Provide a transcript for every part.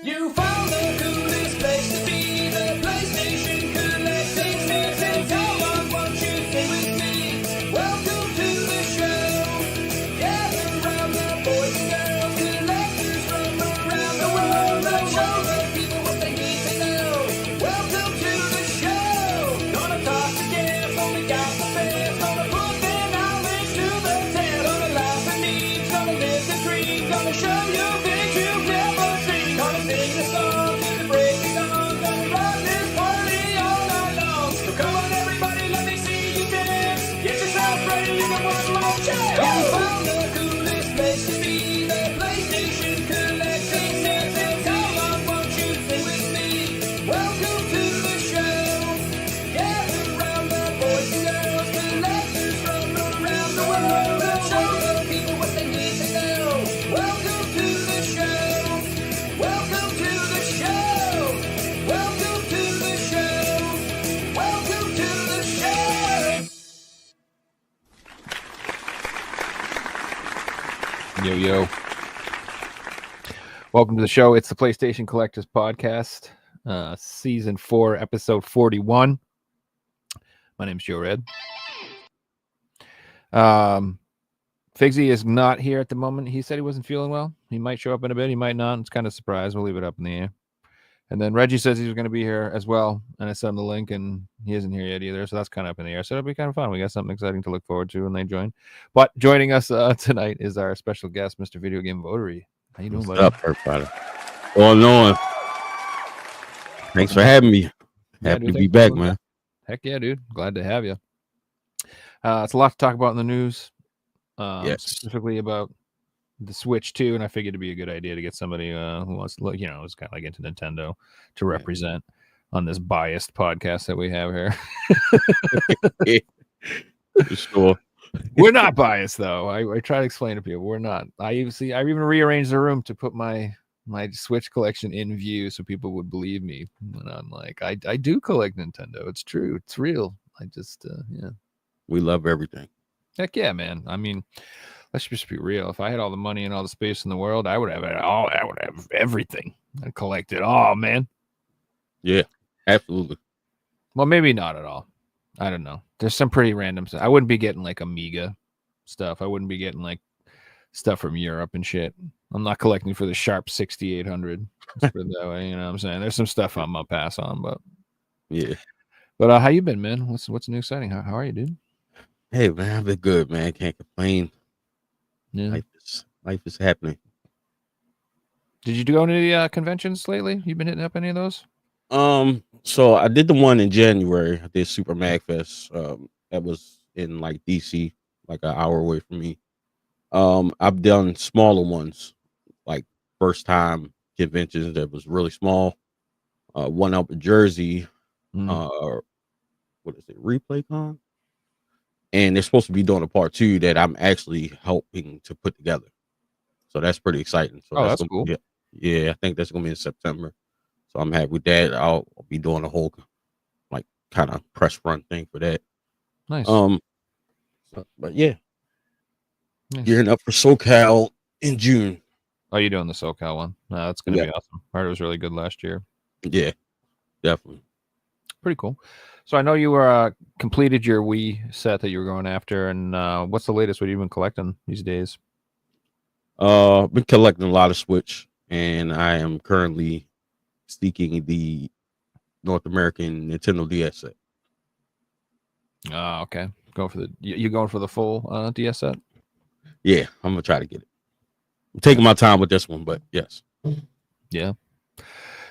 You found the coolest place to be, the PlayStation collecting season. Come on, won't you stay with me? Welcome to the show. Gather round the boys and girls, collectors from around the world. Let's show the people what they need to know. Welcome to the show. Gonna talk to guests, only got the best. Gonna put their knowledge to the test. Gonna laugh and eat, gonna live the dream. Gonna show you things you've never seen. Gonna sing the song to the break of dawn. Gonna run this party all night long. So come on everybody, let me see you dance. Get yourself ready for one more chance. You found the coolest place to be, the PlayStation collecting season. Come on, won't you stay with me? Welcome to the show. Gather round the boys and girls, collectors from around the world. Let's show the people what they need to know. Welcome to the show. Welcome to the show. Welcome to the show. Welcome to the show. Yo. Welcome to the show. It's the PlayStation Collectors Podcast, Season 4, Episode 41. My name's Joe Red. Figsy is not here at the moment. He said he wasn't feeling well. He might show up in a bit. He might not. It's kind of a surprise. We'll leave it up in the air. And then Reggie says he was going to be here as well. And I sent him the link, and he isn't here yet either. So that's kind of up in the air. So it'll be kind of fun. We got something exciting to look forward to when they join. But joining us tonight is our special guest, Mr. VideoGameVotary. How you doing, buddy? What's up, everybody? Going on. Thanks for having me. Happy to be back, man. Heck yeah, dude. Glad to have you. It's a lot to talk about in the news. Yes. Specifically about the Switch 2, and I figured it'd be a good idea to get somebody who wants to look, is kind of like into Nintendo to represent on this biased podcast that we have here. For sure. We're not biased though. I try to explain to people we're not. I even rearranged the room to put my Switch collection in view so people would believe me. And I'm like, I do collect Nintendo. It's true. It's real. I just We love everything. Heck yeah, man. I mean, let's just be real. If I had all the money and all the space in the world, I would have it all. I would have everything. I'd collect it all, man. Yeah, absolutely. Well, maybe not at all. I don't know. There's some pretty random stuff. I wouldn't be getting like Amiga stuff. I wouldn't be getting like stuff from Europe and shit. I'm not collecting for the Sharp 6800. Let's put it that way. You know what I'm saying? There's some stuff I'm gonna pass on, but yeah. But how you been, man? What's new exciting? How are you, dude? Hey, man, I've been good, man. Can't complain. Yeah. Life is happening. Did you go to any conventions lately? You been hitting up any of those? So I did the one in January. I did Super Magfest. That was in like DC, like an hour away from me. I've done smaller ones, like first time conventions that was really small. One up in Jersey. What is it? ReplayCon? And they're supposed to be doing a part 2 that I'm actually helping to put together. So that's pretty exciting. So that's cool. Yeah, I think that's gonna be in September. So I'm happy with that. I'll be doing a whole like kind of press run thing for that. Nice. But yeah. Nice. Gearing up for SoCal in June. Oh, you doing the SoCal one? No, that's gonna be awesome. I heard it was really good last year. Yeah, definitely. Pretty cool. So I know you were completed your Wii set that you were going after, and what's the latest? What have you been collecting these days? Been collecting a lot of Switch, and I am currently seeking the North American Nintendo DS set. Okay. You going for the full DS set? Yeah, I'm gonna try to get it. I'm taking my time with this one, but yes. Yeah.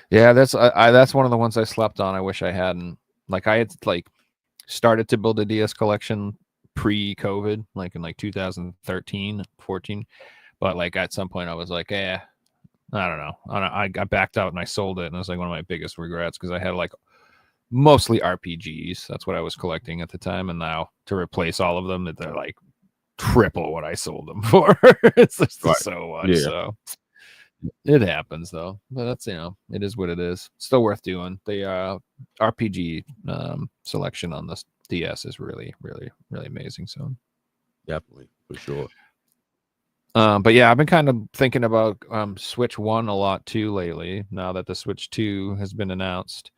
That's one of the ones I slept on. I wish I hadn't. Like I had started to build a DS collection pre-COVID, like in 2013, 14. But like at some point I was like, I don't know. I got backed out and I sold it, and it was like one of my biggest regrets because I had like mostly RPGs. That's what I was collecting at the time, and now to replace all of them, they're like triple what I sold them for. It's just so much. Yeah. So it happens though, but that's it is what it is. Still worth doing. The RPG selection on the DS is really, really, really amazing. So definitely, for sure. But yeah, I've been kind of thinking about Switch 1 a lot too lately. Now that the Switch 2 has been announced,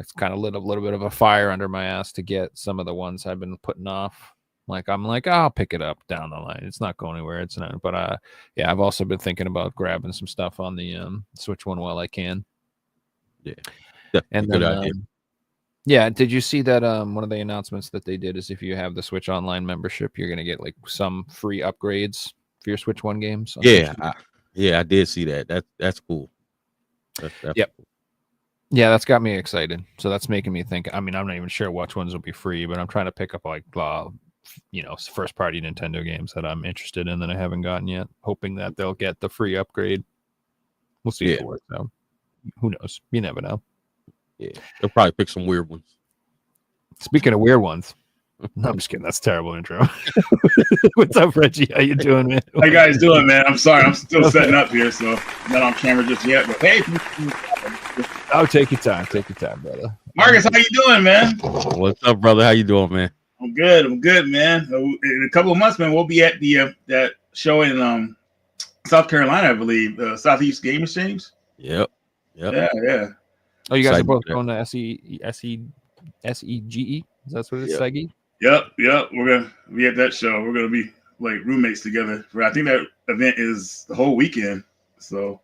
it's kind of lit a little bit of a fire under my ass to get some of the ones I've been putting off. Like I'm like, I'll pick it up down the line. It's not going anywhere. It's not. But yeah, I've also been thinking about grabbing some stuff on the Switch 1 while I can. Yeah, And good then idea. yeah, did you see that one of the announcements that they did is if you have the Switch Online membership, you're gonna get like some free upgrades for your Switch 1 games? On Yeah, Switch I did see that. That's cool. That's Yep. Yeah, that's got me excited. So that's making me think. I mean, I'm not even sure which ones will be free, but I'm trying to pick up like first party Nintendo games that I'm interested in that I haven't gotten yet, hoping that they'll get the free upgrade. We'll see if it works out. Who knows? You never know. Yeah, they'll probably pick some weird ones. Speaking of weird ones, no, I'm just kidding. That's a terrible intro. What's up, Reggie? How you doing, man? How you guys doing, man? I'm sorry, I'm still setting up here, so not on camera just yet. But hey, Oh, take your time. Take your time, brother. Marcus, how you doing, man? What's up, brother? How you doing, man? I'm good, man. In a couple of months, man, we'll be at the that show in South Carolina, I believe, Southeast Game Exchange. Yep. Yeah. Oh, you guys are Excited both for that. going to SEGE? Is that what it's Yep. SEGE? Yep. We're gonna be at that show. We're gonna be like roommates together. I think that event is the whole weekend, so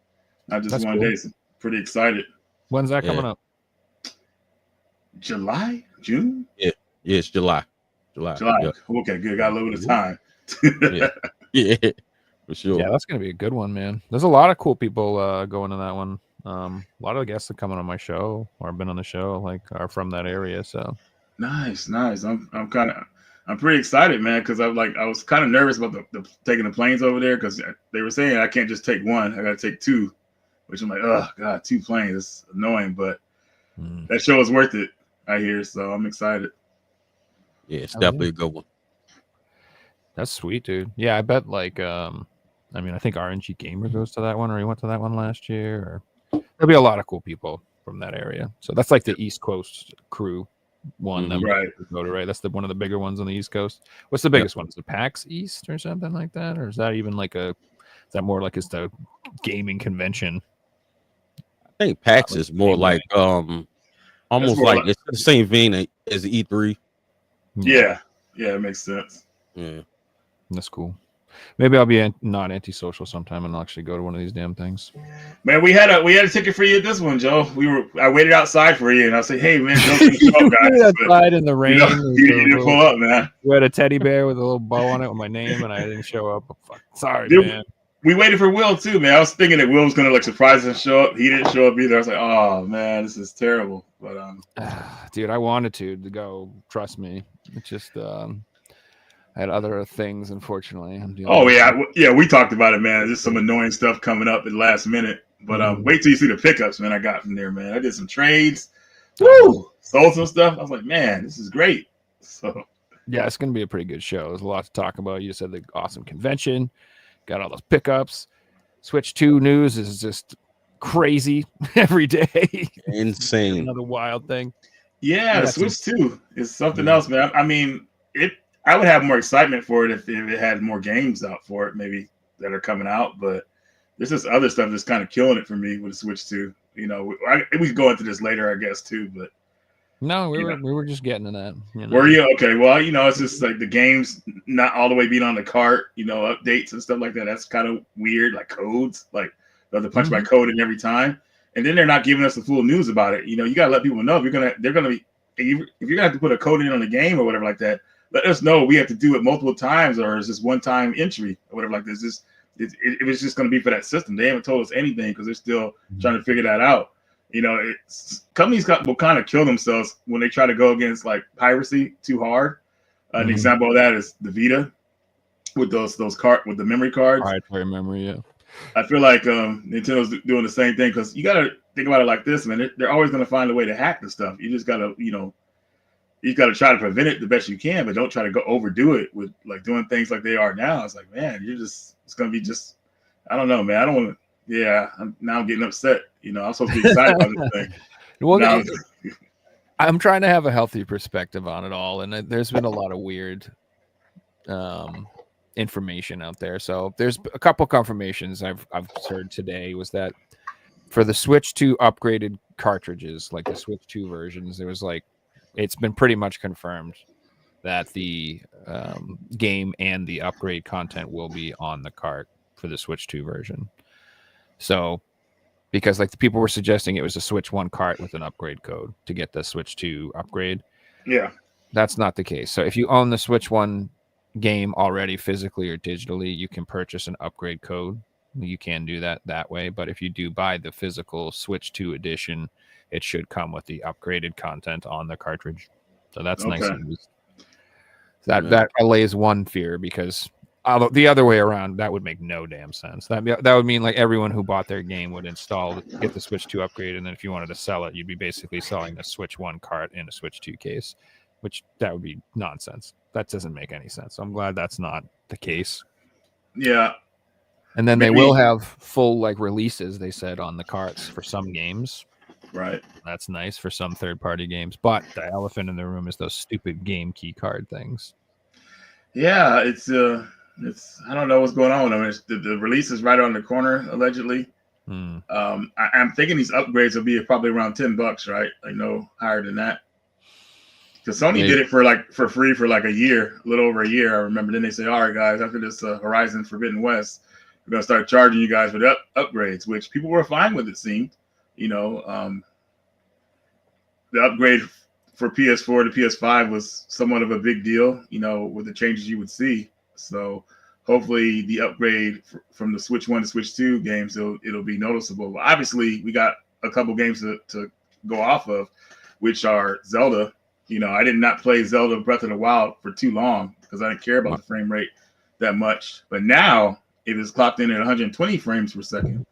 not just That's one cool. day. So pretty excited. When's that Yeah. coming up? July, June, Yeah, it's July. July. Yep. Okay, good. Got a little bit of time. Yeah, for sure. Yeah, that's gonna be a good one, man. There's a lot of cool people going to that one. A lot of the guests that come on my show or have been on the show like are from that area. So Nice. I'm pretty excited, man, because I was kind of nervous about the taking the planes over there because they were saying I can't just take one, I got to take two, which I'm like, oh god, 2 planes, it's annoying, but that show is worth it, I hear, so I'm excited. Yeah, it's definitely a good one. that's sweet, dude. Yeah, I bet like I mean, I think RNG Gamer goes to that one, or he went to that one last year. Or there'll be a lot of cool people from that area. So that's like the East Coast crew one that Right. we go to, right? That's one of the bigger ones on the East Coast. What's the biggest one? Is it PAX East or something like that? Or is that even like is that more like it's the gaming convention? I think PAX is more like almost more like like- it's the same vein as E3. Yeah, it makes sense. Yeah. That's cool. Maybe I'll be not antisocial sometime and I'll actually go to one of these damn things. Man, we had a ticket for you at this one, Joe. I waited outside for you, and I said, "Hey, man, Joe, can show up, guys." But, outside in the rain. you didn't pull up, man. We had a teddy bear with a little bow on it with my name, and I didn't show up. Fuck. Sorry, Dude, man. We waited for Will too, man. I was thinking that Will was gonna like surprise us and show up. He didn't show up either. I was like, "Oh man, this is terrible." But Dude, I wanted to go. Trust me. It's just I had other things, unfortunately. I'm dealing oh with. yeah, we talked about it, man. There's some annoying stuff coming up at the last minute. But wait till you see the pickups, man. I got from there, man. I did some trades. Woo! Sold some stuff. I was like, man, this is great. So Yeah, it's gonna be a pretty good show. There's a lot to talk about. You said the awesome convention, got all those pickups. Switch 2 news is just crazy every day. Insane. Another wild thing. yeah, the That's Switch 2 is something else, man. I mean, I would have more excitement for it if it had more games out for it, maybe that are coming out. But there's this other stuff that's kind of killing it for me with the Switch 2. You know, we can go into this later, I guess, too. But No, we Yeah. were just getting to that. You know? were you okay? Well, you know, it's just like the games not all the way being on the cart. You know, updates and stuff like that. That's kind of weird. Like codes, like they have to punch my code in every time, and then they're not giving us the full news about it. You know, you gotta let people know if they're gonna be if you're gonna have to put a code in on the game or whatever like that. Let us know we have to do it multiple times, or is this one-time entry or whatever like this. It was just going to be for that system. They haven't told us anything because they're still trying to figure that out. You know, companies will kind of kill themselves when they try to go against like piracy too hard. An example of that is the Vita with those with the memory cards. Proprietary memory, yeah. I feel like Nintendo's doing the same thing because you got to think about it like this, man. They're always going to find a way to hack the stuff. You just got to, you got to try to prevent it the best you can, but don't try to go overdo it with like doing things like they are now. It's like, man, it's going to be just, I don't know, man. I don't want to, yeah, I'm getting upset. I'm supposed to be excited about this thing. Well, Now- I'm trying to have a healthy perspective on it all, and there's been a lot of weird information out there. So there's a couple confirmations I've heard today was that for the Switch 2 upgraded cartridges, like the Switch 2 versions, there was like it's been pretty much confirmed that the game and the upgrade content will be on the cart for the Switch 2 version. So because like the people were suggesting it was a Switch 1 cart with an upgrade code to get the Switch 2 upgrade. Yeah. That's not the case. So if you own the Switch 1 game already physically or digitally, you can purchase an upgrade code. You can do that way. But if you do buy the physical Switch 2 edition, it should come with the upgraded content on the cartridge. So that's nice. That allays one fear, because the other way around, that would make no damn sense. That would mean like everyone who bought their game would get the Switch 2 upgrade, and then if you wanted to sell it, you'd be basically selling the Switch 1 cart in a Switch 2 case, which that would be nonsense. That doesn't make any sense. So I'm glad that's not the case. Yeah. And then they will have full like releases, they said, on the carts for some games. Right. That's nice for some third-party games. But the elephant in the room is those stupid game key card things. Yeah, it's I don't know what's going on with them. The release is right around the corner, allegedly. I'm thinking these upgrades will be probably around $10, right? Like no higher than that. Because Sony did it for free for like a year, a little over a year. I remember. Then they say, all right, guys, after this Horizon Forbidden West, we're going to start charging you guys with upgrades, which people were fine with, it seemed. You know, the upgrade for PS4 to PS5 was somewhat of a big deal, you know, with the changes you would see. So hopefully the upgrade from the Switch 1 to Switch 2 games, it'll be noticeable. Obviously, we got a couple games to go off of, which are Zelda. You know, I did not play Zelda Breath of the Wild for too long because I didn't care about the frame rate that much. But now, if it's clocked in at 120 frames per second,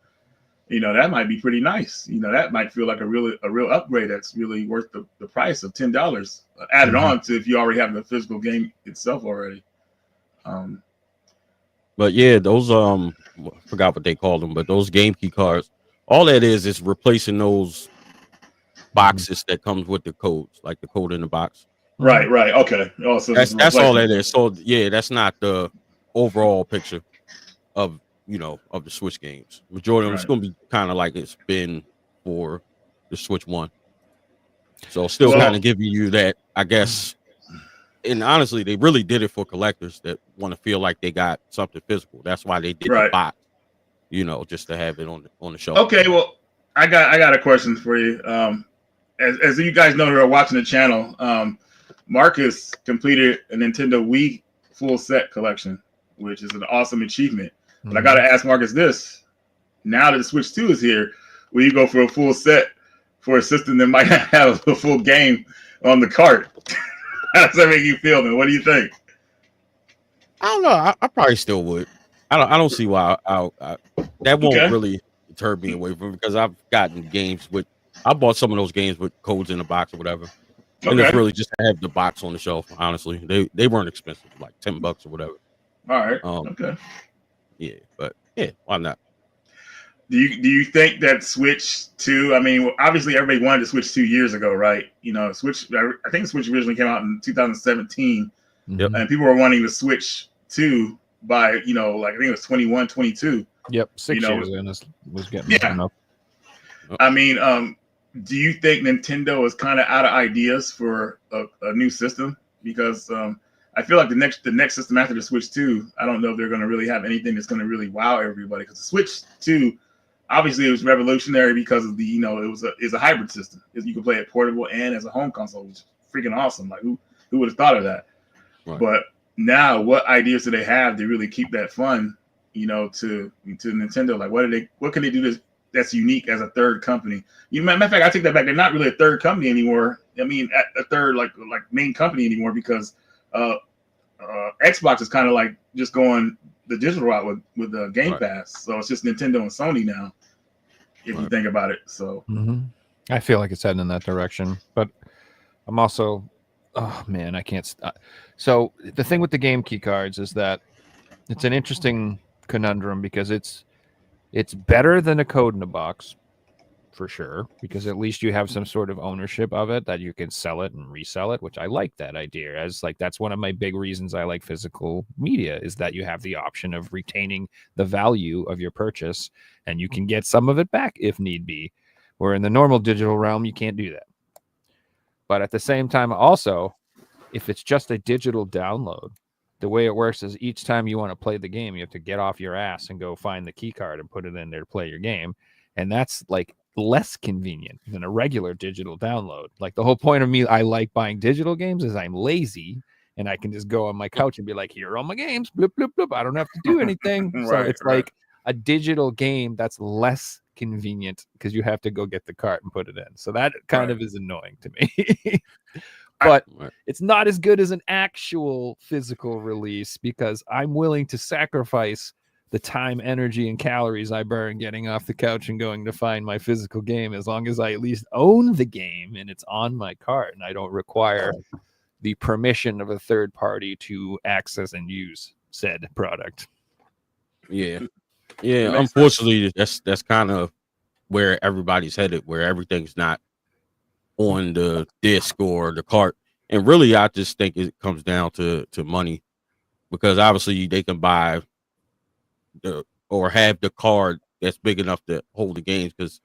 you know, that might be pretty nice. You know, that might feel like a real upgrade that's really worth the price of $10 added on to if you already have the physical game itself already. But yeah, those I forgot what they called them, but those game key cards, all that is replacing those boxes that comes with the codes, like the code in the box. Right. Okay. Also, that's all that is. So yeah, that's not the overall picture of of the Switch games. Majority of them, it's going to be kind of like it's been for the Switch 1. So still kind of giving you that, I guess. And honestly, they really did it for collectors that want to feel like they got something physical. That's why they did the box, just to have it on the shelf. Okay, well, I got a question for you. As you guys know who are watching the channel, Marcus completed a Nintendo Wii full set collection, which is an awesome achievement. But I got to ask Marcus this. Now that the Switch 2 is here, will you go for a full set for a system that might not have a full game on the cart? How does that make you feel, man? What do you think? I don't know. I probably still would. I don't see why that won't really deter me away from it, because I've gotten games I bought some of those games with codes in the box or whatever. And it's really just to have the box on the shelf, honestly. They weren't expensive, like $10 or whatever. All right. Okay. Yeah, but yeah, why not? Do you think that Switch 2? I mean, obviously everybody wanted to Switch 2 years ago, right? You know, Switch. I think Switch originally came out in 2017, and people were wanting to Switch 2 by like I think it was 21, 22. Yep, 6 years in was getting enough. I mean, do you think Nintendo is kind of out of ideas for a new system? Because I feel like the next system after the Switch 2, I don't know if they're going to really have anything that's going to really wow everybody. Because the Switch 2, obviously, it was revolutionary because of the it's a hybrid system. You can play it portable and as a home console, which is freaking awesome. Like who would have thought of that? Right. But now, what ideas do they have to really keep that fun? To Nintendo, like what can they do that's unique as a third company? Matter of fact, I take that back. They're not really a third company anymore. I mean, a third like main company anymore, because Xbox is kind of like just going the digital route with the Game Pass. So it's just Nintendo and Sony now, if you think about it. So I feel like it's heading in that direction, but I'm also, oh man, I can't. So the thing with the game key cards is that it's an interesting conundrum, because it's better than a code in a box for sure, because at least you have some sort of ownership of it that you can sell it and resell it, which I like that idea. As like that's one of my big reasons I like physical media, is that you have the option of retaining the value of your purchase and you can get some of it back if need be. Where in the normal digital realm, you can't do that. But at the same time, also, if it's just a digital download, the way it works is each time you want to play the game, you have to get off your ass and go find the key card and put it in there to play your game. And that's like less convenient than a regular digital download. Like the whole point of me, I like buying digital games, is I'm lazy and I can just go on my couch and be like, here are all my games, bloop, bloop, bloop. I don't have to do anything. So it's like a digital game that's less convenient because you have to go get the cart and put it in. So that kind of is annoying to me. But it's not as good as an actual physical release because I'm willing to sacrifice the time, energy, and calories I burn getting off the couch and going to find my physical game, as long as I at least own the game and it's on my cart and I don't require the permission of a third party to access and use said product. Yeah. Unfortunately, that's kind of where everybody's headed, where everything's not on the disc or the cart. And really, I just think it comes down to money, because obviously they can buy or have the card that's big enough to hold the games. Because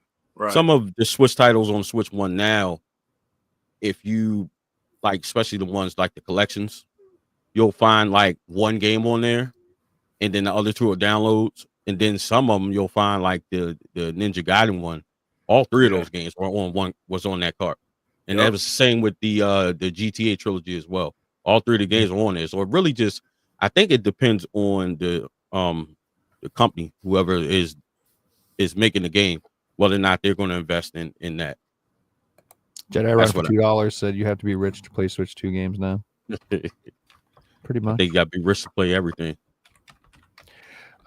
some of the Switch titles on Switch 1 now, if you like, especially the ones like the collections, you'll find like one game on there, and then the other two are downloads. And then some of them you'll find like the Ninja Gaiden one. All three of those games were on that card. And that was the same with the GTA trilogy as well. All three of the games are on there. So it really just, I think it depends on the company, whoever is making the game, whether or not they're going to invest in that. Jedi Run for $2 said you have to be rich to play Switch 2 games now. Pretty much. They got to be rich to play everything.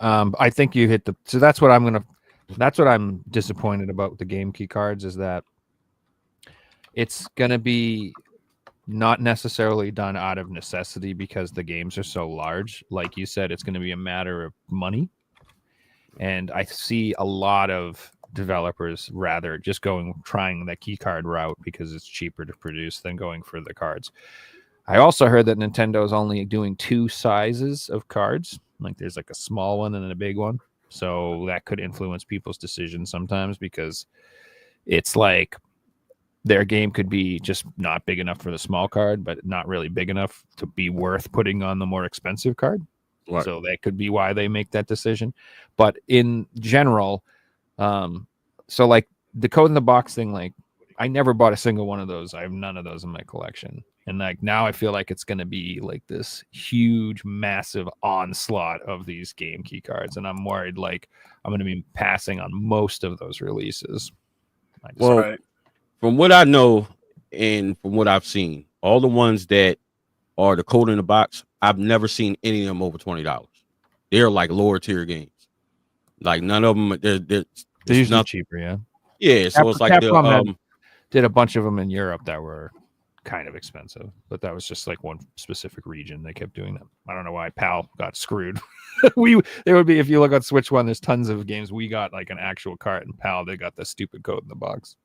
I think you hit so that's what I'm disappointed about with the game key cards, is that it's going to be not necessarily done out of necessity because the games are so large. Like you said, it's going to be a matter of money. And I see a lot of developers rather just trying the key card route because it's cheaper to produce than going for the cards. I also heard that Nintendo is only doing 2 sizes of cards. Like there's like a small one and then a big one. So that could influence people's decisions sometimes, because it's like their game could be just not big enough for the small card, but not really big enough to be worth putting on the more expensive card. Right. So that could be why they make that decision. But in general, so like the code in the box thing, like I never bought a single one of those. I have none of those in my collection. And like now I feel like it's going to be like this huge, massive onslaught of these game key cards. And I'm worried like I'm going to be passing on most of those releases. From what I know and from what I've seen, all the ones that are the code in the box, I've never seen any of them over $20. They're like lower tier games. Like none of them, they're usually cheaper, yeah. Yeah, so it's like Capcom did a bunch of them in Europe that were kind of expensive, but that was just like one specific region. They kept doing them. I don't know why PAL got screwed. There would be, if you look on Switch 1, there's tons of games we got like an actual cart, and PAL, they got the stupid code in the box.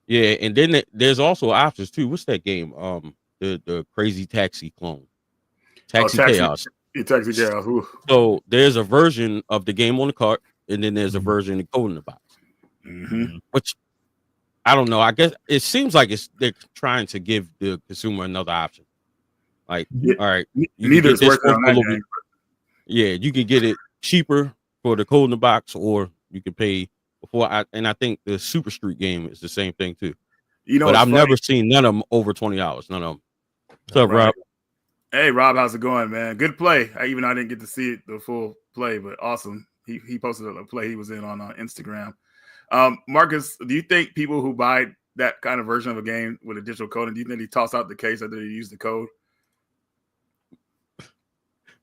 Yeah, and then there's also options too. What's that game? The Crazy Taxi clone. Taxi Chaos. Taxi Chaos. Ooh. So there's a version of the game on the cart, and then there's a version of code in the box. Which I don't know. I guess it seems like they're trying to give the consumer another option. Like, all right, neither is working on that game. Yeah, you can get it cheaper for the code in the box, or you can pay before. And I think the Super Street game is the same thing too. You know, but I've never seen none of them over $20. None of them. What's up, Rob? Hey, Rob, how's it going, man? Good play. I didn't get to see it, the full play, but awesome. He posted a play he was in on Instagram. Marcus, do you think people who buy that kind of version of a game with a digital code, do you think they toss out the case after they use the code?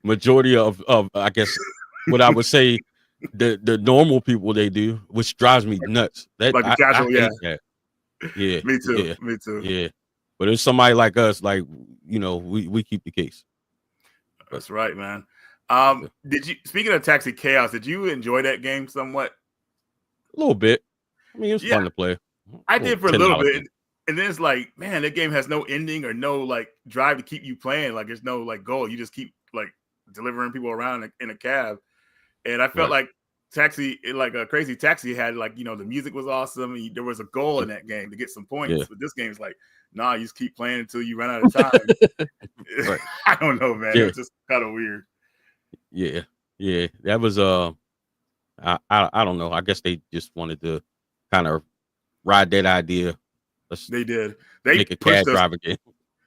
Majority of I guess what I would say the normal people, they do, which drives me nuts. That like the casual, yeah. Me too. Yeah. But if somebody like us, like, you know, we keep the case. That's right, man. Did you, speaking of Taxi Chaos, did you enjoy that game somewhat? A little bit. I mean, it was fun to play. I did for a little bit, game. and then it's like, man, that game has no ending or no like drive to keep you playing. Like there's no like goal. You just keep like delivering people around in a cab. And I felt like a Crazy Taxi had like, you know, the music was awesome. There was a goal in that game to get some points. Yeah. But this game's like, nah, you just keep playing until you run out of time. Right. I don't know, man. Yeah. It's just kind of weird. Yeah. That was I don't know. I guess they just wanted to kind of ride that idea. They did. They make a pushed cab us. driver game.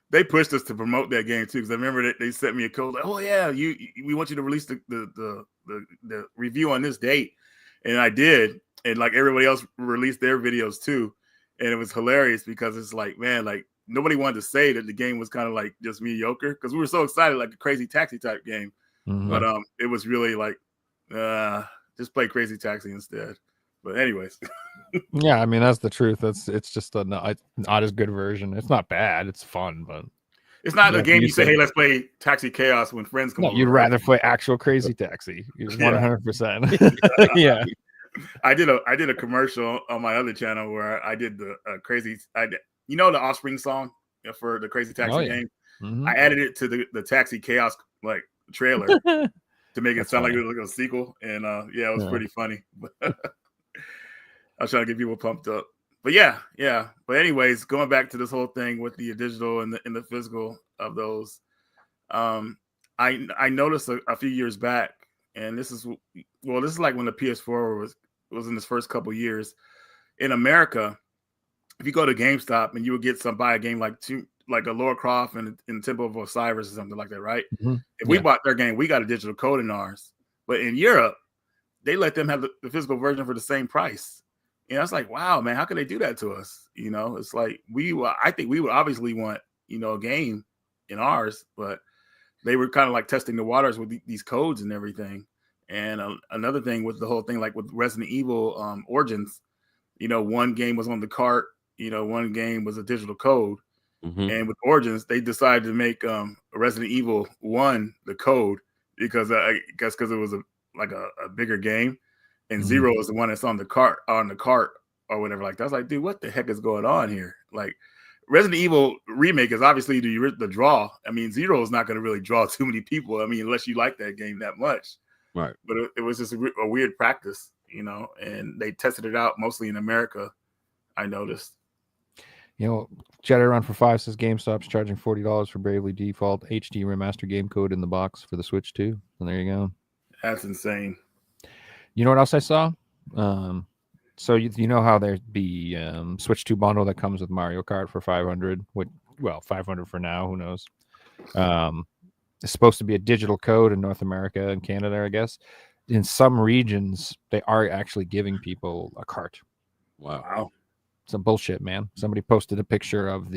They pushed us to promote that game too, because I remember that they sent me a code like, "Oh yeah, we want you to release the review on this date," and I did, and like everybody else released their videos too, and it was hilarious because it's like, man, like nobody wanted to say that the game was kind of like just mediocre because we were so excited, like a Crazy Taxi type game, but it was really like, just play Crazy Taxi instead. But anyways. Yeah, I mean that's the truth. It's just not as good version. It's not bad. It's fun, but it's not a game you say, "Hey, let's play Taxi Chaos" when friends come over. You'd rather play actual Crazy Taxi. 100%. Yeah. I did a commercial on my other channel where I did the you know the Offspring song for the Crazy Taxi game. I added it to the Taxi Chaos like trailer to make it sound like it was like a sequel, and it was pretty funny. I was trying to get people pumped up. But yeah. But anyways, going back to this whole thing with the digital and the physical of those, I noticed a few years back, and this is like when the PS4 was in its first couple years in America. If you go to GameStop and you would get buy a game like a Lara Croft and Temple of Osiris or something like that, right? If we bought their game, we got a digital code in ours. But in Europe, they let them have the physical version for the same price. And I was like, wow, man, how can they do that to us? You know, it's like I think we would obviously want, you know, a game in ours, but they were kind of like testing the waters with these codes and everything. And another thing with the whole thing, like with Resident Evil Origins, you know, one game was on the cart, you know, one game was a digital code. And with Origins, they decided to make Resident Evil 1 the code because I guess because it was a bigger game. And 0 is the one that's on the cart or whatever. Like that's like, dude, what the heck is going on here? Like Resident Evil remake is obviously the draw. I mean, 0 is not going to really draw too many people. I mean, unless you like that game that much. Right. But it was just a weird practice, you know. And they tested it out mostly in America. I noticed. You know, Shadowrun for 5 says GameStop's charging $40 for Bravely Default HD remaster game code in the box for the Switch too. And there you go. That's insane. You know what else I saw? So you know how there's the Switch 2 bundle that comes with Mario Kart for 500. 500 for now. Who knows? It's supposed to be a digital code in North America and Canada, I guess. In some regions, they are actually giving people a cart. Wow. Some bullshit, man. Somebody posted a picture of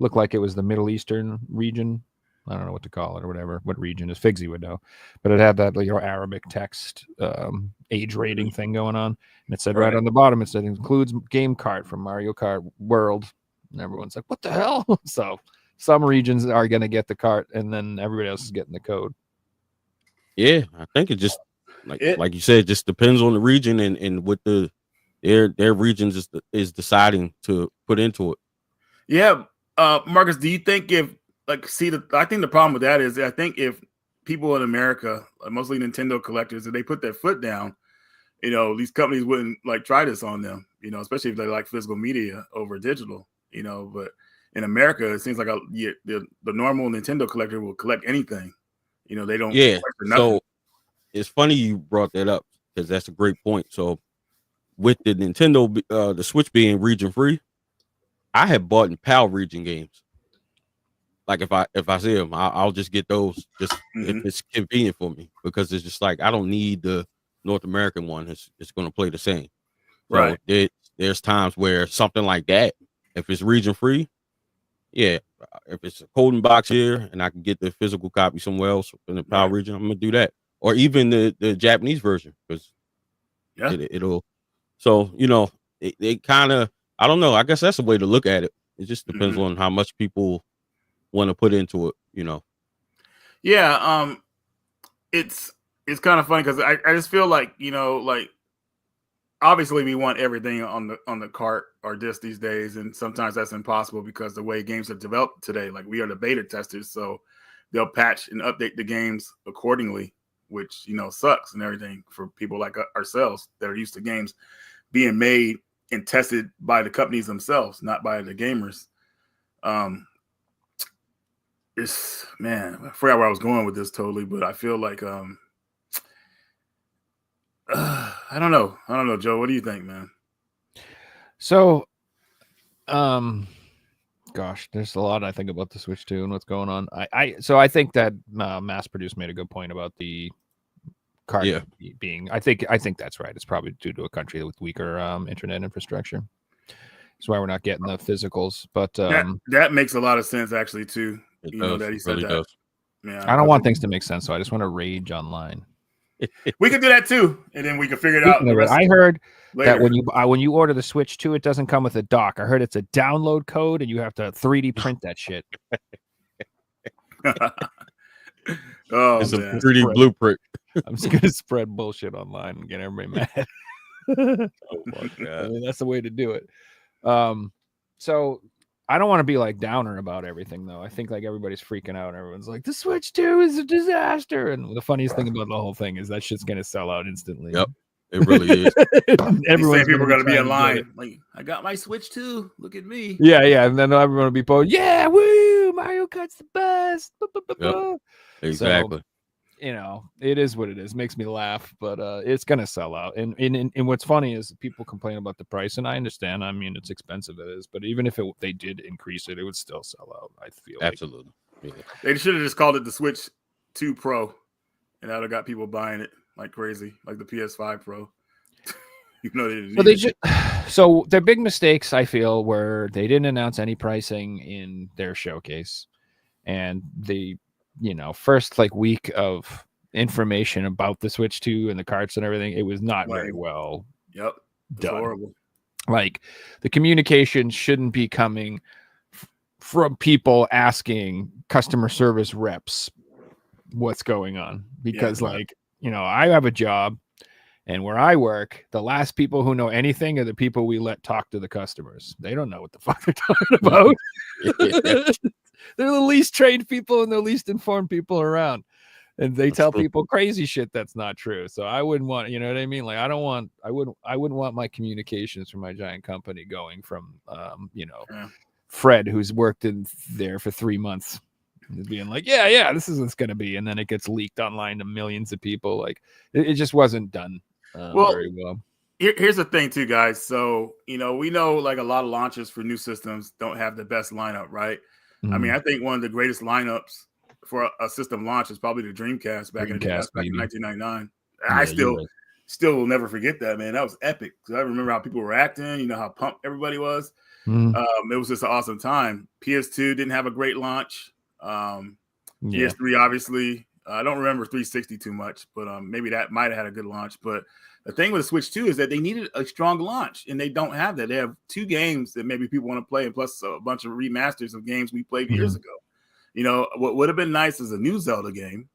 looked like it was the Middle Eastern region. I don't know what to call it or whatever. What region is Figsy would know, but it had that Arabic text age rating thing going on, and it said right on the bottom, it said includes game cart from Mario Kart World, and everyone's like, "What the hell?" So some regions are going to get the cart, and then everybody else is getting the code. Yeah, I think it just like you said, just depends on the region and what their regions is deciding to put into it. Yeah, Marcus, do you think I think the problem with that is I think if people in America, mostly Nintendo collectors, if they put their foot down, you know, these companies wouldn't like try this on them, you know, especially if they like physical media over digital, you know. But in America, it seems like the normal Nintendo collector will collect anything, you know. They don't. Yeah. So it's funny you brought that up because that's a great point. So with the Nintendo, the Switch being region free, I have bought in PAL region games. Like if I see them, I'll just get those just if it's convenient for me, because it's just like I don't need the North American one. It's going to play the same. So right. There's times where something like that, if it's region free, yeah, if it's a coding box here and I can get the physical copy somewhere else in the PAL region, I'm gonna do that. Or even the Japanese version, because it'll. So you know, it kind of, I don't know. I guess that's a way to look at it. It just depends on how much people want to put into it, you know. Yeah, it's kind of funny because I just feel like, you know, like obviously we want everything on the cart, our disc these days, and sometimes that's impossible because the way games are developed today, like we are the beta testers, so they'll patch and update the games accordingly, which sucks and everything for people like ourselves that are used to games being made and tested by the companies themselves, not by the gamers. It's I forgot where I was going with this totally, but I feel like I don't know, Joe. What do you think, man? So, gosh, there's a lot I think about the Switch 2 and what's going on. I think that Mass Produced made a good point about the card being. I think that's right. It's probably due to a country with weaker internet infrastructure. That's why we're not getting the physicals. But that makes a lot of sense actually too. That he said really that. Does. Yeah, I don't want things to make sense, so I just want to rage online. We could do that too, and then we can figure it out. I heard later. that when you order the Switch 2, it doesn't come with a dock. I heard it's a download code, and you have to 3D print that shit. It's a 3D blueprint. I'm just gonna spread bullshit online and get everybody mad. Oh my God. I mean, that's the way to do it. So I don't want to be like downer about everything, though. I think like everybody's freaking out. Everyone's like, the Switch 2 is a disaster. And the funniest thing about the whole thing is that shit's gonna sell out instantly. Yep, it really is. Everyone's people are gonna be in line. Like, I got my Switch 2. Look at me. Yeah, and then everyone will be posting, yeah, woo, Mario Kart's the best. Yep. Exactly. So, it is what it is. Makes me laugh, but it's gonna sell out. And what's funny is people complain about the price, and I understand. I mean, it's expensive, it is, but even if they did increase it, it would still sell out. I feel absolutely. Like. Yeah. They should have just called it the Switch 2 Pro, and that would have got people buying it like crazy, like the PS5 Pro. So their big mistakes, I feel, were they didn't announce any pricing in their showcase, and they. First like week of information about the Switch 2 and the carts and everything, it was not very well done. Horrible. Like the communication shouldn't be coming from people asking customer service reps what's going on, because I have a job, and where I work, the last people who know anything are the people we let talk to the customers. They don't know what the fuck they're talking about. They're the least trained people and the least informed people around, and they tell people crazy shit that's not true. So I wouldn't want, you know what I mean? Like I wouldn't want my communications from my giant company going from, Fred, who's worked in there for 3 months, being like, yeah, this is what's going to be. And then it gets leaked online to millions of people. Like it just wasn't done very well. Here's the thing too, guys. So, we know like a lot of launches for new systems don't have the best lineup, right? I mean, I think one of the greatest lineups for a system launch is probably the Dreamcast back in 1999. I still will never forget that, man. That was epic. Because I remember how people were acting, how pumped everybody was. It was just an awesome time. PS2 didn't have a great launch. PS3, obviously. I don't remember 360 too much, but maybe that might have had a good launch. But the thing with the Switch 2 is that they needed a strong launch, and they don't have that. They have 2 games that maybe people want to play, and plus a bunch of remasters of games we played years ago. What would have been nice is a new Zelda game.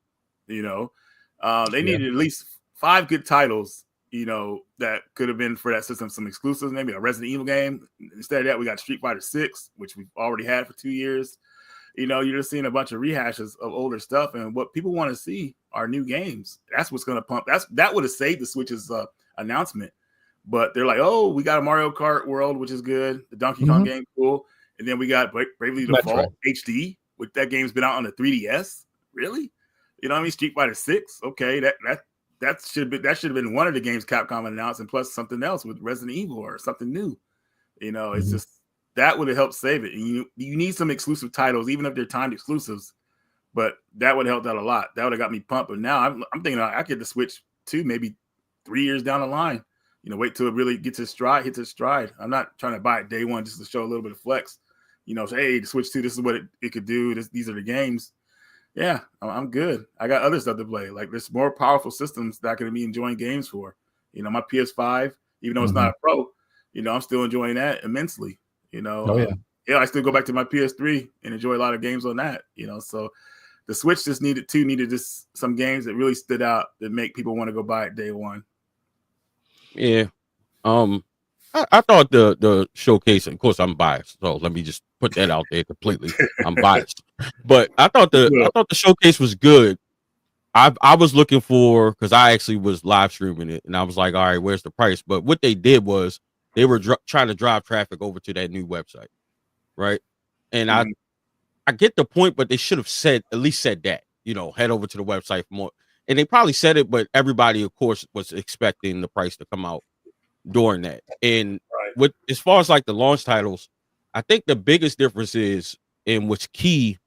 They needed at least 5 good titles, that could have been for that system, some exclusives, maybe a Resident Evil game. Instead of that, we got Street Fighter 6, which we've already had for 2 years. You're just seeing a bunch of rehashes of older stuff, and what people want to see are new games. That's what's going to pump. That would have saved the Switch's announcement, but they're like, oh, we got a Mario Kart World, which is good. The Donkey Kong game, cool, and then we got Bravely Default HD, which that game's been out on the 3DS. Really, Street Fighter 6. Okay, that should have been one of the games Capcom announced, and plus something else with Resident Evil or something new. It's just. That would have helped save it. And you need some exclusive titles, even if they're timed exclusives. But that would have helped out a lot. That would have got me pumped. But now I'm thinking I get the Switch 2 maybe 3 years down the line. Wait till it really hits its stride. I'm not trying to buy it day one just to show a little bit of flex. Say, hey, the Switch 2, this is what it could do. These are the games. Yeah, I'm good. I got other stuff to play. Like there's more powerful systems that I could be enjoying games for. My PS5, even though it's not a Pro, I'm still enjoying that immensely. I still go back to my PS3 and enjoy a lot of games on that. So the Switch just needed just some games that really stood out that make people want to go buy it day one. Yeah. I thought the showcase, of course, I'm biased, so let me just put that out there completely. I'm biased, but I thought the showcase was good. I was looking for, because I actually was live streaming it, and I was like, all right, where's the price? But what they did was they were trying to drive traffic over to that new website, right? And I get the point, but they should have at least said that, head over to the website for more. And they probably said it, but everybody, of course, was expecting the price to come out during that. And as far as like the launch titles, I think the biggest difference is, in what's key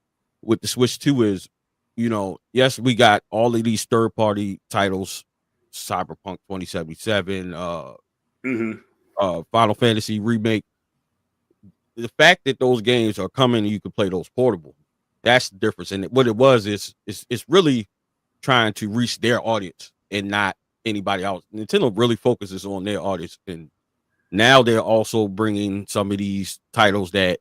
with the Switch 2 is, yes, we got all of these third-party titles, Cyberpunk 2077, Final Fantasy Remake. The fact that those games are coming and you can play those portable, that's the difference. And what it was is it's really trying to reach their audience and not anybody else. Nintendo really focuses on their audience, and now they're also bringing some of these titles that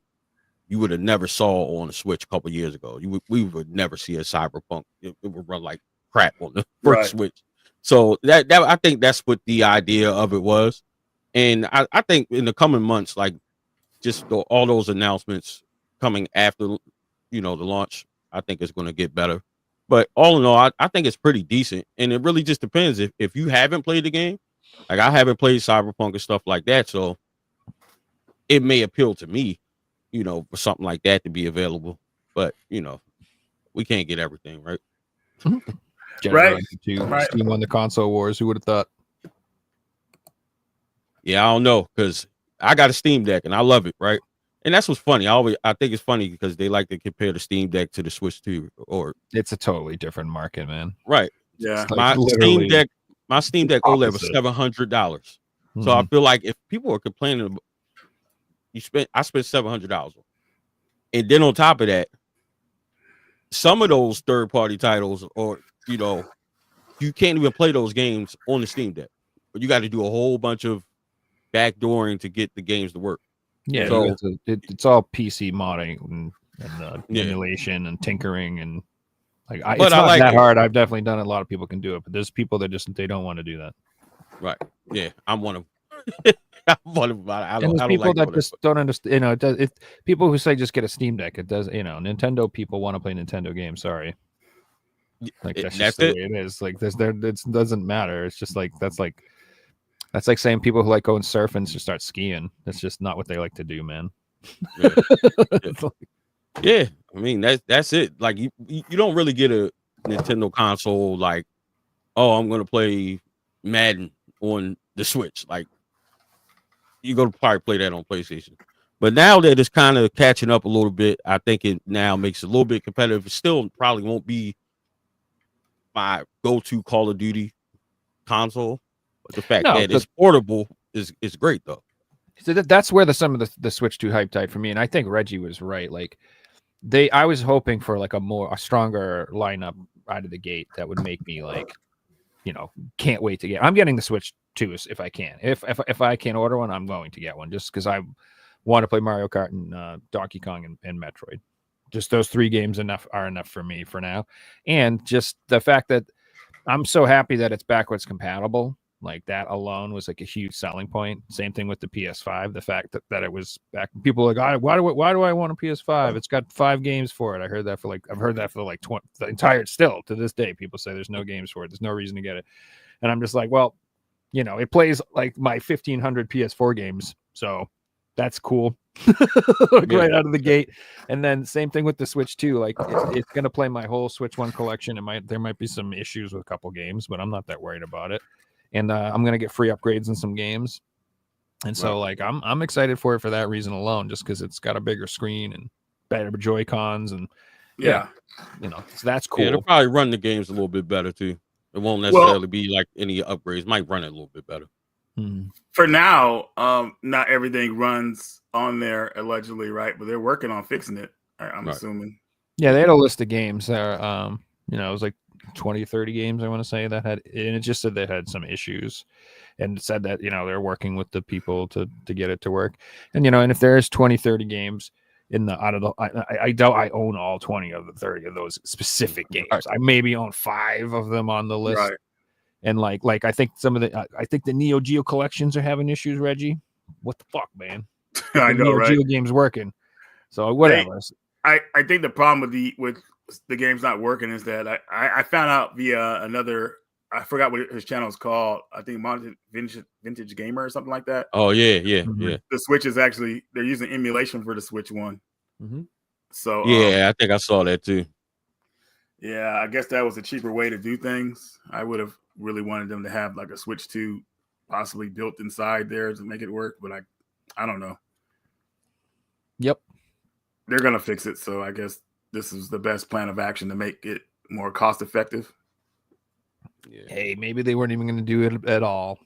you would have never saw on the Switch a couple years ago. We would never see a Cyberpunk. It would run like crap on the first Switch. So that I think that's what the idea of it was. And I think in the coming months, like just all those announcements coming after, the launch, I think it's going to get better. But all in all, I think it's pretty decent. And it really just depends if you haven't played the game. Like, I haven't played Cyberpunk and stuff like that, so it may appeal to me, for something like that to be available. But, we can't get everything, right? Right. Steam won the console wars. Who would have thought? Yeah, I don't know, because I got a Steam Deck and I love it, right? And that's what's funny. I think it's funny because they like to compare the Steam Deck to the Switch 2, or it's a totally different market, man. Right. Yeah. My Steam Deck OLED was $700. So I feel like if people are complaining, I spent $700. And then on top of that, some of those third-party titles, or you can't even play those games on the Steam Deck. But you got to do a whole bunch of backdooring to get the games to work. Yeah, so it's all PC modding and emulation and tinkering, and it's not that hard. I've definitely done it. A lot of people can do it, but there's people that they don't want to do that. Right. Yeah, I'm one of them. I'm one of them. I don't people like that just don't understand. People who say just get a Steam Deck. It does. Nintendo people want to play Nintendo games. Sorry. Like that's just the way it is. Like it doesn't matter. It's just like that's like saying people who like going surfing should start skiing. That's just not what they like to do, man. Yeah. I mean that's it. Like you don't really get a Nintendo console like, oh, I'm gonna play Madden on the Switch. Like, you're gonna probably play that on PlayStation. But now that it's kind of catching up a little bit, I think it now makes it a little bit competitive. It still probably won't be my go-to Call of Duty console. But the fact that it's portable is great, though. So that's where some of the Switch 2 hype died for me. And I think Reggie was right. Like, I was hoping for like a stronger lineup out of the gate that would make me like, can't wait to get. I'm getting the Switch 2 if I can. If I can't order one, I'm going to get one just because I want to play Mario Kart and Donkey Kong and Metroid. Just those 3 games are enough for me for now. And just the fact that I'm so happy that it's backwards compatible. Like, that alone was like a huge selling point. Same thing with the PS5. The fact that it was back. People are like, why do I want a PS5? It's got 5 games for it. I've heard that for like 20, the entire, still to this day, people say there's no games for it. There's no reason to get it. And I'm just like, well, it plays like my 1500 PS4 games. So that's cool. Right out of the gate. And then same thing with the Switch 2. Like, it's going to play my whole Switch 1 collection. There might be some issues with a couple games, but I'm not that worried about it. And I'm gonna get free upgrades in some games, and so like I'm excited for it for that reason alone, just because it's got a bigger screen and better Joy-Cons, and so that's cool. Yeah, it'll probably run the games a little bit better too. It won't necessarily be like any upgrades. It might run it a little bit better. For now, not everything runs on there allegedly, right? But they're working on fixing it. I'm assuming. Yeah, they had a list of games there. It was like 20, 30 games, I want to say, that had, and it just said they had some issues, and it said that, they're working with the people to get it to work. And, and if there's 20, 30 games I own all 20 of the 30 of those specific games. I maybe own 5 of them on the list. Right. And like I think I think the Neo Geo collections are having issues, Reggie. what the fuck, man? I know, Neo right? Geo game's working. So whatever. I think the problem with the game's not working is that I found out via another, I forgot what his channel is called. I think Vintage Gamer or something like that. Oh yeah, Mhm. The Switch is actually, they're using emulation for the Switch one. So yeah. I think I saw that too. yeah, I guess that was a cheaper way to do things. I would have really wanted them to have like a Switch 2 possibly built inside there to make it work, but I don't know. Yep. They're gonna fix it, so I guess this is the best plan of action to make it more cost effective. Yeah. Hey, maybe they weren't even going to do it at all.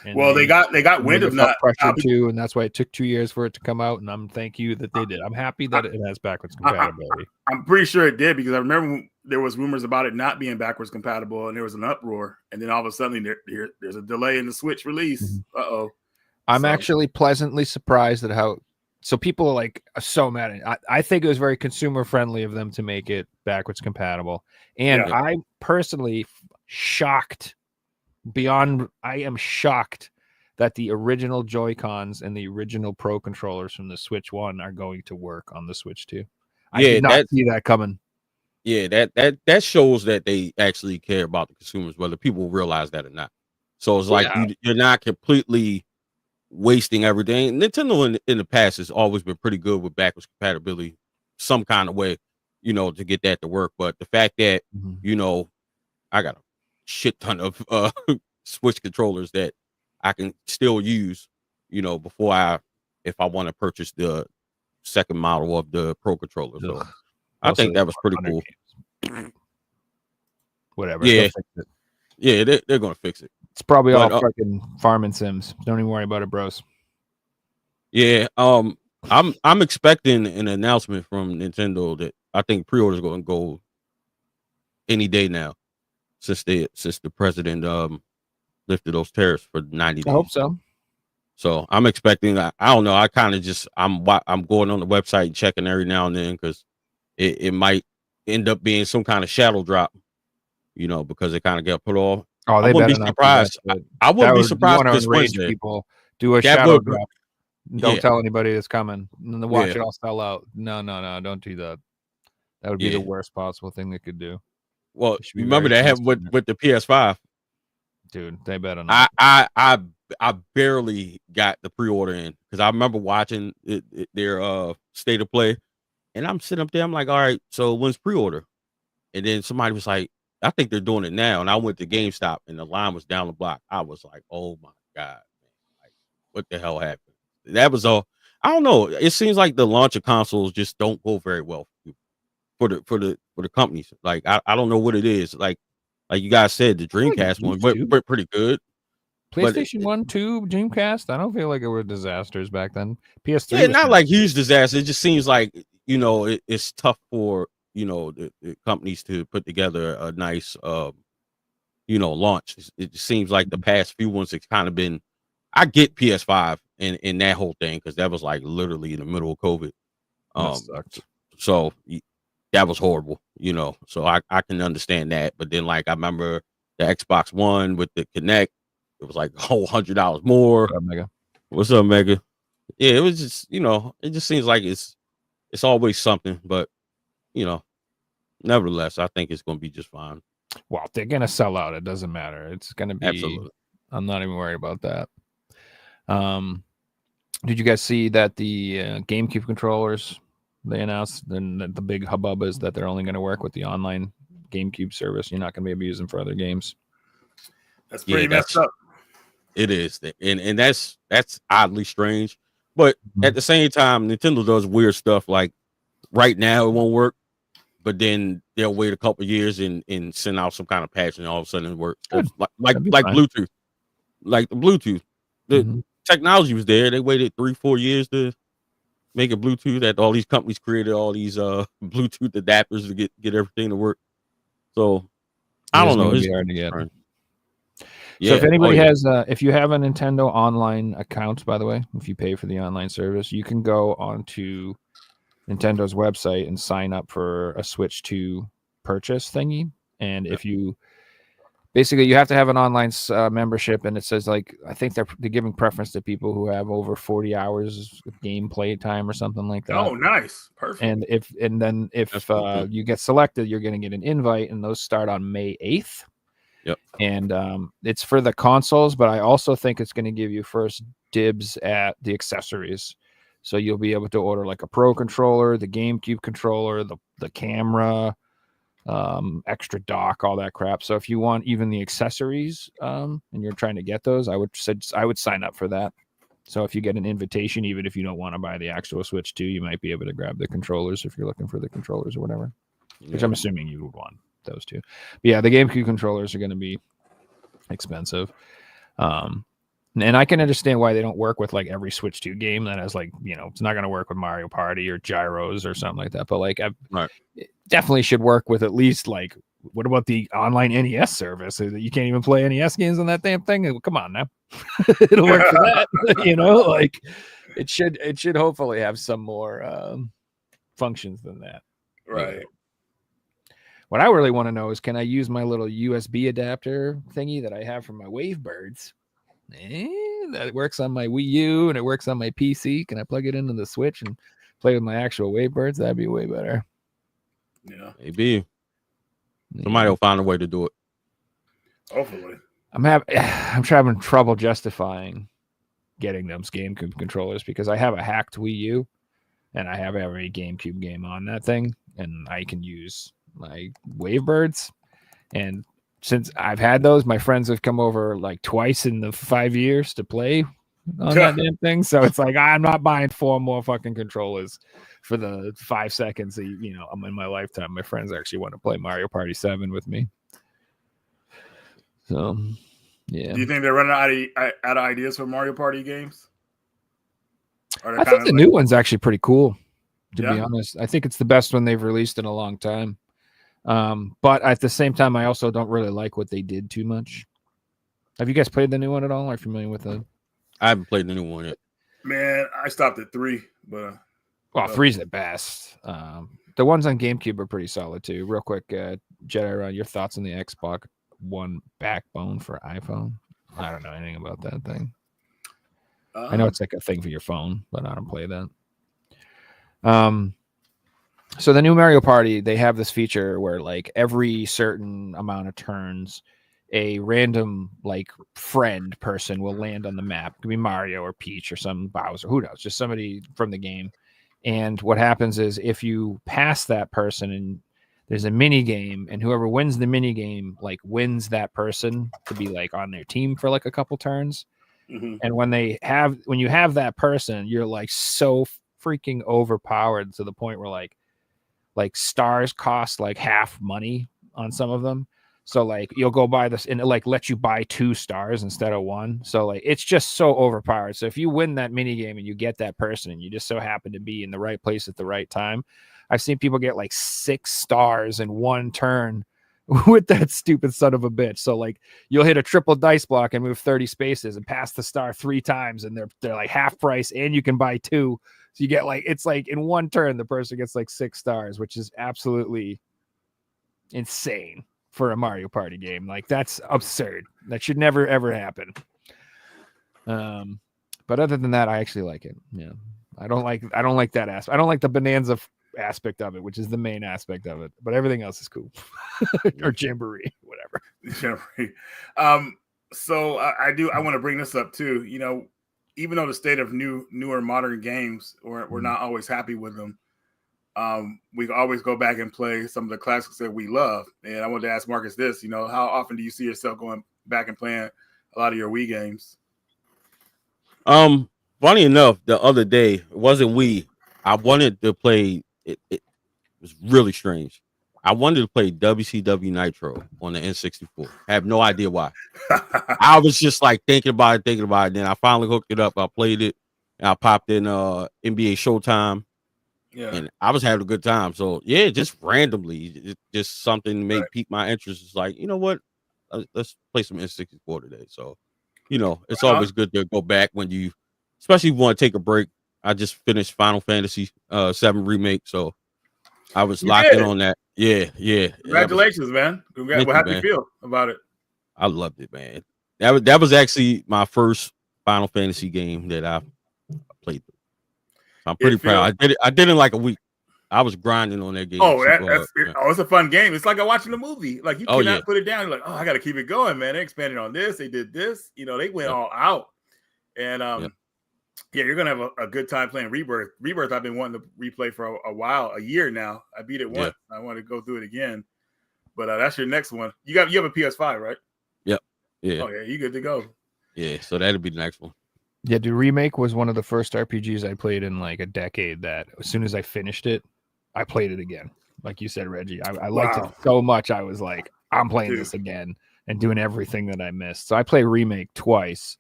And Well, they got wind of felt not pressure too, and that's why it took 2 years for it to come out. And I'm thank you that they did. I'm happy that it has backwards compatibility. I'm pretty sure it did, because I remember there was rumors about it not being backwards compatible, and there was an uproar, and then all of a sudden there's a delay in the Switch release. I'm actually pleasantly surprised at how. So people are like so mad. I think it was very consumer friendly of them to make it backwards compatible, and I'm personally shocked. I am shocked that the original Joy-Cons and the original Pro controllers from the Switch 1 are going to work on the Switch 2. I did not see that coming. Yeah, that shows that they actually care about the consumers, whether people realize that or not. So it's like you're not completely wasting everything. Nintendo in the past has always been pretty good with backwards compatibility, some kind of way, to get that to work. But the fact that I got a shit ton of Switch controllers that I can still use, before if I want to purchase the second model of the Pro controller. So I think that was pretty cool. Whatever. Yeah. Yeah, they're gonna fix it. It's probably all fucking farming sims. Don't even worry about it, bros. Yeah. I'm expecting an announcement from Nintendo that I think pre-orders going to go any day now, since the president lifted those tariffs for 90 days. I hope so. So I'm expecting. I don't know. I kind of just I'm going on the website and checking every now and then, because it might end up being some kind of shadow drop, because it kind of got put off. Oh, they I wouldn't better be not surprised. I wouldn't be surprised if it's Wednesday. People do a shadow drop. Don't Yeah. tell anybody it's coming. And then watch Yeah. it all sell out. No, don't do that. That would be the worst possible thing they could do. Well, remember that happened with the PS5. Dude, they better not. I barely got the pre-order in, because I remember watching their state of play, and I'm sitting up there. I'm like, all right, so when's pre-order? And then somebody was like, I think they're doing it now. And I went to GameStop, and the line was down the block. I was like, oh my God, man. Like, what the hell happened? That was all. I don't know. It seems like the launch of consoles just don't go very well for the companies. Like, I don't know what it is. Like you guys said, the Dreamcast one went pretty good. PlayStation 1, 2, Dreamcast. I don't feel like it were disasters back then. PS3. Yeah, not like huge disaster. It just seems like it's tough for the companies to put together a nice launch. It just seems like the past few ones, it's kind of been. I get PS5 and that whole thing, because that was like literally in the middle of COVID. That sucked. So that was horrible, So I can understand that. But then, like, I remember the Xbox One with the Kinect, it was like a whole $100 more. What's up, Mega? What's up, Mega? Yeah, it was just it just seems like it's always something, but nevertheless, I think it's going to be just fine. Well, they're going to sell out. It doesn't matter. It's going to be. Absolutely. I'm not even worried about that. Did you guys see that the GameCube controllers, they announced, and the big hubbub is that they're only going to work with the online GameCube service. You're not going to be able to use them for other games. That's pretty messed up. It is, and that's oddly strange. But at the same time, Nintendo does weird stuff. Like right now, it won't work, but then they'll wait a couple years and send out some kind of patch, and all of a sudden it works. Like Bluetooth, like the Bluetooth. The technology was there. They waited 3-4 years to make a Bluetooth. That all these companies created all these Bluetooth adapters to get everything to work. So I don't know. It's hard to get. Yeah. So if anybody has, if you have a Nintendo online account, by the way, if you pay for the online service, you can go onto Nintendo's website and sign up for a Switch 2 purchase thingy. And if you basically you have to have an online membership, and it says like I think they're giving preference to people who have over 40 hours of gameplay time or something like that. Oh, nice, perfect. And if That's cool, too. you get selected, you're going to get an invite, and those start on May 8th. Yep. And it's for the consoles, but I also think it's going to give you first dibs at the accessories. So you'll be able to order like a Pro controller, the GameCube controller, the camera, extra dock, all that crap. So if you want even the accessories, and you're trying to get those, I would sign up for that. So if you get an invitation, even if you don't want to buy the actual Switch 2, you might be able to grab the controllers if you're looking for the controllers or whatever. Which I'm assuming you would want those two. But yeah, the GameCube controllers are going to be expensive. And I can understand why they don't work with like every Switch 2 game that has like, it's not going to work with Mario Party or Gyros or something like that. But like, it definitely should work with at least like, what about the online NES service? You can't even play NES games on that damn thing. Come on now. It'll work for that. Like it should hopefully have some more functions than that. Right. What I really want to know is, can I use my little USB adapter thingy that I have from my Wavebirds? That works on my Wii U and it works on my PC. Can I plug it into the Switch and play with my actual Wavebirds? That'd be way better. Yeah. Maybe somebody will find a way to do it. Hopefully. I'm having trouble justifying getting those GameCube controllers because I have a hacked Wii U and I have every GameCube game on that thing, and I can use my Wavebirds. And since I've had those, my friends have come over like twice in the 5 years to play on that damn thing. So it's like, I'm not buying 4 more fucking controllers for the 5 seconds that, I'm in my lifetime. My friends actually want to play Mario Party 7 with me. So, yeah. Do you think they're running out of ideas for Mario Party games? I think the new one's actually pretty cool, to be honest. I think it's the best one they've released in a long time. But at the same time, I also don't really like what they did too much. Have you guys played the new one at all? Are you familiar with it? I haven't played the new one yet. Man, I stopped at 3, but 3's the best. The ones on GameCube are pretty solid too. Real quick, Jedi, your thoughts on the Xbox One backbone for iPhone? I don't know anything about that thing. I know it's like a thing for your phone, but I don't play that. So the new Mario Party, they have this feature where like every certain amount of turns, a random like friend person will land on the map. It could be Mario or Peach or some Bowser, who knows, just somebody from the game. And what happens is if you pass that person and there's a mini game, and whoever wins the mini game like wins that person to be like on their team for like a couple turns. Mm-hmm. And when you have that person, you're like so freaking overpowered to the point where like stars cost like half money on some of them. So like you'll go buy this and it like lets you buy 2 stars instead of 1. So like it's just so overpowered. So if you win that mini game and you get that person and you just so happen to be in the right place at the right time, I've seen people get like 6 stars in 1 turn with that stupid son of a bitch. So like you'll hit a triple dice block and move 30 spaces and pass the star 3 times, and they're like half price, and you can buy 2. So you get like, it's like in 1 turn, the person gets like 6 stars, which is absolutely insane for a Mario Party game. Like that's absurd. That should never, ever happen. But other than that, I actually like it. Yeah. I don't like that aspect. I don't like the Bonanza aspect of it, which is the main aspect of it, but everything else is cool. Or Jamboree, whatever. Jamboree. So I want to bring this up too. Even though the state of newer modern games, we're not always happy with them, we always go back and play some of the classics that we love. And I wanted to ask Marcus this, how often do you see yourself going back and playing a lot of your Wii games? Funny enough, the other day, it wasn't Wii. I wanted to play, it was really strange. I wanted to play WCW Nitro on the N64. I have no idea why. I was just like thinking about it. Then I finally hooked it up. I played it, and I popped in NBA Showtime. Yeah, and I was having a good time. So yeah, just randomly, just something made pique my interest. It's like, you know what? Let's play some N64 today. So, it's always good to go back when you, especially if you want to take a break. I just finished Final Fantasy 7 Remake, so I was locked in on that. Yeah. Congratulations, man. How do you feel about it? I loved it, man. That was actually my first Final Fantasy game that I played. I'm pretty proud. I did it in like a week. I was grinding on that game. Oh, Yeah. it's a fun game. It's like watching a movie. Like you Oh, cannot yeah. put it down. You're like, oh, I got to keep it going, man. They expanded on this. They did this. You know, they went all out. And yeah, you're gonna have a good time playing Rebirth. Rebirth, I've been wanting to replay for a while, a year now. I beat it once. I want to go through it again. But that's your next one. You have a PS5, right? Yep. Yeah. Oh yeah, you good to go. Yeah. So that'll be the next one. Yeah, the Remake was one of the first RPGs I played in like a decade that as soon as I finished it, I played it again. Like you said, Reggie, I liked it so much. I was like, I'm playing this again and doing everything that I missed. So I played Remake twice.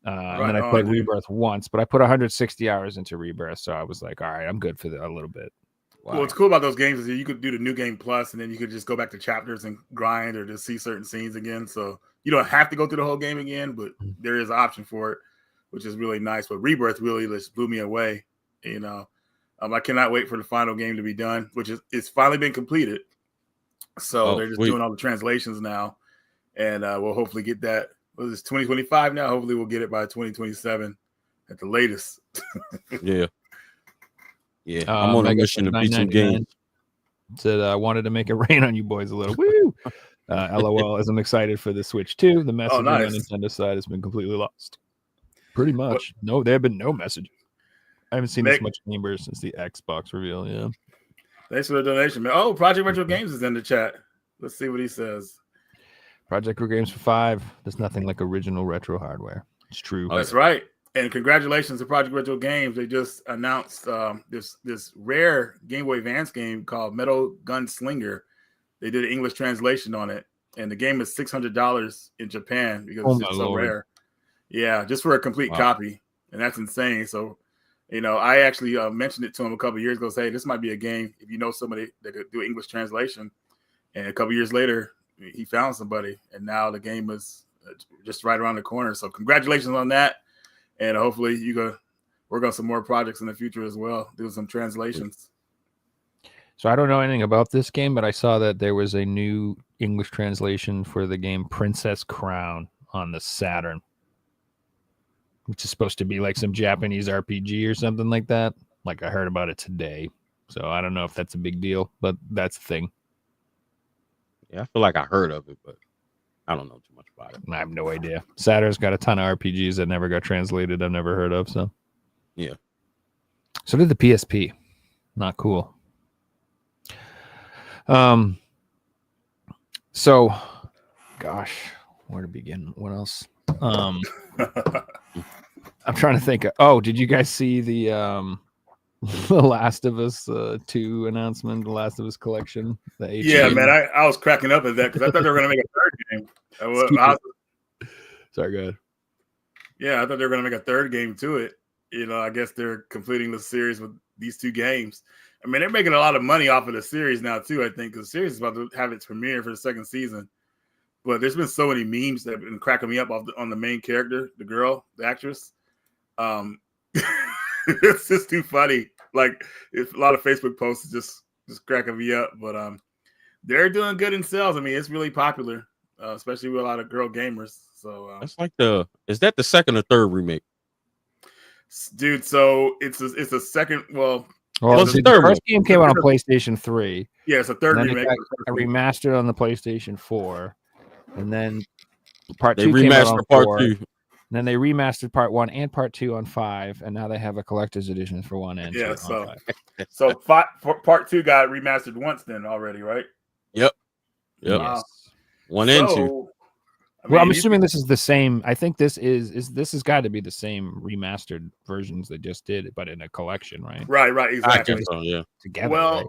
And then I played Rebirth once, but I put 160 hours into Rebirth. So I was like, all right, I'm good for a little bit. Wow. What's cool about those games is you could do the new game plus, and then you could just go back to chapters and grind or just see certain scenes again. So you don't have to go through the whole game again, but there is an option for it, which is really nice. But Rebirth really just blew me away. You know, I cannot wait for the final game to be done, which is it's finally been completed. So they're just doing all the translations now, and we'll hopefully get that. What is this, 2025 now? Hopefully we'll get it by 2027 at the latest. Yeah. Yeah. I'm on a mission to beat some games. Said I wanted to make it rain on you boys a little. Woo! LOL, as I'm excited for the Switch 2. The messaging on Nintendo side has been completely lost. Pretty much. No, there have been no messages. I haven't seen this much Chamber since the Xbox reveal. Yeah. Thanks for the donation, man. Oh, Project Retro Games is in the chat. Let's see what he says. Project Retro Games for 5. There's nothing like original retro hardware. It's true. That's right. And congratulations to Project Retro Games. They just announced this rare Game Boy Advance game called Metal Gunslinger. They did an English translation on it, and the game is $600 in Japan because it's just so rare. Yeah, just for a complete copy, and that's insane. So, you know, I actually mentioned it to him a couple of years ago. Say, this might be a game if you know somebody that could do English translation. And a couple of years later, he found somebody, and now the game is just right around the corner. So, congratulations on that. And hopefully you go work on some more projects in the future as well, do some translations. So I don't know anything about this game, but I saw that there was a new English translation for the game Princess Crown on the Saturn, which is supposed to be like some Japanese RPG or something like that. Like I heard about it today. So I don't know if that's a big deal, but that's the thing. Yeah, I feel like I heard of it, but I don't know too much about it. I have no idea. Saturn's got a ton of RPGs that never got translated. I've never heard of. So, yeah. So did the PSP. Not cool. So, gosh, where to begin? What else? I'm trying to think. Oh, did you guys see the Last of Us 2 announcement? The Last of Us collection. Yeah, man, I was cracking up at that because I thought they were going to make a third game. Sorry, go ahead. Yeah, I thought they were going to make a third game to it. You know, I guess they're completing the series with these 2 games. I mean, they're making a lot of money off of the series now, too, I think, because the series is about to have its premiere for the 2nd season. But there's been so many memes that have been cracking me up on the main character, the girl, the actress. It's just too funny. Like, if a lot of Facebook posts just cracking me up. But they're doing good in sales. I mean, it's really popular, especially with a lot of girl gamers. So that's like is that the 2nd or 3rd remake? Dude, so it's a second. Well, the first game came out on PlayStation 3. Yeah, it's a 3rd remake. It remastered on the PlayStation 4, and then part 2 came out on part 4. 2. And then they remastered part 1 and part 2 on 5, and now they have a collector's edition for 1 and 2. Yeah, so part 2 got remastered once then already, right? Yep. Yes. 1 and 2. I'm assuming this is the same. I think this has got to be the same remastered versions they just did, but in a collection, right? Right, exactly. So, yeah. Together. Well, right?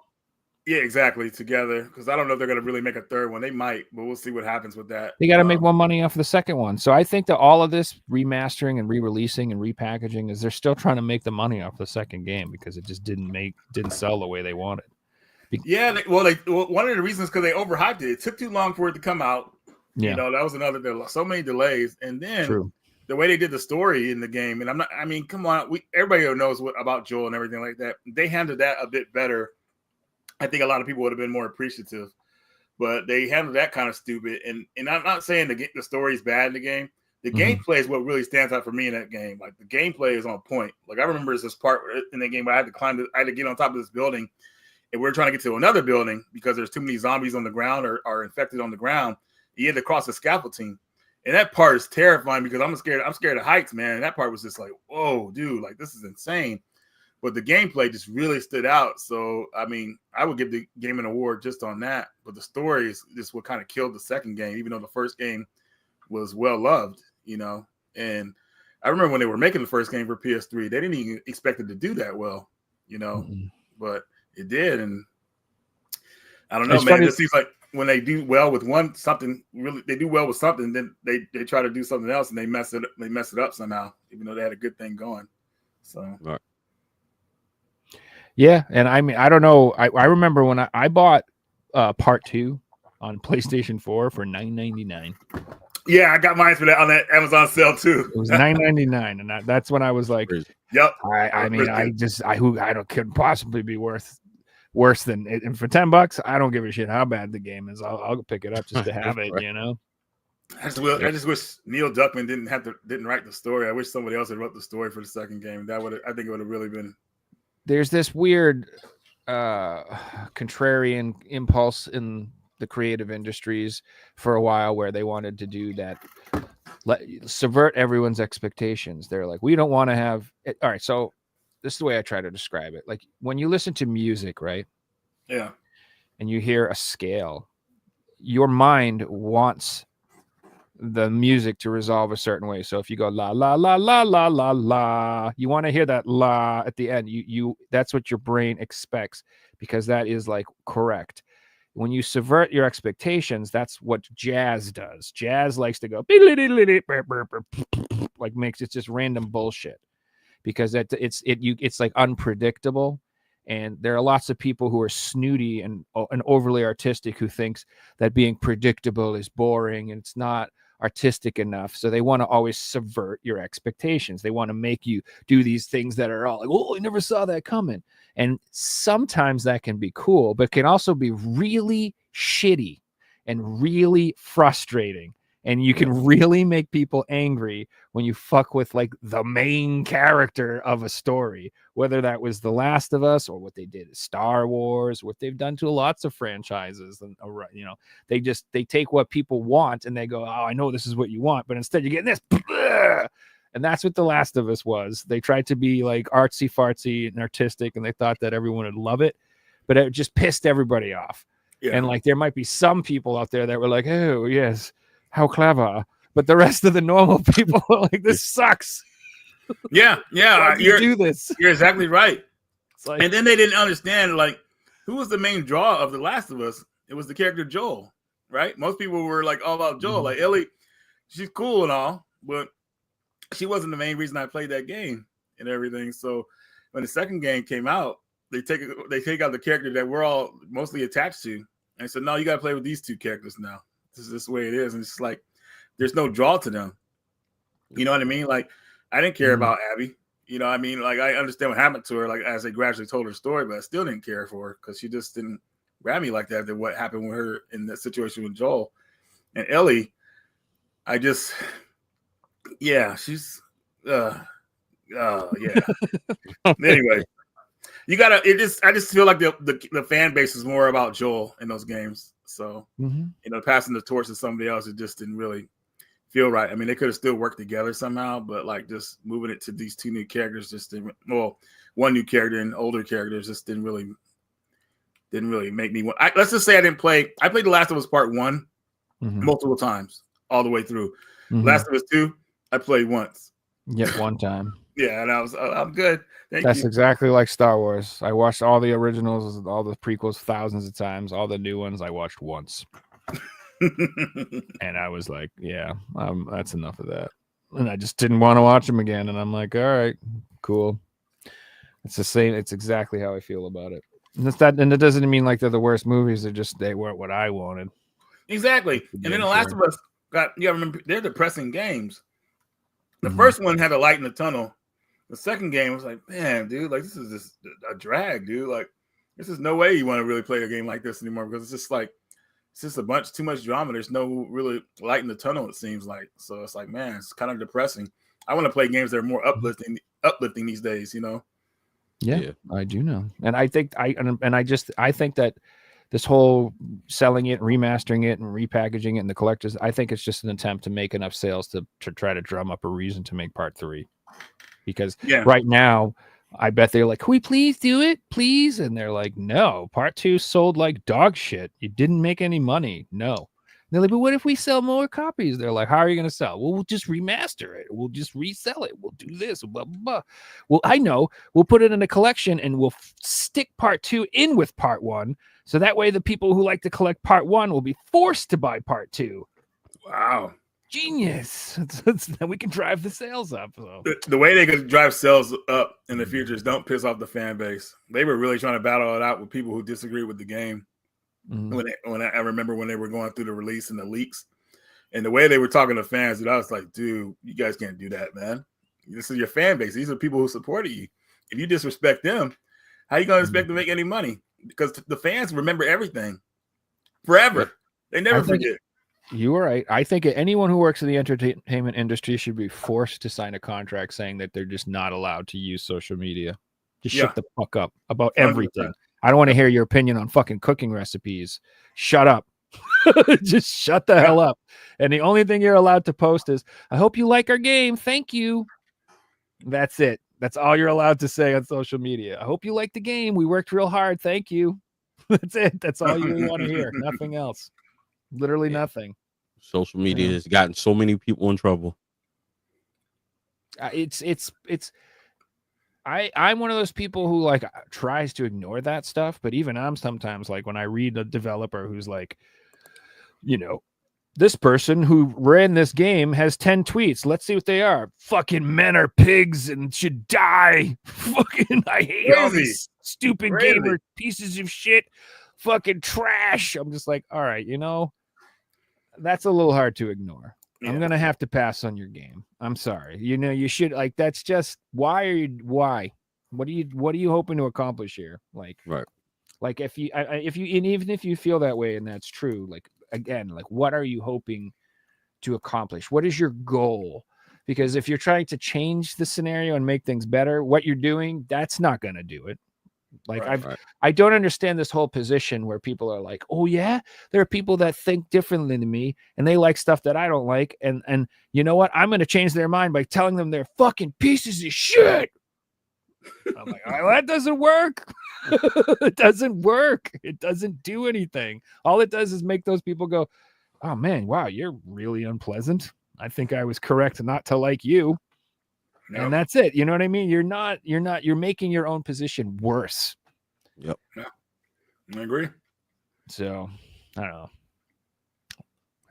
yeah, exactly, together. Because I don't know if they're going to really make a third one. They might, but we'll see what happens with that. They got to make more money off the second one. So I think that all of this remastering and re-releasing and repackaging is they're still trying to make the money off the second game because it just didn't sell the way they wanted. Yeah, one of the reasons because they overhyped it. It took too long for it to come out. Yeah. You know, that was another so many delays. And then the way they did the story in the game, and come on, everybody knows about Joel and everything like that. They handled that a bit better. I think a lot of people would have been more appreciative. but they handled that kind of stupid. And I'm not saying the story is bad in the game. The Mhm. gameplay is what really stands out for me in that game. Like the gameplay is on point. Like I remember there's this part in the game where I had to get on top of this building, and we are trying to get to another building because there's too many zombies on the ground or are infected on the ground. You had to cross the scaffolding. And that part is terrifying because I'm scared of heights, man. And that part was just like, whoa, dude, like this is insane. But the gameplay just really stood out. So, I mean, I would give the game an award just on that. But the story is just what kind of killed the second game, even though the first game was well loved, you know. And I remember when they were making the first game for PS3, they didn't even expect it to do that well, you know. Mm-mm. But it did. And I don't know, It's man. funny- It just seems like when they do well with they do well with something, then they try to do something else and they mess it up somehow, even though they had a good thing going. So Yeah, and I mean, I don't know. I remember when I bought part 2 on PlayStation 4 for $9.99. yeah, I got mine for that on that Amazon sale too. It was $9.99, and that's when I was like, Crazy. Yep. I mean, I don't couldn't possibly be worse than it. And for $10, I don't give a shit how bad the game is. I'll pick it up just to have it, you know. I just wish Neil Druckmann didn't write the story. I wish somebody else had wrote the story for the second game. I think it would have really been. There's this weird contrarian impulse in the creative industries for a while where they wanted to do that, subvert everyone's expectations. They're like, we don't want to have it. All right, so this is the way I try to describe it. Like when you listen to music, right? Yeah. And you hear a scale, your mind wants the music to resolve a certain way. So if you go la la la la la la la, you want to hear that la at the end. You that's what your brain expects because that is like correct. When you subvert your expectations, that's what jazz does. Jazz likes to go like makes it just random bullshit because it's like unpredictable. And there are lots of people who are snooty and overly artistic who thinks that being predictable is boring and it's not artistic enough. So they want to always subvert your expectations. They want to make you do these things that are all like, oh, I never saw that coming. And sometimes that can be cool, but can also be really shitty and really frustrating. And you can really make people angry when you fuck with like the main character of a story, whether that was The Last of Us or what they did at Star Wars, what they've done to lots of franchises. And, you know, they take what people want and they go, oh, I know this is what you want, but instead you're getting this. And that's what The Last of Us was. They tried to be like artsy fartsy and artistic, and they thought that everyone would love it, but it just pissed everybody off. Yeah. And like, there might be some people out there that were like, oh, yes, how clever. But the rest of the normal people are like, this sucks. Yeah. Why do you do this? You're exactly right. It's like, And then they didn't understand, like, who was the main draw of The Last of Us? It was the character Joel, right? Most people were like all about Joel. Like Ellie, she's cool and all, but she wasn't the main reason I played that game and everything. So when the second game came out, they take out the character that we're all mostly attached to, and said, no, you got to play with these two characters now. This is the way it is, and it's like there's no draw to them. You know what I mean? Like I didn't care about Abby. You know what I mean? Like I understand what happened to her, like as they gradually told her story, but I still didn't care for her because she just didn't grab me like that. Than what happened with her in that situation with Joel and Ellie. She's Anyway, I just feel like the fan base is more about Joel in those games. So passing the torch to somebody else, it just didn't really feel right. I mean, they could have still worked together somehow, but like just moving it to these two new characters just didn't. Well, one new character and older characters just didn't really make me want. Let's just say I didn't play. I played The Last of Us Part 1 multiple times all the way through. Last of Us 2, I played once. Yep, one time. Yeah, and I'm good. That's exactly like Star Wars. I watched all the originals, all the prequels thousands of times. All the new ones I watched once. And I was like, yeah, that's enough of that. And I just didn't want to watch them again. And I'm like, all right, cool. It's the same. It's exactly how I feel about it. And it doesn't mean like they're the worst movies. They weren't what I wanted. Exactly. And then The Last of Us remember, they're depressing games. The first one had a light in the tunnel. The second game was like, man, dude, like this is just a drag, dude. Like, this is no way you want to really play a game like this anymore because it's just like it's just a bunch too much drama. There's no really light in the tunnel, it seems like. So it's like, man, it's kind of depressing. I want to play games that are more uplifting these days, you know. Yeah, I do know. And I think I think that this whole selling it, remastering it, and repackaging it in the collectors, I think it's just an attempt to make enough sales to try to drum up a reason to make part 3. Because right now, I bet they're like, can we please do it? Please? And they're like, no, part 2 sold like dog shit. You didn't make any money. No. And they're like, but what if we sell more copies? They're like, how are you going to sell? Well, we'll just remaster it. We'll just resell it. We'll do this. Blah, blah, blah. Well, I know. We'll put it in a collection and we'll stick part 2 in with part 1. So that way the people who like to collect part 1 will be forced to buy part 2. Wow. Genius. Then we can drive the sales up. So. The way they could drive sales up in the future is don't piss off the fan base. They were really trying to battle it out with people who disagree with the game. When I remember when they were going through the release and the leaks, and the way they were talking to fans, dude, I was like, dude, you guys can't do that, man. This is your fan base. These are people who supported you. If you disrespect them, how you going to expect to make any money? Because the fans remember everything forever. They never forget. You were right. I think anyone who works in the entertainment industry should be forced to sign a contract saying that they're just not allowed to use social media. Just shut the fuck up about everything. 100%. I don't want to hear your opinion on fucking cooking recipes. Shut up. Just shut the hell up. And the only thing you're allowed to post is, I hope you like our game. Thank you. That's it. That's all you're allowed to say on social media. I hope you like the game. We worked real hard. Thank you. That's it. That's all you want to hear. Nothing else. Literally nothing. Social media has gotten so many people in trouble. I'm one of those people who like tries to ignore that stuff, but even I'm sometimes like when I read a developer who's like, you know, this person who ran this game has 10 tweets. Let's see what they are. Fucking men are pigs and should die. Fucking I hate all these stupid gamer pieces of shit. Fucking trash. I'm just like, all right, you know, that's a little hard to ignore. Yeah. I'm gonna have to pass on your game. I'm sorry. You know, you should like that's just why what are you hoping to accomplish here? Like, right. Like if you and even if you feel that way and that's true, like again, like what are you hoping to accomplish? What is your goal? Because if you're trying to change the scenario and make things better, what you're doing, that's not gonna do it. Like I don't understand this whole position where people are like, oh yeah, there are people that think differently than me and they like stuff that I don't like. And you know what? I'm going to change their mind by telling them they're fucking pieces of shit. I'm like, well, that doesn't work. It doesn't work. It doesn't do anything. All it does is make those people go, oh man, wow, you're really unpleasant. I think I was correct not to like you. Yep. And that's it. You know what I mean? You're making your own position worse. Yep. Yeah. I agree. So I don't know.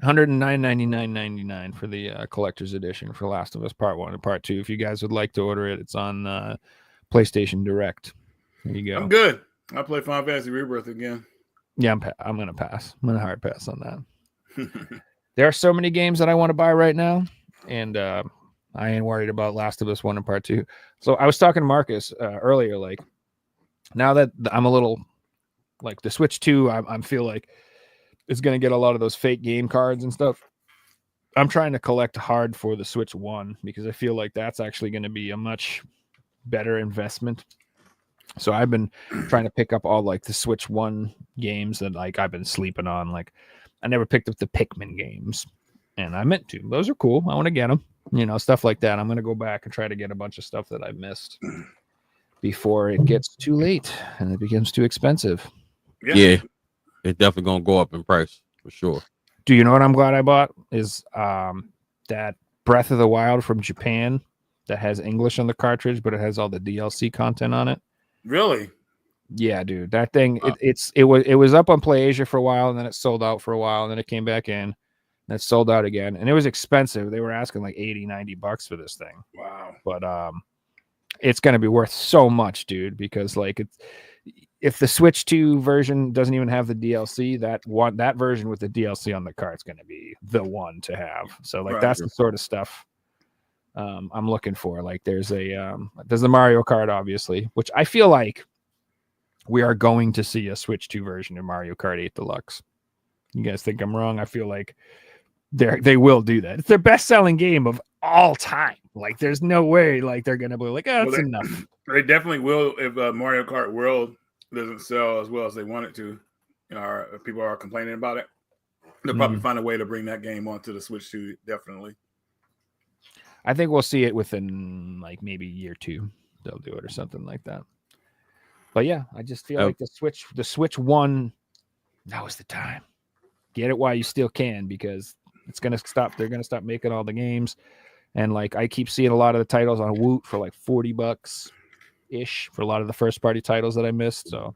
$109.99.99 for the collector's edition for Last of Us Part 1 and Part 2. If you guys would like to order it, it's on PlayStation Direct. There you go. I'm good. I'll play Final Fantasy Rebirth again. Yeah, I'm gonna pass. I'm gonna hard pass on that. There are so many games that I want to buy right now, and I ain't worried about Last of Us 1 and Part 2. So I was talking to Marcus earlier, like now that I'm a little like the Switch 2, I feel like it's going to get a lot of those fake game cards and stuff. I'm trying to collect hard for the Switch 1 because I feel like that's actually going to be a much better investment. So I've been trying to pick up all like the Switch 1 games that like I've been sleeping on. Like I never picked up the Pikmin games and I meant to. Those are cool. I want to get them. You know, stuff like that. I'm going to go back and try to get a bunch of stuff that I missed before it gets too late and it becomes too expensive. Yeah. It's definitely going to go up in price for sure. Do you know what I'm glad I bought? Is that Breath of the Wild from Japan that has English on the cartridge, but it has all the DLC content on it. Really? Yeah, dude. That thing, it was up on PlayAsia for a while and then it sold out for a while and then it came back in. That sold out again, and it was expensive. They were asking like $80-$90 for this thing. Wow! But it's gonna be worth so much, dude. Because like, if the Switch 2 version doesn't even have the DLC, that version with the DLC on the cart is gonna be the one to have. So like, that's the sort of stuff I'm looking for. Like, there's the Mario Kart, obviously, which I feel like we are going to see a Switch 2 version of Mario Kart 8 Deluxe. You guys think I'm wrong? I feel like they will do that. It's their best-selling game of all time. Like, there's no way like they're gonna be like, oh, that's enough. They definitely will if Mario Kart World doesn't sell as well as they want it to. If people are complaining about it, they'll probably find a way to bring that game onto the Switch too. Definitely. I think we'll see it within like maybe year 2. They'll do it or something like that. But yeah, I just feel like the Switch 1, now is the time. Get it while you still can, because it's gonna stop. They're gonna stop making all the games, and like I keep seeing a lot of the titles on Woot for like $40 ish for a lot of the first party titles that I missed. So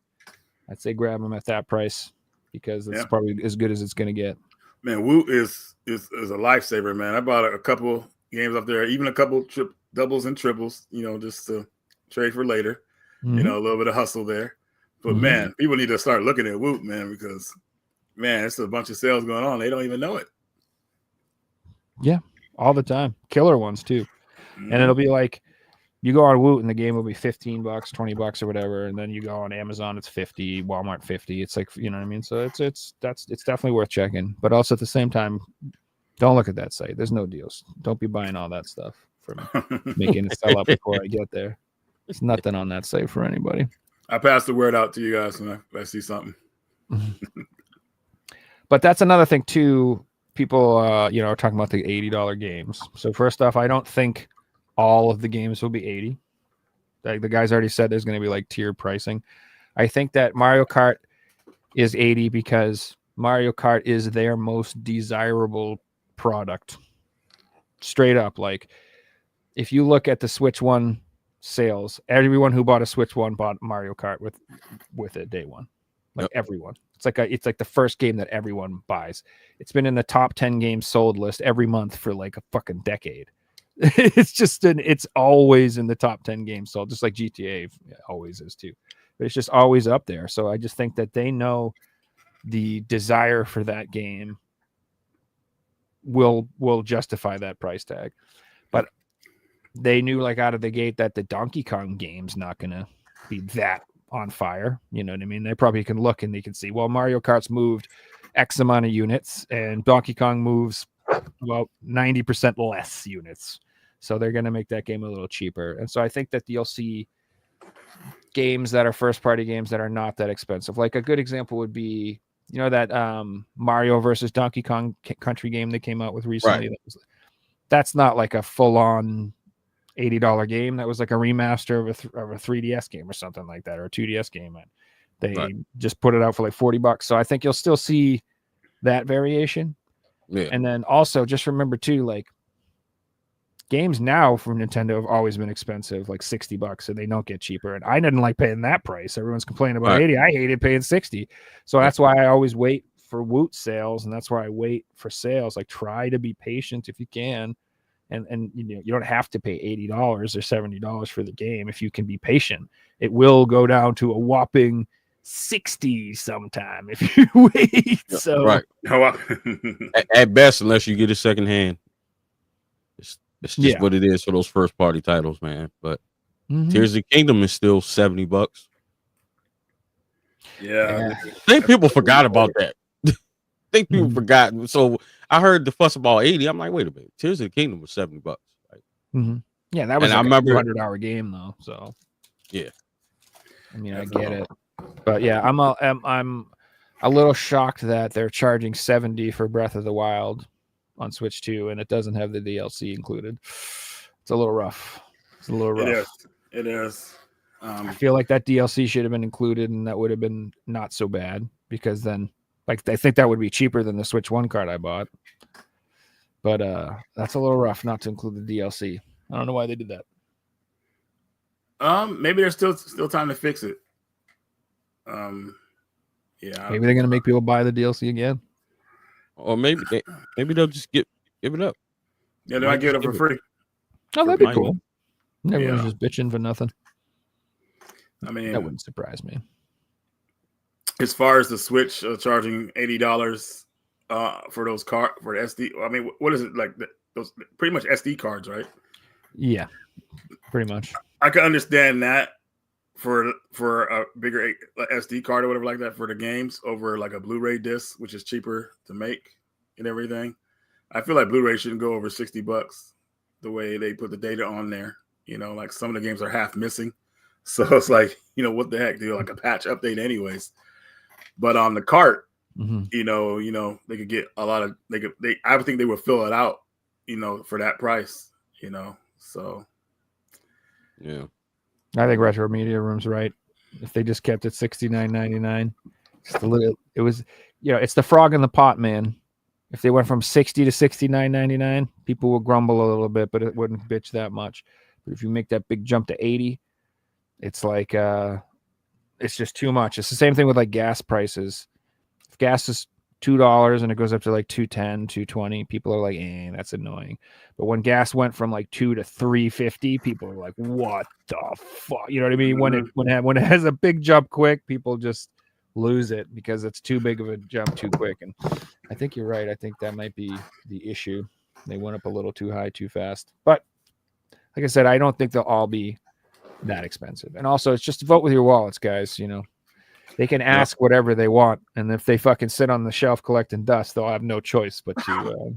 I'd say grab them at that price, because it's probably as good as it's gonna get. Man, Woot is a lifesaver, man. I bought a couple games up there, even a couple doubles and triples, just to trade for later. A little bit of hustle there. But man, people need to start looking at Woot, man, because man, it's a bunch of sales going on. They don't even know it. Yeah, all the time. Killer ones too. And it'll be like you go on Woot and the game will be $15, $20 or whatever, and then you go on Amazon, it's 50, Walmart 50. It's like, you know what I mean? So it's definitely worth checking. But also at the same time, don't look at that site. There's no deals. Don't be buying all that stuff for making it sell out before I get there. There's nothing on that site for anybody. I pass the word out to you guys when I see something. But that's another thing too. People, are talking about the $80 games. So first off, I don't think all of the games will be 80. Like the guys already said, there's going to be like tiered pricing. I think that Mario Kart is 80 because Mario Kart is their most desirable product. Straight up, like if you look at the Switch 1 sales, everyone who bought a Switch 1 bought Mario Kart with it day one. Like everyone. It's like the first game that everyone buys. It's been in the top 10 games sold list every month for like a fucking decade. It's always in the top 10 games sold, just like GTA always is too. But it's just always up there. So I just think that they know the desire for that game will justify that price tag. But they knew like out of the gate that the Donkey Kong game's not gonna be that on fire. You know what I mean? They probably can look and they can see, well, Mario Kart's moved X amount of units and Donkey Kong moves about 90% less units. So they're going to make that game a little cheaper. And so I think that you'll see games that are first party games that are not that expensive. Like a good example would be, that Mario versus Donkey Kong Country game they came out with recently. Right. That's not like a full on $80 game. That was like a remaster of a 3DS game or something like that, or a 2DS game. They just put it out for like $40. So I think you'll still see that variation. Yeah. And then also just remember too, like games now from Nintendo have always been expensive, like $60, and they don't get cheaper. And I didn't like paying that price. Everyone's complaining about 80. I hated paying 60. So that's why I always wait for Woot sales, and that's why I wait for sales. Like try to be patient if you can. And you don't have to pay $80 or $70 for the game if you can be patient. It will go down to a whopping 60 sometime if you wait. So right. At best, unless you get a second hand. It's just what it is for those first party titles, man. But Tears of the Kingdom is still $70. Yeah. I think people forgot about that. I think people forgot. So I heard the fuss about 80. I'm like, wait a minute. Tears of the Kingdom was $70. Like, yeah, that was like a $200 game though. So yeah. I mean, I get it. But yeah, I'm a little shocked that they're charging $70 for Breath of the Wild on Switch 2, and it doesn't have the DLC included. It's a little rough. It is. I feel like that DLC should have been included, and that would have been not so bad, because then, like, I think that would be cheaper than the Switch 1 card I bought. But that's a little rough not to include the DLC. I don't know why they did that. Maybe there's still time to fix it. Yeah. Maybe they're gonna make people buy the DLC again, or maybe they'll just give it up. Yeah, they might give it up for free. Oh, that'd be cool. Everyone's just bitching for nothing. I mean, that wouldn't surprise me. As far as the Switch charging $80 for those for the SD, I mean, what is it like? Those pretty much SD cards, right? Yeah, pretty much. I can understand that for a bigger SD card or whatever like that for the games over like a Blu-ray disc, which is cheaper to make and everything. I feel like Blu-ray shouldn't go over $60 the way they put the data on there. You know, like some of the games are half missing. So it's like, you know, what the heck, dude? Like a patch update anyways. But on the cart, you know, they could get a lot of I would think they would fill it out, you know, for that price, you know. So yeah. I think Retro Media Room's right. If they just kept it $69.99, just a little, it was, you know, it's the frog in the pot, man. If they went from $60 to $69.99, people will grumble a little bit, but it wouldn't bitch that much. But if you make that big jump to $80, it's like it's just too much. It's the same thing with like gas prices. If gas is $2 and it goes up to like $2.10, $2.20, people are like, that's annoying. But when gas went from like $2 to $3.50, people are like, what the fuck? You know what I mean? When it has a big jump quick, people just lose it because it's too big of a jump too quick. And I think you're right. I think that might be the issue. They went up a little too high too fast. But like I said, I don't think they'll all be that expensive. And also, it's just vote with your wallets, guys. You know, they can ask whatever they want, and if they fucking sit on the shelf collecting dust, they'll have no choice but to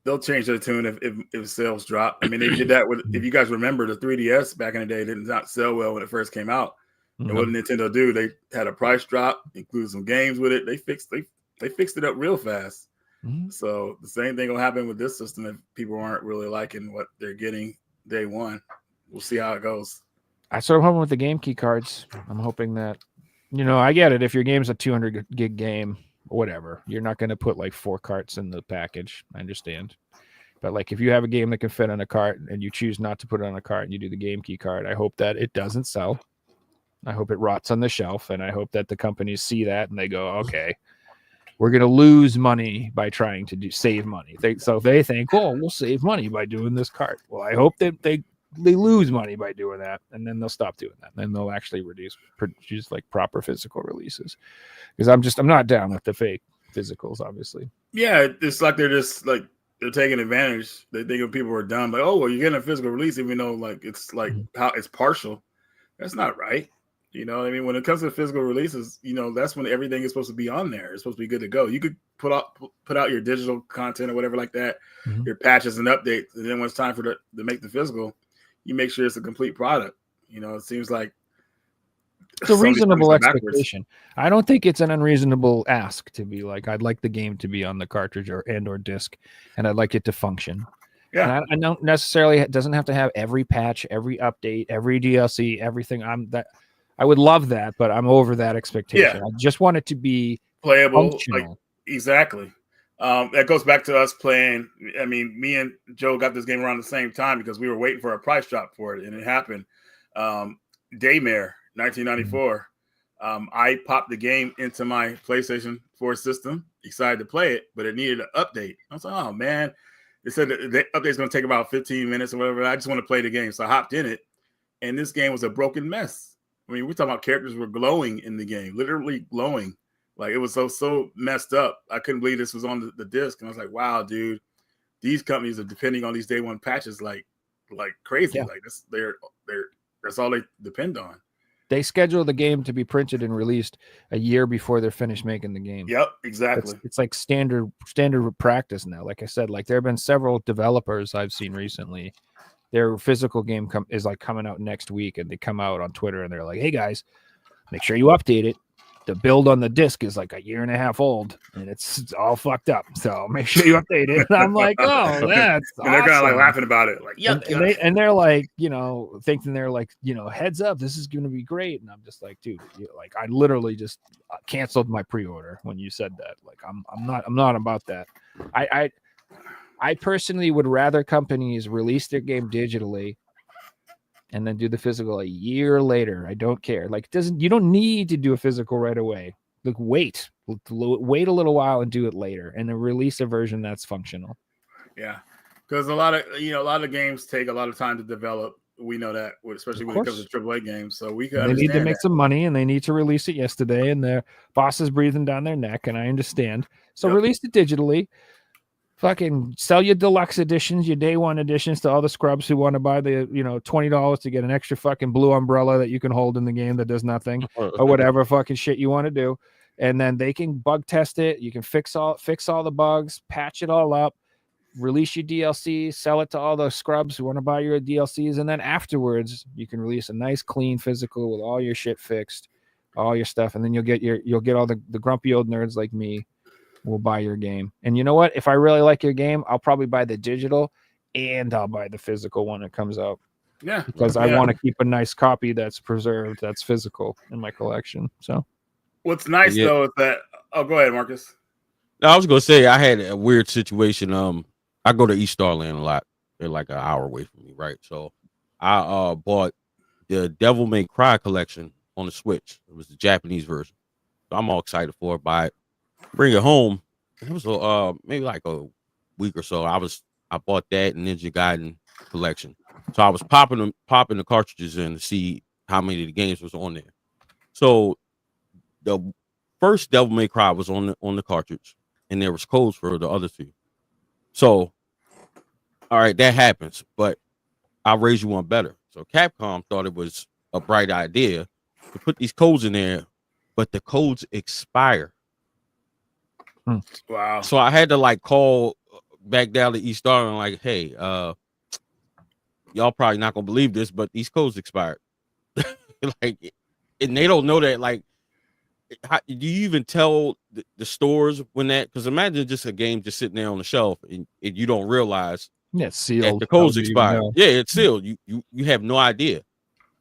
they'll change their tune if sales drop. I mean, they did that with, if you guys remember, the 3DS back in the day did not sell well when it first came out. And what did Nintendo do? They had a price drop, included some games with it. They fixed it up real fast. So the same thing will happen with this system if people aren't really liking what they're getting day one. We'll see how it goes. I sort of hoping with the game key cards. I'm hoping that, you know, I get it. If your game's a 200 gig game, whatever, you're not going to put like 4 carts in the package. I understand. But like if you have a game that can fit on a cart and you choose not to put it on a cart and you do the game key card, I hope that it doesn't sell. I hope it rots on the shelf, and I hope that the companies see that and they go, okay, we're going to lose money by trying to save money. So they think, oh, we'll save money by doing this cart. Well, I hope that they lose money by doing that, and then they'll stop doing that. Then they'll actually produce like proper physical releases. Because I'm not down with the fake physicals, obviously. Yeah, it's like they're taking advantage. They think people are dumb. Like, oh, well, you're getting a physical release, even though like it's like how it's partial. That's not right. You know what I mean? When it comes to physical releases, you know, that's when everything is supposed to be on there. It's supposed to be good to go. You could put out your digital content or whatever like that, your patches and updates, and then when it's time to make the physical, you make sure it's a complete product. You know, it seems like it's a reasonable expectation. I don't think it's an unreasonable ask to be like, I'd like the game to be on the cartridge or disc, and I'd like it to function. Yeah, and I don't necessarily, it doesn't have to have every patch, every update, every DLC, everything. I would love that, but I'm over that expectation. I just want it to be playable. Functional. Like, exactly. That goes back to us playing. I mean, me and Joe got this game around the same time because we were waiting for a price drop for it, and it happened. Daymare, 1994. I popped the game into my PlayStation 4 system, excited to play it, but it needed an update. I was like, oh man. They said the update's going to take about 15 minutes or whatever. I just want to play the game. So I hopped in it, and this game was a broken mess. I mean, we're talking about characters were glowing in the game, literally glowing. Like, it was so messed up. I couldn't believe this was on the disc. And I was like, wow, dude, these companies are depending on these day one patches like crazy. Yeah. Like, that's all they depend on. They schedule the game to be printed and released a year before they're finished making the game. Yep, exactly. It's like standard practice now. Like I said, like there have been several developers I've seen recently. Their physical game is like coming out next week, and they come out on Twitter and they're like, hey guys, make sure you update it. The build on the disc is like a year and a half old, and it's all fucked up. So make sure you update it. And I'm like, oh, that's awesome. And they're kind of like laughing about it. Like, yeah. And they're like, you know, thinking they're like, you know, heads up, this is going to be great. And I'm just like, dude, like I literally just canceled my pre-order when you said that. Like, I'm not about that. I personally would rather companies release their game digitally and then do the physical a year later. I don't care. Like, you don't need to do a physical right away. Like, wait a little while and do it later, and then release a version that's functional. Yeah, because a lot of games take a lot of time to develop. We know that, especially when it comes to AAA games. So they need to make some money, and they need to release it yesterday, and their boss is breathing down their neck, and I understand. So release it digitally. fucking sell your deluxe editions, your day one editions to all the scrubs who want to buy the, $20 to get an extra fucking blue umbrella that you can hold in the game that does nothing or whatever fucking shit you want to do. And then they can bug test it. You can fix all the bugs, patch it all up, release your DLC, sell it to all the scrubs who want to buy your DLCs. And then afterwards you can release a nice clean physical with all your shit fixed, all your stuff. And then you'll get all the grumpy old nerds like me will buy your game. And you know what? If I really like your game, I'll probably buy the digital and I'll buy the physical when it comes out. Yeah. Because I want to keep a nice copy that's preserved, that's physical in my collection. So what's nice though is that go ahead, Marcus. I was gonna say I had a weird situation. I go to East Starland a lot. They're like an hour away from me, right? So I bought the Devil May Cry collection on the Switch. It was the Japanese version. So I'm all excited for it. Buy it, bring it home. It was maybe like a week or so. I bought that and Ninja Gaiden collection. So I was popping the cartridges in to see how many of the games was on there. So the first Devil May Cry was on the cartridge, and there was codes for the other two. So, all right, that happens, but I'll raise you one better. So Capcom thought it was a bright idea to put these codes in there, but the codes expire. Wow. So I had to like call back down to East Star and like, hey, y'all probably not gonna believe this, but these codes expired. Like, and they don't know that. Like, how, do you even tell the stores when that? Because imagine just a game just sitting there on the shelf and you don't realize it's sealed. that the codes expired. Yeah, it's sealed. You have no idea.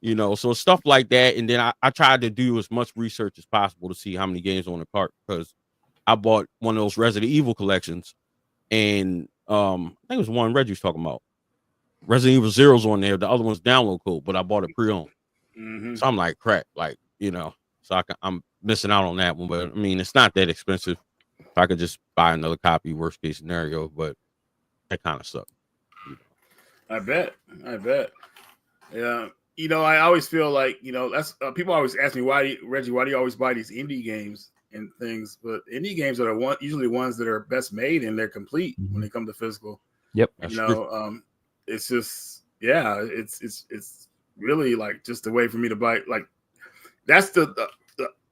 So stuff like that. And then I tried to do as much research as possible to see how many games on the cart, because I bought one of those Resident Evil collections, and I think it was one Reggie was talking about. Resident Evil Zero's on there. The other one's download code, but I bought it pre-owned. Mm-hmm. So I'm like, crap, like, so I'm missing out on that one. But I mean, it's not that expensive. If I could just buy another copy, worst case scenario, but that kind of sucked. I bet. Yeah. I always feel like, that's people always ask me, Reggie, why do you always buy these indie games and things? But indie games are usually ones that are best made and they're complete when they come to physical. Yep. It's just, it's really like just a way for me to buy. Like, that's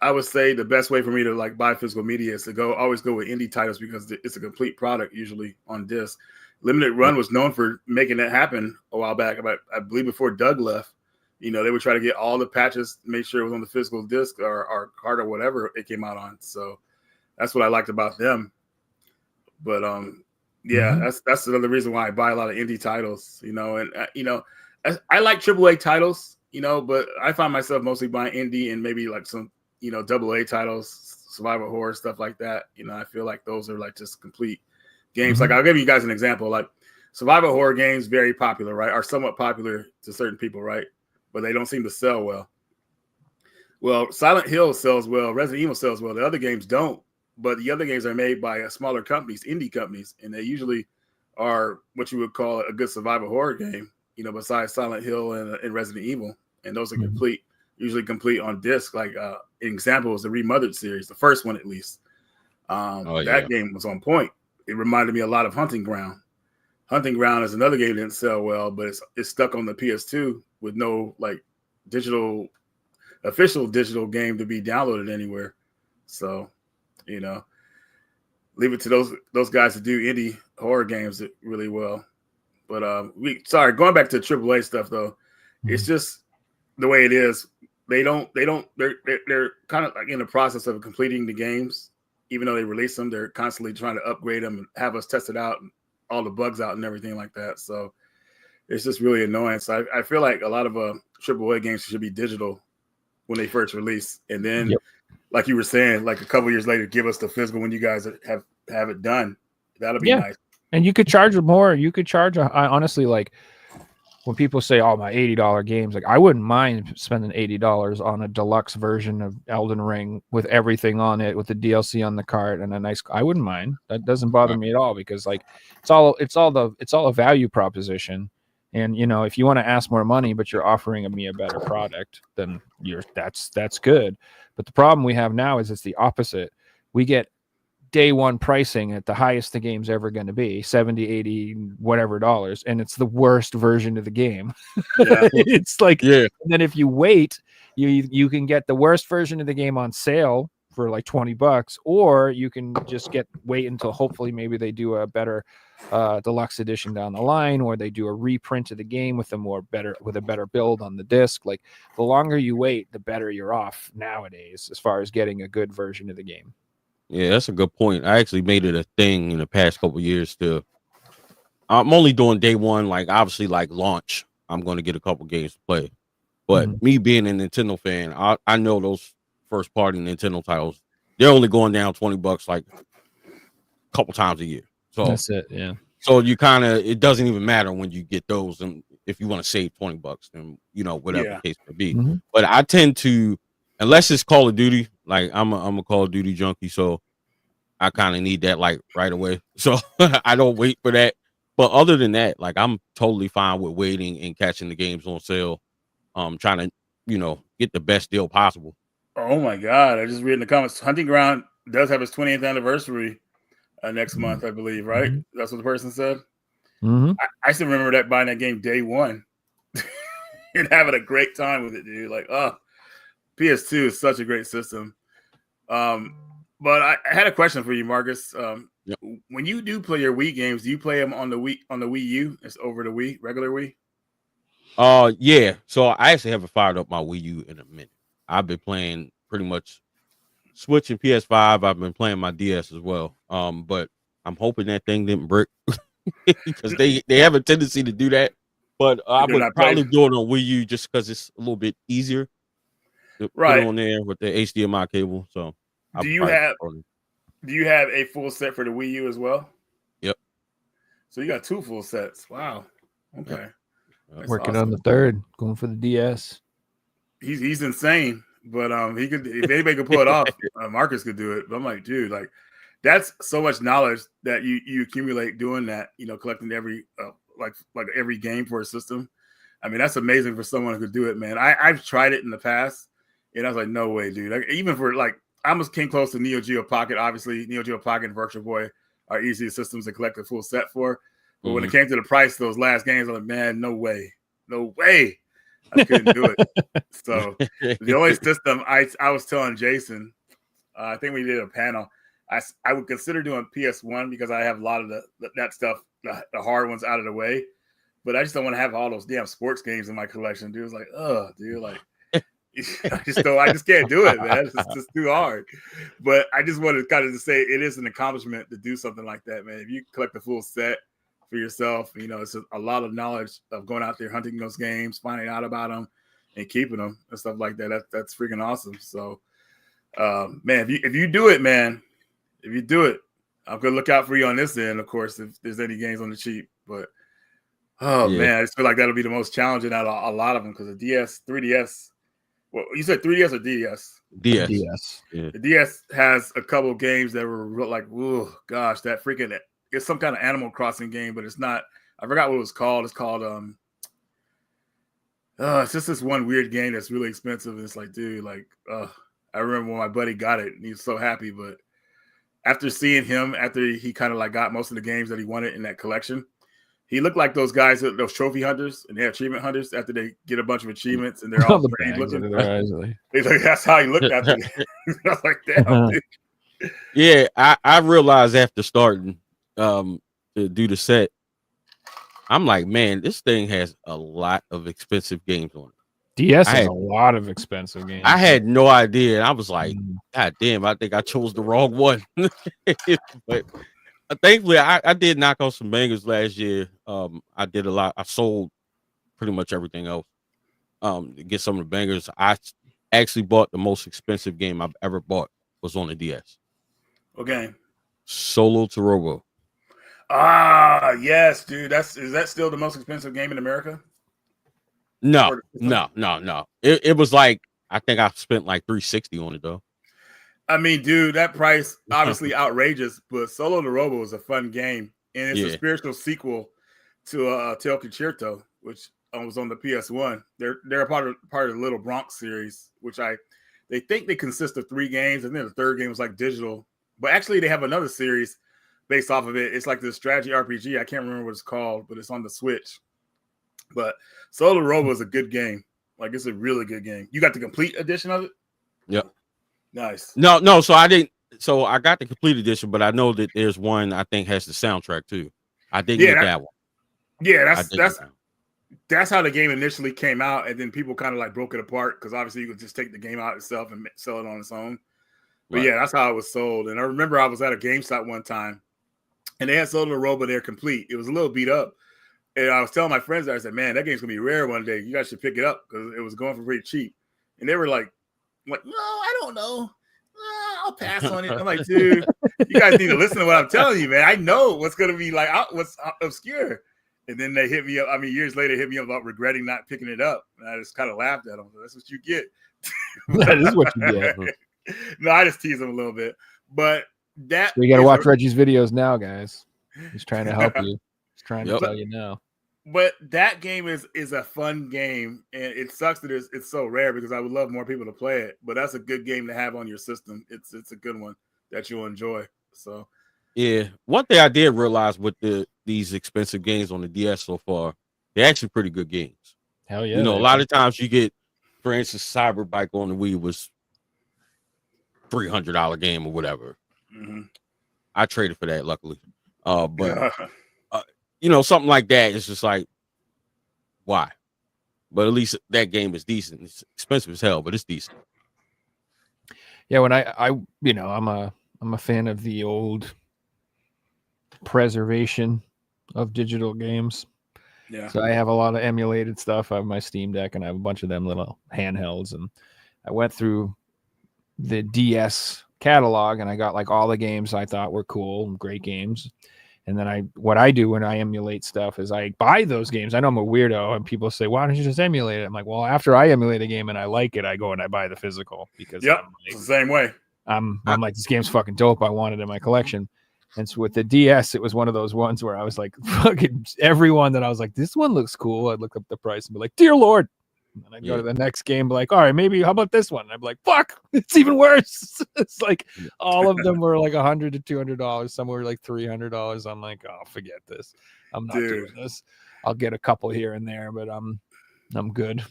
I would say the best way for me to like buy physical media is to always go with indie titles, because it's a complete product usually on disc. Limited Run was known for making that happen a while back. I believe before Doug left, they would try to get all the patches, make sure it was on the physical disc or card or whatever it came out on. So that's what I liked about them. But that's another reason why I buy a lot of indie titles. I like AAA titles, but I find myself mostly buying indie and maybe like some AA titles, survival horror, stuff like that. I feel like those are like just complete games. Mm-hmm. Like, I'll give you guys an example. Like, survival horror games, very popular, right? Are somewhat popular to certain people, right? But they don't seem to sell well. Well, Silent Hill sells well, Resident Evil sells well. The other games don't, but the other games are made by smaller companies, indie companies, and they usually are what you would call a good survival horror game, besides Silent Hill and Resident Evil. And those are usually complete on disc. Like, an example is the Remothered series, the first one at least. That game was on point. It reminded me a lot of Hunting Ground. Hunting Ground is another game that didn't sell well, but it's stuck on the PS2 with no like official digital game to be downloaded anywhere. So, leave it to those guys to do indie horror games really well. But going back to AAA stuff though, it's just the way it is. They're kind of like in the process of completing the games. Even though they release them, they're constantly trying to upgrade them and have us test it out and all the bugs out and everything like that. So it's just really annoying. So I feel like a lot of AAA games should be digital when they first release. And then, like you were saying, like a couple years later, give us the physical when you guys have it done. That'll be nice. And you could charge more. You could charge, I honestly, like, when people say, "Oh, my $80 games," like, I wouldn't mind spending $80 on a deluxe version of Elden Ring with everything on it, with the DLC on the cart and a nice. I wouldn't mind. That doesn't bother me at all, because like it's all a value proposition. And if you want to ask more money, but you're offering me a better product, then that's good. But the problem we have now is it's the opposite. We get day one pricing at the highest the game's ever going to be, 70, 80, whatever dollars, and it's the worst version of the game. Yeah. It's like, Yeah. and then if you wait, you can get the worst version of the game on sale for like $20, or you can just wait until hopefully maybe they do a better deluxe edition down the line, or they do a reprint of the game with a better build on the disc. Like, the longer you wait, the better you're off nowadays as far as getting a good version of the game. Yeah, that's a good point. I actually made it a thing in the past couple of years to. I'm only doing day one, like obviously like launch. I'm going to get a couple games to play, but me being a Nintendo fan, I know those first party Nintendo titles, they're only going down $20 like a couple times a year. So That's it. Yeah. So you kind of, it doesn't even matter when you get those, and if you want to save $20, then whatever the case may be. But I tend to, unless it's Call of Duty, like I'm a Call of Duty junkie, so I kind of need that like right away. So I don't wait for that. But other than that, like I'm totally fine with waiting and catching the games on sale. Trying to get the best deal possible. Oh my God! I just read in the comments, Hunting Ground does have its 20th anniversary next month, I believe. Right? That's what the person said. I still remember that buying that game day one and having a great time with it, dude. Like, PS2 is such a great system. But I had a question for you, Marcus. When you do play your Wii games, do you play them on the Wii U? It's over the Wii, regular Wii. Yeah. So I actually haven't fired up my Wii U in a minute. I've been playing pretty much Switch and PS5. I've been playing my DS as well. But I'm hoping that thing didn't brick because they have a tendency to do that. But I would probably do it on Wii U just because it's a little bit easier to put it on there with the HDMI cable. So do you have a full set for the Wii U as well? Yep. So you got 2 full sets. Wow. Okay. Working on the third, going for the DS. He's insane, but he could, if anybody could pull it off, Marcus could do it. But I'm like, dude, like that's so much knowledge that you accumulate doing that. Collecting every like every game for a system. I mean, that's amazing for someone who could do it, man. I've tried it in the past, and I was like, no way, dude. Like, even for like, I almost came close to Neo Geo Pocket. Obviously, Neo Geo Pocket and Virtual Boy are easier systems to collect a full set for. But when it came to the price of those last games, I'm like, man, no way. I couldn't do it. So the only system I was telling Jason, I think we did a panel. I would consider doing PS1 because I have a lot of that stuff, the hard ones out of the way. But I just don't want to have all those damn sports games in my collection. Dude, it's like, dude, like I just can't do it, man. It's just too hard. But I just wanted to kind of say it is an accomplishment to do something like that, man. If you collect the full set for yourself, it's a lot of knowledge of going out there hunting those games, finding out about them, and keeping them and stuff like that. That's freaking awesome. So, man, if you do it, man, if you do it, I'm gonna look out for you on this end, of course, if there's any games on the cheap. But man, I just feel like that'll be the most challenging out of a lot of them because the 3DS. Well, you said 3DS or DS? DS. Yeah. The DS has a couple of games that were like, oh gosh, that freaking. It's some kind of Animal Crossing game, but it's not. I forgot what it was called. It's called it's just this one weird game that's really expensive. And it's like, dude, like, I remember when my buddy got it and he was so happy. But after seeing him, after he kind of like got most of the games that he wanted in that collection, he looked like those guys, those trophy hunters, and they have achievement hunters after they get a bunch of achievements and they're all brave looking. That's how he looked after. I was like, damn, dude. Yeah, I realized after starting to do the set, I'm like, man, this thing has a lot of expensive games on it. DS has a lot of expensive games. I had no idea. I was like, God damn, I think I chose the wrong one. But thankfully, I did knock off some bangers last year. I did a lot. I sold pretty much everything else to get some of the bangers. I actually bought the most expensive game I've ever bought was on the DS. Okay. Solo to Robo. Yes, dude. Is that still the most expensive game in America? No. It was like, I think I spent like $360 on it though. I mean, dude, that price obviously outrageous, but Solo to Robo is a fun game, and it's a spiritual sequel to Tel Concerto, which was on the PS1. They're a part of the Little Bronx series, which they think they consist of 3 games, and then the third game was like digital, But actually, they have another series based off of it. It's like the strategy RPG. I can't remember what it's called, but it's on the Switch. But Solar Robo is a good game. Like, it's a really good game. You got the complete edition of it? Yep. Nice. No. So I didn't. So I got the complete edition, but I know that there's one I think has the soundtrack too. I didn't get that one. Yeah, that's how the game initially came out, and then people kind of like broke it apart because obviously you could just take the game out itself and sell it on its own. But yeah, that's how it was sold. And I remember I was at a GameStop one time, and they had Solar Robo there complete. It was a little beat up, and I was telling my friends, I said, "Man, that game's gonna be rare one day. You guys should pick it up because it was going for pretty cheap." And they were like, "No, I don't know. I'll pass on it." I'm like, "Dude, you guys need to listen to what I'm telling you, man. I know what's gonna be like, what's obscure." And then they hit me up. I mean, years later, hit me up about regretting not picking it up. And I just kind of laughed at them. That's what you get. That is what you get. No, I just tease them a little bit. But that So you got to watch Reggie's videos now, guys. He's trying to help you. He's trying to tell you now. But that game is a fun game, and it sucks that it's so rare because I would love more people to play it. But that's a good game to have on your system. It's a good one that you'll enjoy. So yeah, one thing I did realize with these expensive games on the DS so far, they're actually pretty good games. Hell yeah! You know, a lot of times you get, for instance, Cyberbike on the Wii was $300 game or whatever. Mm-hmm. I traded for that, luckily. But you know, something like that is just like, why? But at least that game is decent. It's expensive as hell, but it's decent. Yeah, when I you know, I'm a fan of the old preservation of digital games. Yeah. So I have a lot of emulated stuff. I have my Steam Deck, and I have a bunch of them little handhelds. And I went through the DS catalog, and I got like all the games I thought were cool and great games. And then what I do when I emulate stuff is I buy those games. I know I'm a weirdo, and people say, "Why don't you just emulate it?" I'm like, well, after I emulate a game and I like it, I go and I buy the physical because it's the same way. I'm like, this game's fucking dope. I want it in my collection. And so with the DS, it was one of those ones where I was like, fucking everyone that I was like, this one looks cool. I'd look up the price and be like, dear Lord. And then I'd go to the next game, be like, all right, maybe how about this one? And I'd be like, fuck, it's even worse. It's like all of them were like $100 to $200. Some were like $300. I'm like, oh, forget this. I'm not doing this. I'll get a couple here and there, but I'm good.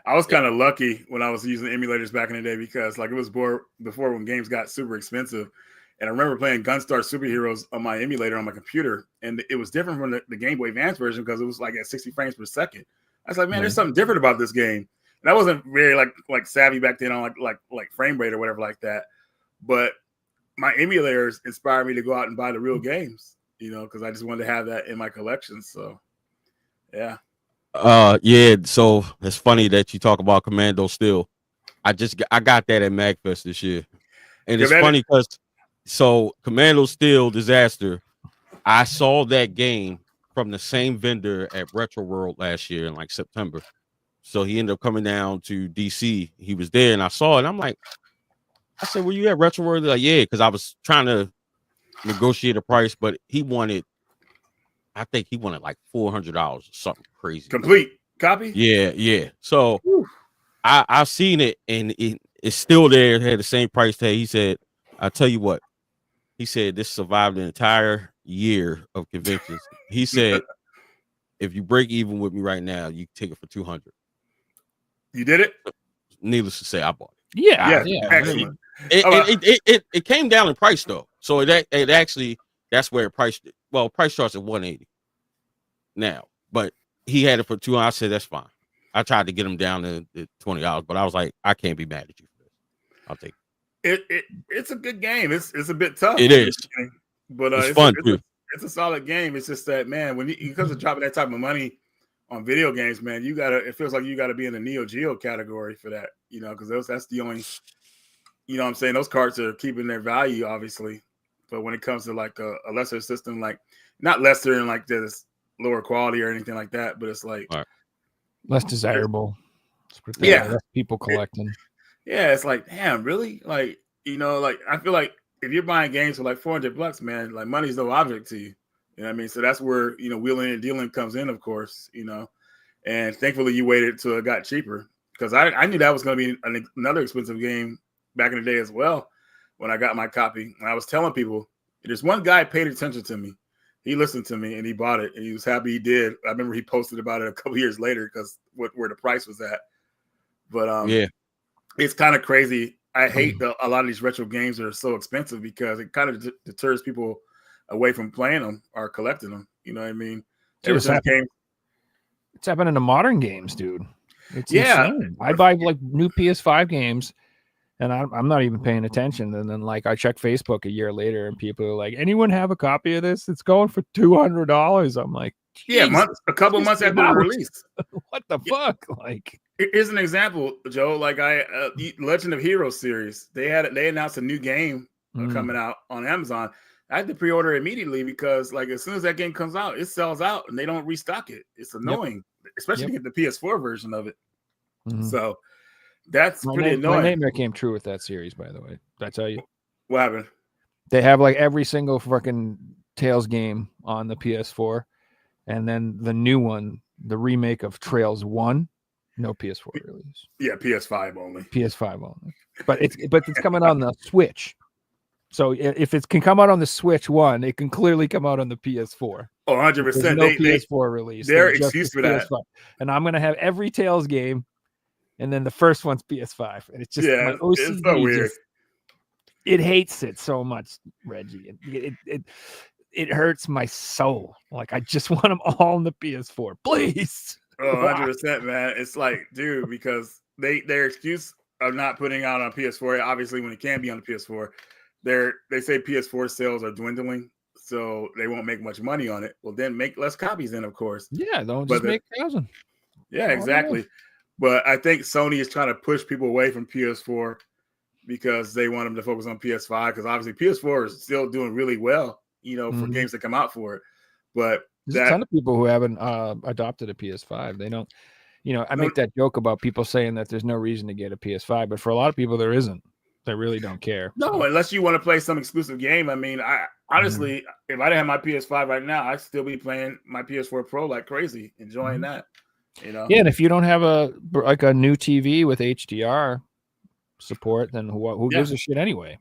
I was kind of lucky when I was using emulators back in the day because like it was before when games got super expensive. And I remember playing Gunstar Superheroes on my emulator on my computer. And it was different from the Game Boy Advance version because it was like at 60 frames per second. I was like, man, there's something different about this game. And I wasn't very like savvy back then on like frame rate or whatever like that. But my emulators inspired me to go out and buy the real games, you know, because I just wanted to have that in my collection. So, yeah. Yeah. So it's funny that you talk about Commando Steel. I got that at MagFest this year, and it's funny because Commando Steel Disaster, I saw that game from the same vendor at Retro World last year in like September. So he ended up coming down to DC. He was there, and I saw it. I'm like, I said, "Were you at Retro World?" They're like, yeah, because I was trying to negotiate a price, but I think he wanted like $400 or something crazy. Complete copy? Yeah. So I've seen it, and it's still there. It had the same price tag. He said, I'll tell you what. He said this survived an entire year of conventions. He said, if you break even with me right now, you take it for $200. You did it? Needless to say, I bought it. Yeah. Excellent. It came down in price though. So it actually, that's where price starts at $180 now. But he had it for $200. I said that's fine. I tried to get him down to $20, but I was like, I can't be mad at you for this. I'll take it. It's a good game. It's a bit tough. It is, but it's fun too. It's a solid game. It's just that, man, when you comes to dropping that type of money on video games, man, it feels like you gotta be in the Neo Geo category for that, you know, because that's the only, you know what I'm saying, those cards are keeping their value, obviously. But when it comes to like a lesser system, like not lesser in like this lower quality or anything like that, but it's like less desirable. Less people collecting. It's like, damn, really? Like, you know, like I feel like if you're buying games for like $400, man, like money's no object to you. You know what I mean? So that's where, you know, wheeling and dealing comes in, of course, you know. And thankfully you waited till it got cheaper because I knew that was going to be another expensive game back in the day as well. when I got my copy. And I was telling people, there's one guy paid attention to me. He listened to me and he bought it, and he was happy he did. I remember he posted about it a couple years later because where the price was at. But Yeah. it's kind of crazy. I hate a lot of these retro games that are so expensive because it kind of deters people away from playing them or collecting them. You know what I mean? Dude, it's happening to modern games, dude. It's insane. I buy like new PS5 games, and I'm not even paying attention. And then like I check Facebook a year later, and people are like, "Anyone have a copy of this? It's going for $200." I'm like, a couple months after the release. What the fuck? Like, here's an example, Joe. Like Legend of Heroes series, they announced a new game coming out on Amazon. I had to pre-order immediately because, like, as soon as that game comes out, it sells out and they don't restock it. It's annoying, especially to get the PS4 version of it. So that's pretty annoying. My nightmare came true with that series, by the way. Did I tell you? What happened? They have like every single fucking Tales game on the PS4, and then the new one, the remake of Trails 1, no PS4 release. Yeah, PS5 only. PS5 only. But it's coming on the Switch. So if it can come out on the Switch 1, it can clearly come out on the PS4. Oh, 100%. There's no PS4 release. Their excuse for that. PS5. And I'm going to have every Tales game, and then the first one's PS5. And it's just my OCD. It's so weird. It hates it so much, Reggie. It hurts my soul. Like, I just want them all on the PS4. Please. Oh, 100%, man. It's like, dude, because their excuse of not putting out on PS4, obviously when it can be on the PS4, they say PS4 sales are dwindling, so they won't make much money on it. Well, then make less copies then, of course. Yeah, don't just make 1,000. Yeah, exactly. But I think Sony is trying to push people away from PS4 because they want them to focus on PS5, because obviously PS4 is still doing really well, you know, for games that come out for it. But there's a ton of people who haven't adopted a PS5. They don't, you know, I make that joke about people saying that there's no reason to get a PS5, but for a lot of people, there isn't. They really don't care. No, unless you want to play some exclusive game. I mean, I honestly, if I didn't have my PS5 right now, I'd still be playing my PS4 Pro like crazy, enjoying that. You know? Yeah, and if you don't have a new TV with HDR support, then who gives a shit anyway?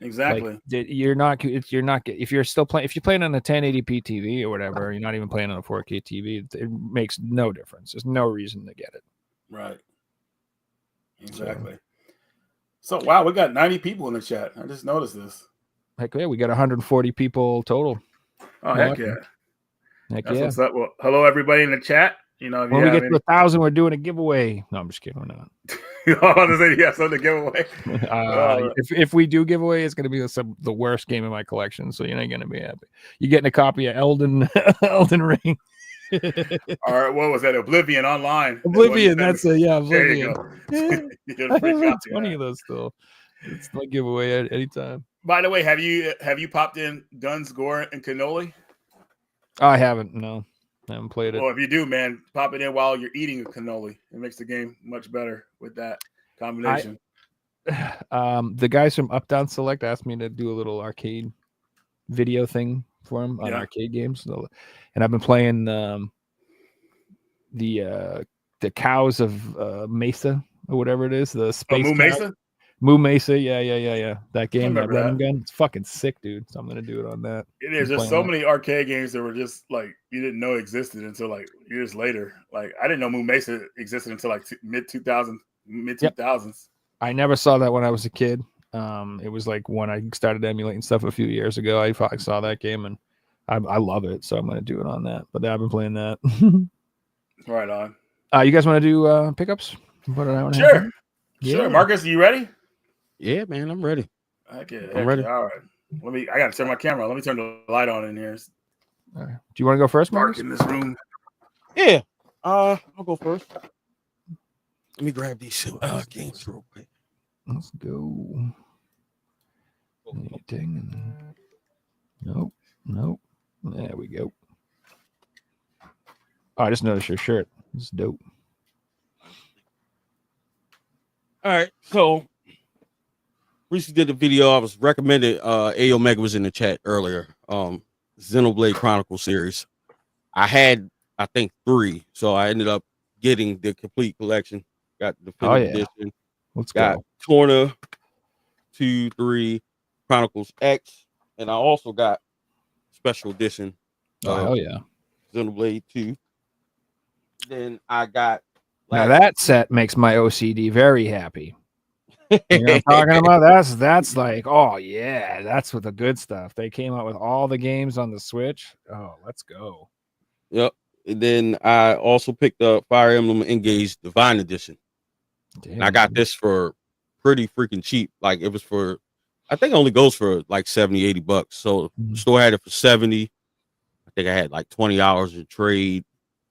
Exactly. Like, you're not if you're playing on a 1080p TV or whatever, you're not even playing on a 4K TV. It makes no difference. There's no reason to get it. Right. Exactly. So wow, we got 90 people in the chat. I just noticed this. Heck yeah, we got 140 people total. Oh heck yeah. Heck That's yeah. what's up. Well, hello everybody in the chat. You know, when we get to 1,000, we're doing a giveaway. No, I'm just kidding. We're not. You have something to give away. If we do give away, it's going to be the worst game in my collection, so you're not going to be happy. You're getting a copy of Elden Ring. All right, what was that? Oblivion online. Oblivion, that's it. Yeah, Oblivion. You did a free copy 20 of those still. It's my giveaway at any time. By the way, have you popped in Guns, Gore, and Cannoli? I haven't. No, I haven't played it. Well, if you do, man, pop it in while you're eating a cannoli. It makes the game much better with that combination. The guys from Up Down Select asked me to do a little arcade video thing for them on arcade games, and I've been playing the Cows of Mesa or whatever it is, the space. Moo Mesa. Moo Mesa, yeah. That game, that run and gun, it's fucking sick, dude. So I'm gonna do it on that. It is. There's so many arcade games that were just like you didn't know existed until like years later. Like I didn't know Moo Mesa existed until like mid 2000s. Yep. I never saw that when I was a kid. It was like when I started emulating stuff a few years ago. I saw that game and I love it, so I'm gonna do it on that. But I've been playing that. Right on. You guys want to do pickups? Sure. Sure. Marcus, are you ready? Yeah, man, I'm ready. Okay, I'm ready. All right. I gotta turn my camera on. Let me turn the light on in here. All right. Do you want to go first, Mark? Dark in this room. Yeah. I'll go first. Let me grab these games real quick. Let's go. Anything? Nope. There we go. Oh, I just noticed your shirt. It's dope. All right, so recently did a video. I was recommended. A Omega was in the chat earlier. Xenoblade Chronicles series. I had, I think, 3, so I ended up getting the complete collection. Got the edition. Let's got go. Torna 2, 3. Chronicles X, and I also got special edition Oh, hell yeah. Xenoblade 2. Then I got Now that set makes my OCD very happy. You know what I'm talking about? That's like, oh yeah, that's with the good stuff. They came out with all the games on the Switch. Oh, let's go. Yep. And then I also picked up Fire Emblem Engage Divine Edition. Damn, And I got this for pretty freaking cheap. Like it was for, I think it only goes for like 70, 80 bucks. So the store had it for 70. I think I had like 20 hours of trade.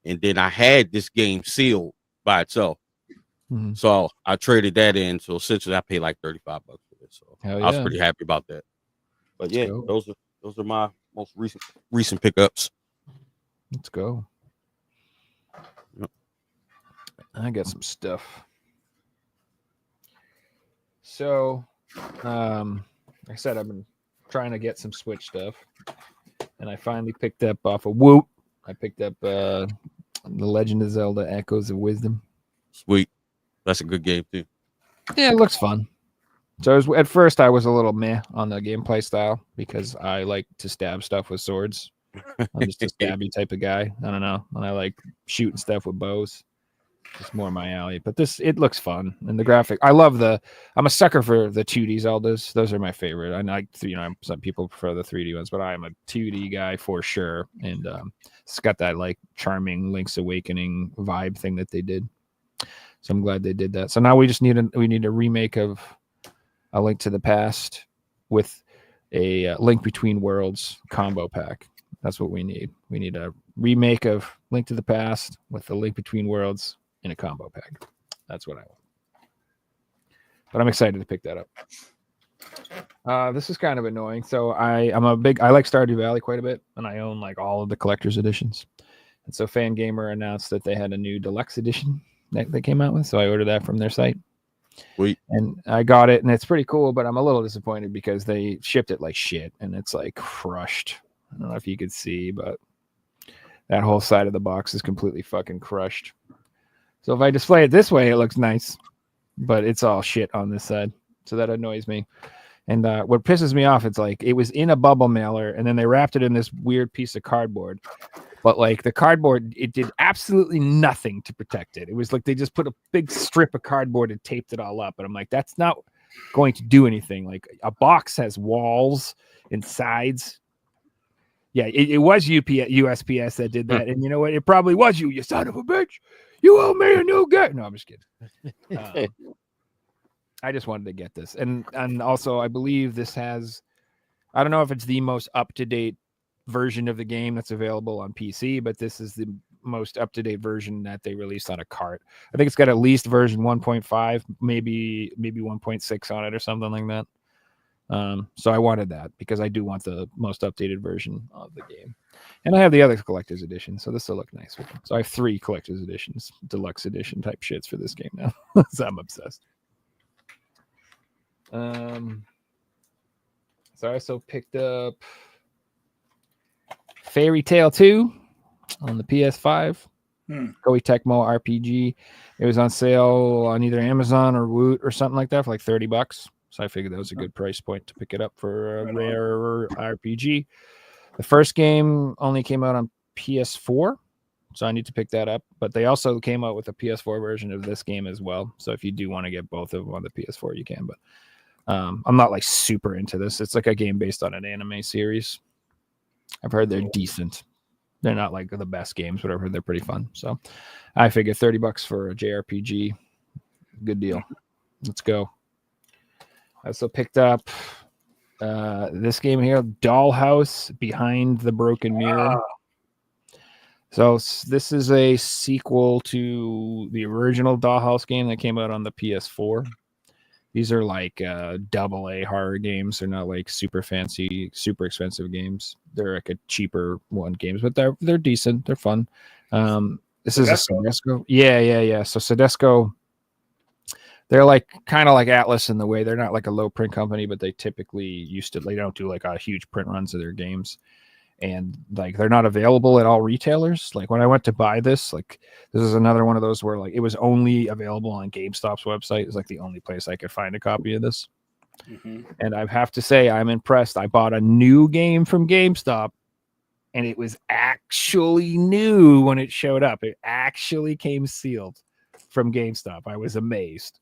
And then I had this game sealed by itself. Mhm. So I traded that in. So essentially I paid like 35 bucks for it. So Hell I was yeah. pretty happy about that. But yeah, go. those are my most recent pickups. Let's go. Yep. I got some stuff. So, like I said, I've been trying to get some Switch stuff, and I finally picked up off of Woot. I picked up The Legend of Zelda: Echoes of Wisdom. Sweet. That's a good game too. Yeah, it looks fun. So at first I was a little meh on the gameplay style because I like to stab stuff with swords. I'm just a stabby type of guy. I don't know. And I like shooting stuff with bows. It's more my alley. But it looks fun. And the graphic, I'm a sucker for the 2D Zeldas. Those are my favorite. I like, some people prefer the 3D ones, but I am a 2D guy for sure. And it's got that like charming Link's Awakening vibe thing that they did. So I'm glad they did that. So now we just need a remake of A Link to the Past with a Link Between Worlds combo pack. That's what we need. We need a remake of Link to the Past with a Link Between Worlds in a combo pack. That's what I want. But I'm excited to pick that up. This is kind of annoying. So I like Stardew Valley quite a bit, and I own like all of the collector's editions. And so Fangamer announced that they had a new deluxe edition that they came out with. So I ordered that from their site. Sweet. And I got it, and it's pretty cool, but I'm a little disappointed because they shipped it like shit, and it's like crushed. I don't know if you could see, but that whole side of the box is completely fucking crushed. So if I display it this way, it looks nice, but it's all shit on this side. So that annoys me. And what pisses me off, it's like it was in a bubble mailer, and then they wrapped it in this weird piece of cardboard. But like the cardboard, it did absolutely nothing to protect it. It was like they just put a big strip of cardboard and taped it all up. And I'm like, that's not going to do anything. Like a box has walls and sides. Yeah, it was USPS that did that. And you know what? It probably was you son of a bitch. You owe me a new game. No, I'm just kidding. I just wanted to get this. And also, I believe this has, I don't know if it's the most up-to-date version of the game that's available on PC, but this is the most up-to-date version that they released on a cart. I think it's got at least version 1.5, maybe 1.6 on it or something like that. So I wanted that because I do want the most updated version of the game. And I have the other collector's edition, so this will look nice with them. So I have 3 collector's editions, deluxe edition type shits for this game now. So I'm obsessed. So I also picked up Fairy Tail 2 on the PS5. Koei Tecmo RPG. It was on sale on either Amazon or Woot or something like that for like $30. So I figured that was a good price point to pick it up for a rare RPG. The first game only came out on PS4, so I need to pick that up. But they also came out with a PS4 version of this game as well. So if you do want to get both of them on the PS4, you can. But I'm not like super into this. It's like a game based on an anime series. I've heard they're decent. They're not like the best games, but I've heard they're pretty fun. So I figured $30 for a JRPG. Good deal. Let's go. I also picked up this game here, Dollhouse Behind the Broken Mirror. So this is a sequel to the original Dollhouse game that came out on the PS4. These are like AA horror games. They're not like super fancy, super expensive games. They're like a cheaper one games, but they're decent. They're fun. This is a Sedesco. Yeah. So Sedesco, they're like kind of like Atlas in the way they're not like a low print company, but they typically they don't do like a huge print runs of their games. And like they're not available at all retailers. Like when I went to buy this, like this is another one of those where like it was only available on GameStop's website. It's like the only place I could find a copy of this. And I have to say, I'm impressed. I bought a new game from GameStop, and it was actually new when it showed up. It actually came sealed from GameStop. I was amazed.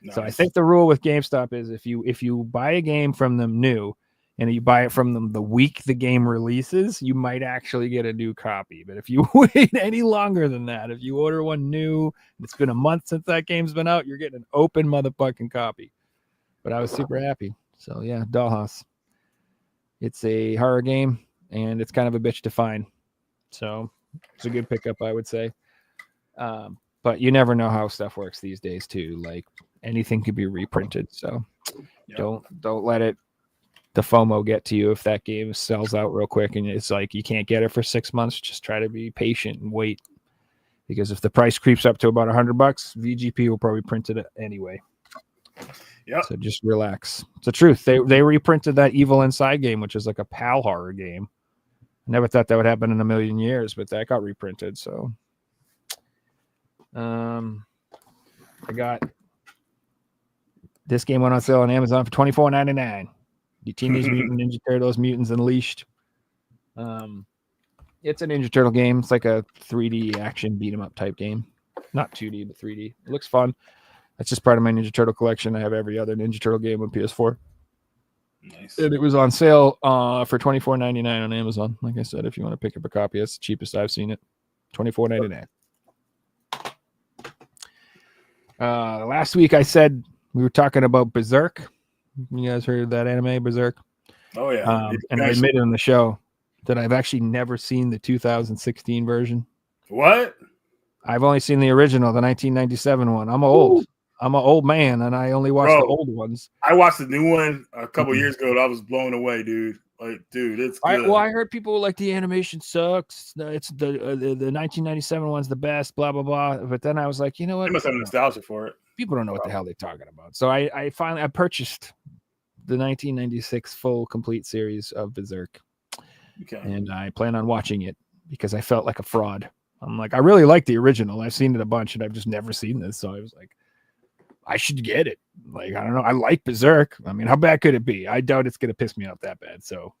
Nice. So I think the rule with GameStop is if you buy a game from them new and you buy it from them the week the game releases, you might actually get a new copy. But if you wait any longer than that, if you order one new, and it's been a month since that game's been out, you're getting an open motherfucking copy. But I was super happy. So yeah, Dollhouse. It's a horror game, and it's kind of a bitch to find. So it's a good pickup, I would say. But you never know how stuff works these days too. Like anything could be reprinted. So don't let the FOMO get to you if that game sells out real quick and it's like you can't get it for 6 months. Just try to be patient and wait. Because if the price creeps up to about $100, VGP will probably print it anyway. Yeah. So just relax. It's the truth. They reprinted that Evil Inside game, which is like a PAL horror game. I never thought that would happen in a million years, but that got reprinted. So I got this game went on sale on Amazon for $24.99. The Teenage Mutant Ninja Turtles Mutants Unleashed. It's a Ninja Turtle game. It's like a 3D action beat 'em up type game. Not 2D, but 3D. It looks fun. That's just part of my Ninja Turtle collection. I have every other Ninja Turtle game on PS4. Nice. And it was on sale for $24.99 on Amazon. Like I said, if you want to pick up a copy, that's the cheapest I've seen it. $24.99. Last week I said we were talking about Berserk. You guys heard of that anime, Berserk? Oh yeah. And I admitted on the show that I've actually never seen the 2016 version. What? I've only seen the original, the 1997 one. I'm old. I'm an old man, and I only watch the old ones. I watched the new one a couple years ago, and I was blown away, dude. Like, dude, it's good. I heard people were like the animation sucks. It's the 1997 one's the best, blah blah blah. But then I was like, you know what? They must have nostalgia for it. People don't know what the hell they're talking about. So I finally purchased the 1996 full complete series of Berserk. Okay. And I plan on watching it because I felt like a fraud. I'm like, I really like the original. I've seen it a bunch, and I've just never seen this. So I was like, I should get it. Like, I don't know. I like Berserk. I mean, how bad could it be? I doubt it's going to piss me off that bad. So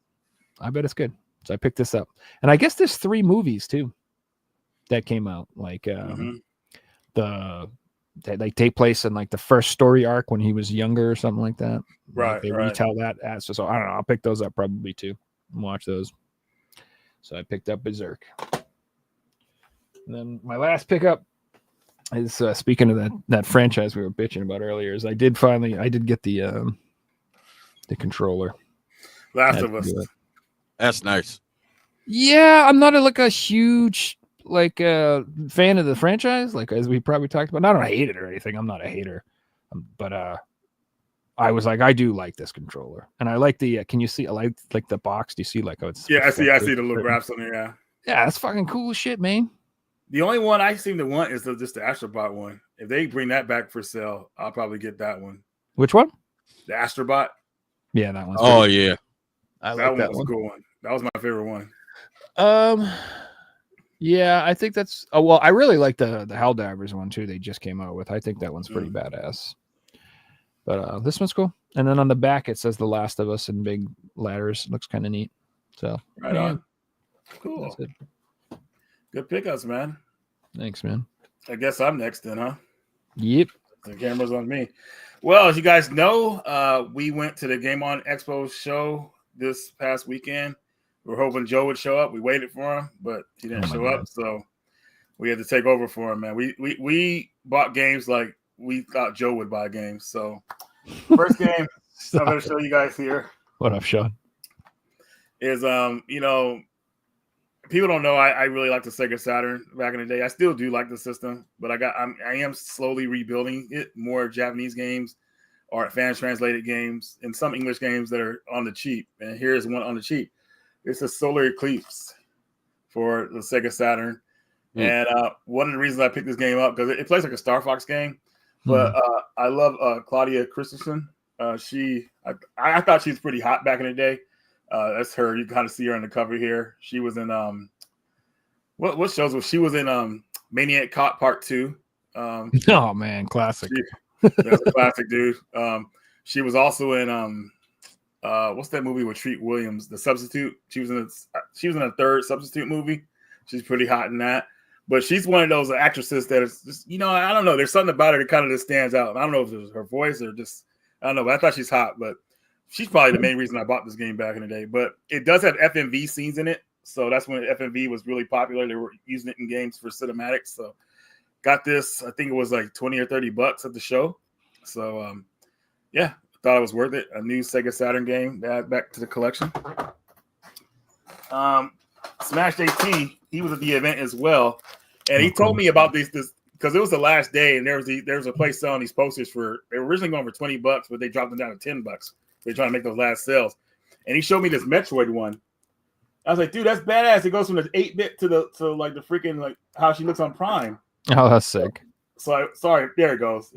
I bet it's good. So I picked this up. And I guess there's 3 movies too that came out. Like they take place in like the first story arc when he was younger or something like that. Right. Like they retell that as so I don't know. I'll pick those up probably too and watch those. So I picked up Berserk. And then my last pickup is speaking of that franchise we were bitching about earlier. Is I did get the controller. Last of Us. That's nice. Yeah, I'm not a huge fan of the franchise, like as we probably talked about. I don't hate it or anything. I'm not a hater, but I was like, I do like this controller, and I like the. Can you see? I like the box. Do you see like? Oh, it's I see the little graphs on there. Yeah. Yeah, that's fucking cool shit, man. The only one I seem to want is just the Astrobot one. If they bring that back for sale, I'll probably get that one. Which one? The Astrobot. Yeah, that one. Oh yeah, I that like that was one. a cool one. That was my favorite one. Yeah, I think that's. Oh well, I really like the Helldivers one too. They just came out with. I think that one's pretty badass. But this one's cool. And then on the back it says The Last of Us in big letters. Looks kind of neat. So right on. Cool. Good pickups, man. Thanks, man. I guess I'm next then, huh? Yep. The camera's on me. Well, as you guys know, we went to the Game On Expo show this past weekend. We were hoping Joe would show up. We waited for him, but he didn't show up. So we had to take over for him, man. We bought games like we thought Joe would buy games. So first game I'm going to show you guys here. What up, Sean? Is people don't know I really like the Sega Saturn back in the day. I still do like the system, but I am slowly rebuilding it. More Japanese games or fan translated games and some English games that are on the cheap. And here's one on the cheap. It's a Solar Eclipse for the Sega Saturn. And one of the reasons I picked this game up because it plays like a Star Fox game, but I love Claudia Christensen. I thought she was pretty hot back in the day. That's her. You kind of see her on the cover here. She was in what shows was she was in Maniac Cop Part 2. Oh man, classic. That's a classic, dude. She was also in what's that movie with Treat Williams, The Substitute? She was in a third Substitute movie. She's pretty hot in that. But she's one of those actresses that is just, I don't know. There's something about her that kind of just stands out. I don't know if it was her voice or just, I don't know. But I thought she's hot. But she's probably the main reason I bought this game back in the day. But it does have FMV scenes in it. So that's when FMV was really popular. They were using it in games for cinematics. So got this, I think it was like $20 or $30 at the show. So, yeah, thought it was worth it. A new Sega Saturn game to add back to the collection. Smash JT, he was at the event as well. And he told me about this because it was the last day, and there was a place selling these posters they were originally going for $20, but they dropped them down to $10. They're trying to make those last sales. And he showed me this Metroid one. I was like, dude, that's badass. It goes from the 8-bit to the freaking like how she looks on Prime. Oh, that's sick. So sorry, there it goes.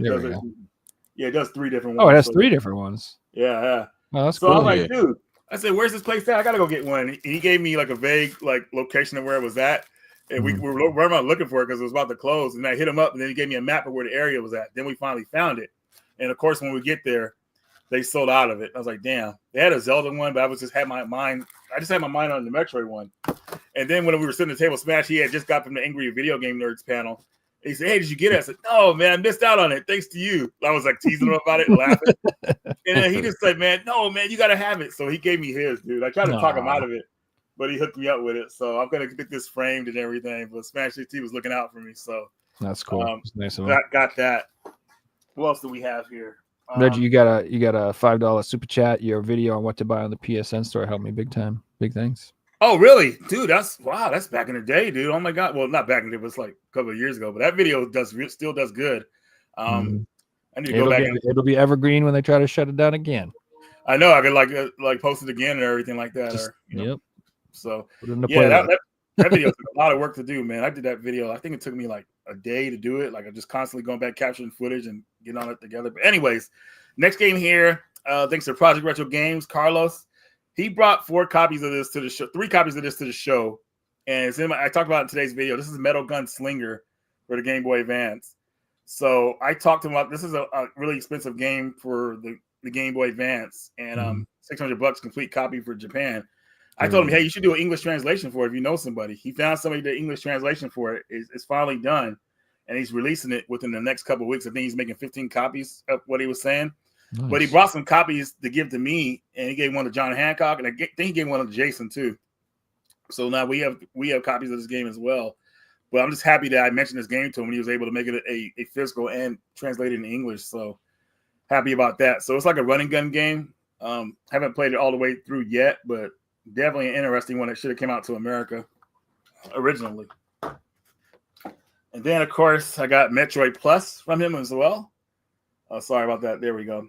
It does 3 different ones. Oh, it has 3 different ones. Yeah. Oh, that's so cool. I was like, dude, I said, where's this place at? I gotta go get one. And he gave me like a vague like location of where it was at. And we were looking for it because it was about to close. And I hit him up, and then he gave me a map of where the area was at. Then we finally found it. And of course, when we get there, they sold out of it. I was like, damn. They had a Zelda one, but I just had my mind on the Metroid one. And then when we were sitting at the table, Smash, he had just got from the Angry Video Game Nerds panel. He said, hey, did you get it? I said, no, man, I missed out on it. Thanks to you. I was like teasing him about it and laughing. And then he just said, man, no, man, you got to have it. So he gave me his, dude. I tried to talk him out of it, but he hooked me up with it. So I'm going to get this framed and everything. But Smash GT was looking out for me. So that's cool. Nice of him. Got that. What else do we have here? Reggie, you got a $5 super chat. Your video on what to buy on the PSN store helped me big time. Big thanks. Oh, really? Dude, that's back in the day, dude. Oh my God. Well, not back in the day, but it's like a couple of years ago. But that video still does good. I need to go back. It'll be evergreen when they try to shut it down again. I know. I could like post it again and everything like that. Yep. So yeah, that video took a lot of work to do, man. I did that video. I think it took me like a day to do it. Like I'm just constantly going back, capturing footage and getting all it together. But anyways, next game here. Thanks to Project Retro Games, Carlos. He brought 4 copies of this to the show, 3 copies of this to the show. And I talked about it in today's video. This is Metal Gun Slinger for the Game Boy Advance. So I talked to him about this is a really expensive game for the Game Boy Advance and $600 complete copy for Japan. I told him, hey, you should do an English translation for it if you know somebody. He found somebody that English translation for it. It's finally done. And he's releasing it within the next couple of weeks. I think he's making 15 copies of what he was saying. Nice. But he brought some copies to give to me, and he gave one to John Hancock, and I think he gave one to Jason too. So now we have copies of this game as well. But I'm just happy that I mentioned this game to him when he was able to make it a physical and translated in English. So happy about that. So it's like a running gun game. Haven't played it all the way through yet, but definitely an interesting one that should have come out to America originally. And then, of course, I got Metroid Plus from him as well. Oh, sorry about that. There we go.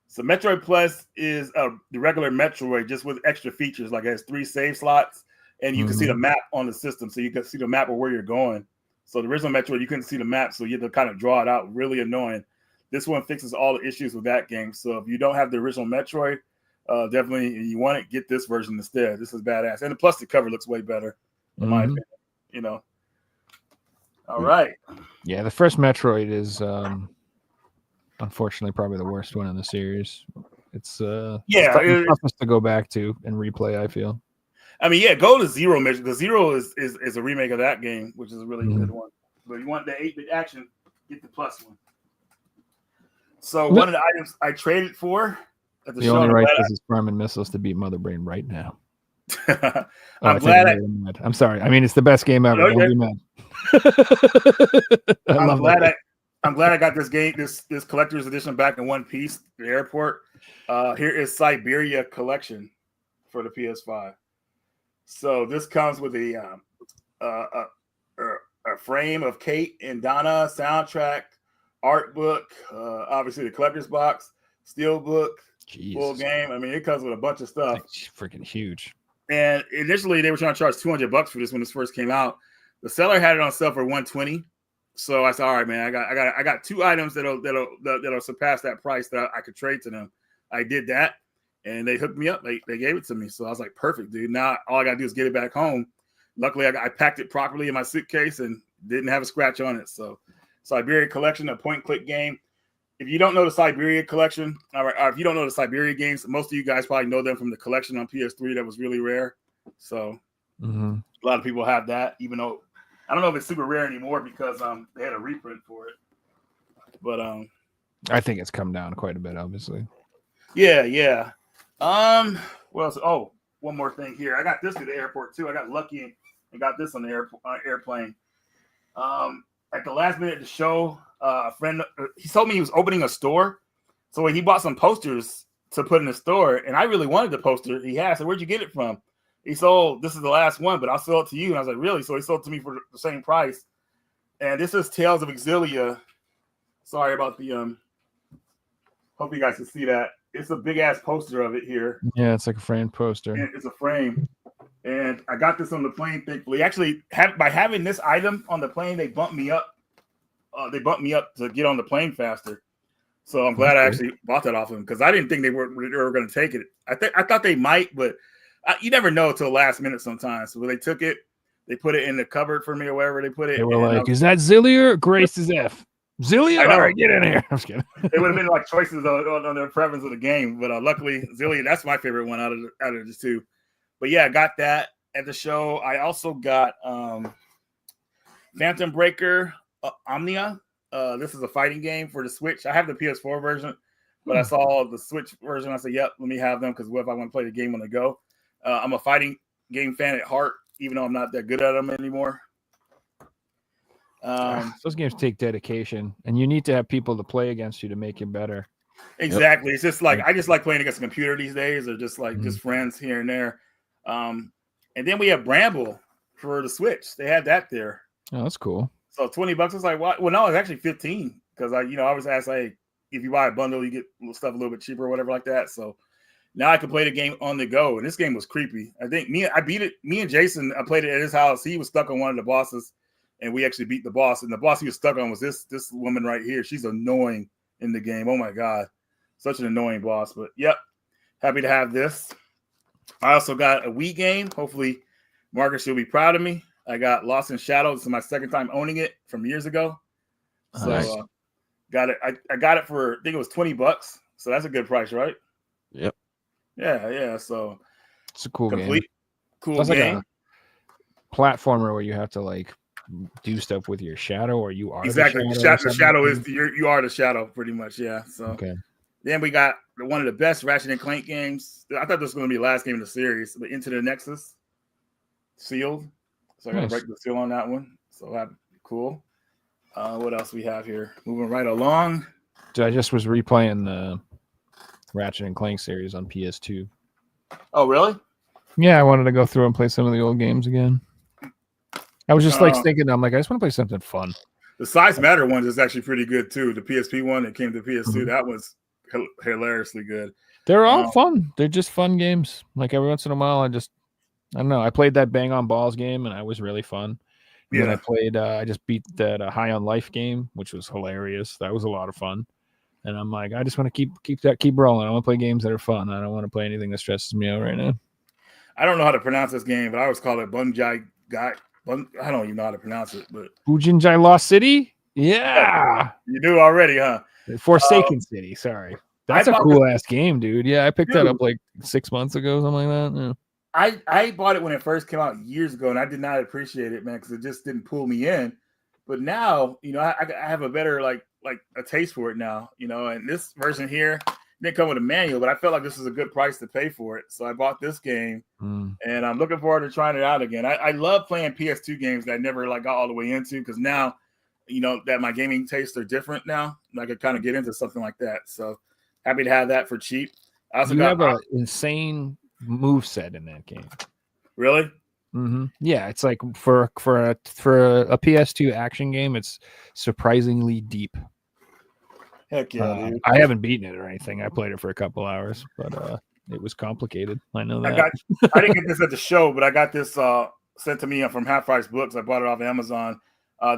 So Metroid Plus is the regular Metroid, just with extra features. Like it has 3 save slots, and you can see the map on the system. So you can see the map of where you're going. So the original Metroid, you couldn't see the map, so you had to kind of draw it out. Really annoying. This one fixes all the issues with that game. So if you don't have the original Metroid, definitely you want it, get this version instead. This is badass. And plus the cover looks way better, in my opinion. All right. Yeah, the first Metroid is unfortunately probably the worst one in the series. It's it's toughest to go back to and replay, I feel. I mean, yeah, go to Zero Metroid, because Zero is a remake of that game, which is a really good one. But you want the 8-bit action, get the Plus one. So one of the items I traded for at the show. Only right is Prime and Missiles to beat Mother Brain right now. I'm glad. I'm sorry. I mean, it's the best game ever. Don't be mad. I'm glad I got this game, this collector's edition back in one piece. The airport. Here is Siberia Collection for the PS5. So this comes with a frame of Kate and Donna, soundtrack, art book, obviously the collector's box, steel book, full game. I mean, it comes with a bunch of stuff. It's freaking huge. And initially, they were trying to charge $200 for this when this first came out. The seller had it on sale for $120. So I said, all right, man, I got 2 items that'll surpass that price that I could trade to them. I did that, and they hooked me up. They gave it to me. So I was like, perfect, dude. Now all I got to do is get it back home. Luckily, I packed it properly in my suitcase and didn't have a scratch on it. So Siberia Collection, a point-and-click game. if you don't know the Siberia collection, or if you don't know the Siberia games, most of you guys probably know them from the collection on PS3 that was really rare. So a lot of people have that, even though I don't know if it's super rare anymore because they had a reprint for it. But I think it's come down quite a bit, obviously. yeah. What else? Oh, one more thing here. I got this at the airport too. I got lucky and got this on the airplane. At the last minute of the show, a friend he told me he was opening a store, so he bought some posters to put in the store, and I really wanted the poster he had. So where'd you get it from? He sold. This is the last one, but I'll sell it to you. And I was like, really? So he sold it to me for the same price. And this is Tales of Exilia. Sorry about the hope you guys can see that. It's a big ass poster of it here. Yeah, it's like a framed poster. And it's a frame. And I got this on the plane, thankfully. Actually, by having this item on the plane, they bumped me up. They bumped me up to get on the plane faster. So I'm glad I actually bought that off of them because I didn't think they were going to take it. I thought they might, but you never know till the last minute sometimes. So when they took it, they put it in the cupboard for me or wherever they put it. They were like, "Is that Zillia or Grace is F? Zillia? All right, get in here." I'm just kidding. It would have been like choices on their preference of the game, but luckily Zillia, that's my favorite one out of the two. But yeah, I got that at the show. I also got Phantom Breaker Omnia. This is a fighting game for the Switch. I have the PS4 version, but I saw the Switch version. I said, "Yep, let me have them because what if I want to play the game on the go?" I'm a fighting game fan at heart, even though I'm not that good at them anymore. Those games take dedication, and you need to have people to play against you to make you better. Exactly. Yep. It's just like I just like playing against a computer these days, or just like just friends here and there. And then we have Bramble for the Switch. They had that there. Oh, that's cool. So $20. I was like, what? Well, no, it's actually 15 because I always ask, like, if you buy a bundle, you get stuff a little bit cheaper or whatever like that. So now I can play the game on the go. And this game was creepy. I think I beat it. Me and Jason, I played it at his house. He was stuck on one of the bosses, and we actually beat the boss. And the boss he was stuck on was this woman right here. She's annoying in the game. Oh my God, such an annoying boss. But yep, happy to have this. I also got a Wii game. Hopefully, Marcus will be proud of me. I got Lost in Shadow. This is my second time owning it from years ago. So Nice. got it. I got it for, I think it was $20. So that's a good price, right? Yep. Yeah. So It's a cool complete, game. cool It's like game. a platformer where you have to like do stuff with your shadow, or you are Exactly. The shadow is you are the shadow, pretty much. Yeah. So okay. then we got one of the best Ratchet and Clank games. I thought this was going to be the last game in the series, but Into the Nexus, sealed. So I got to break the seal on that one. So that'd be cool. What else we have here? Moving right along. I just was replaying the Ratchet and Clank series on PS2. Oh, really? Yeah, I wanted to go through and play some of the old games again. I was just like thinking, I'm like, I just want to play something fun. The Size Matter one is actually pretty good too. The PSP one that came to PS2, that was hilariously good. They're all fun. They're just fun games. Like every once in a while, I don't know. I played that Bang on Balls game, and I was really fun. And then I played. I just beat that High on Life game, which was hilarious. That was a lot of fun. And I'm like, I just want to keep rolling. I want to play games that are fun. I don't want to play anything that stresses me out right now. I don't know how to pronounce this game, but I always call it Bunjai Guy. I don't even know how to pronounce it, but Bujinjai Lost City? Yeah. You do already, huh? Forsaken City, sorry. That's a cool ass game, dude. Yeah, I picked that up like 6 months ago, something like that. Yeah. I bought it when it first came out years ago, and I did not appreciate it, man, because it just didn't pull me in. But now, I have a better like a taste for it now, and this version here didn't come with a manual, but I felt like this is a good price to pay for it. So I bought this game, and I'm looking forward to trying it out again. I love playing PS2 games that I never got all the way into, because now, that my gaming tastes are different now. I could kind of get into something like that. So happy to have that for cheap. I also got an insane move set in that game. Really? Mm-hmm. Yeah, it's like for a PS2 action game, it's surprisingly deep. Heck yeah, dude. I haven't beaten it or anything. I played it for a couple hours, but it was complicated. I know that. I didn't get this at the show, but I got this sent to me from Half Price Books. I bought it off Amazon.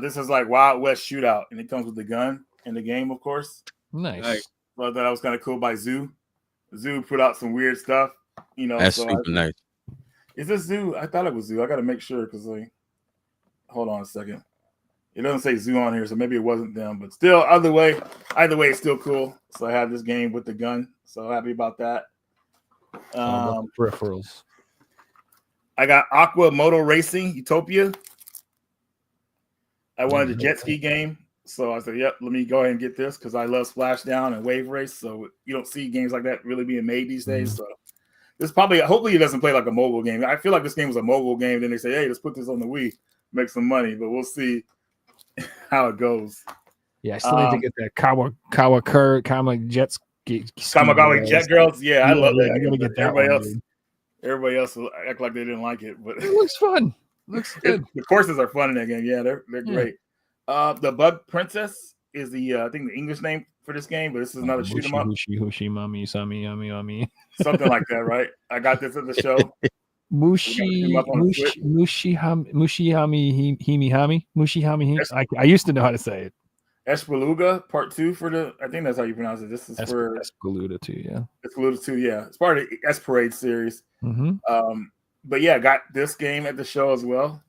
This is like Wild West Shootout, and it comes with the gun in the game, of course. Nice. But that was kind of cool by Zoo. Zoo put out some weird stuff, That's super nice. Is this Zoo? I thought it was Zoo. I got to make sure because hold on a second. It doesn't say Zoo on here, so maybe it wasn't them. But still, either way, it's still cool. So I have this game with the gun. So happy about that. Peripherals. I got Aqua Moto Racing Utopia. I wanted a jet ski game. So I said, yep, let me go ahead and get this because I love Splashdown and Wave Race. So you don't see games like that really being made these days. So this hopefully it doesn't play like a mobile game. I feel like this game was a mobile game. Then they say, hey, let's put this on the Wii, make some money. But we'll see how it goes. Yeah, I still need to get that Kama Jet ski. Kamagawa Jet Girls. Yeah, I love that. I gotta get that Everybody else will act like they didn't like it, but it looks fun. Looks good. The courses are fun in that game. Yeah, they're great. The Bug Princess is the I think the English name for this game, but this is another shoot 'em up. Hushi, mami, sami, yami, yami. Something like that, right? I got this at the show. Mushi hami. I used to know how to say it. Espeluga Part 2 for I think that's how you pronounce it. This is for Espeluga 2, yeah. Espeluga 2, yeah. It's part of the Parade series. But yeah, got this game at the show as well.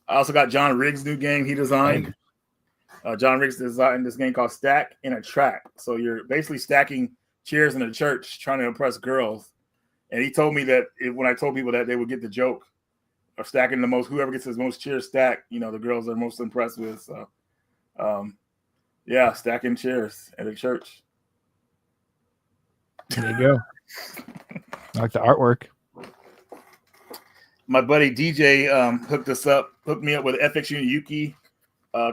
I also got John Riggs' new game he designed. John Riggs designed this game called Stack in a Track. So you're basically stacking chairs in a church trying to impress girls. And he told me that when I told people that, they would get the joke of stacking whoever gets his most chairs stacked, the girls are most impressed with. So, yeah, stacking chairs at a church. There you go. I like the artwork. My buddy DJ hooked me up with FX Yuki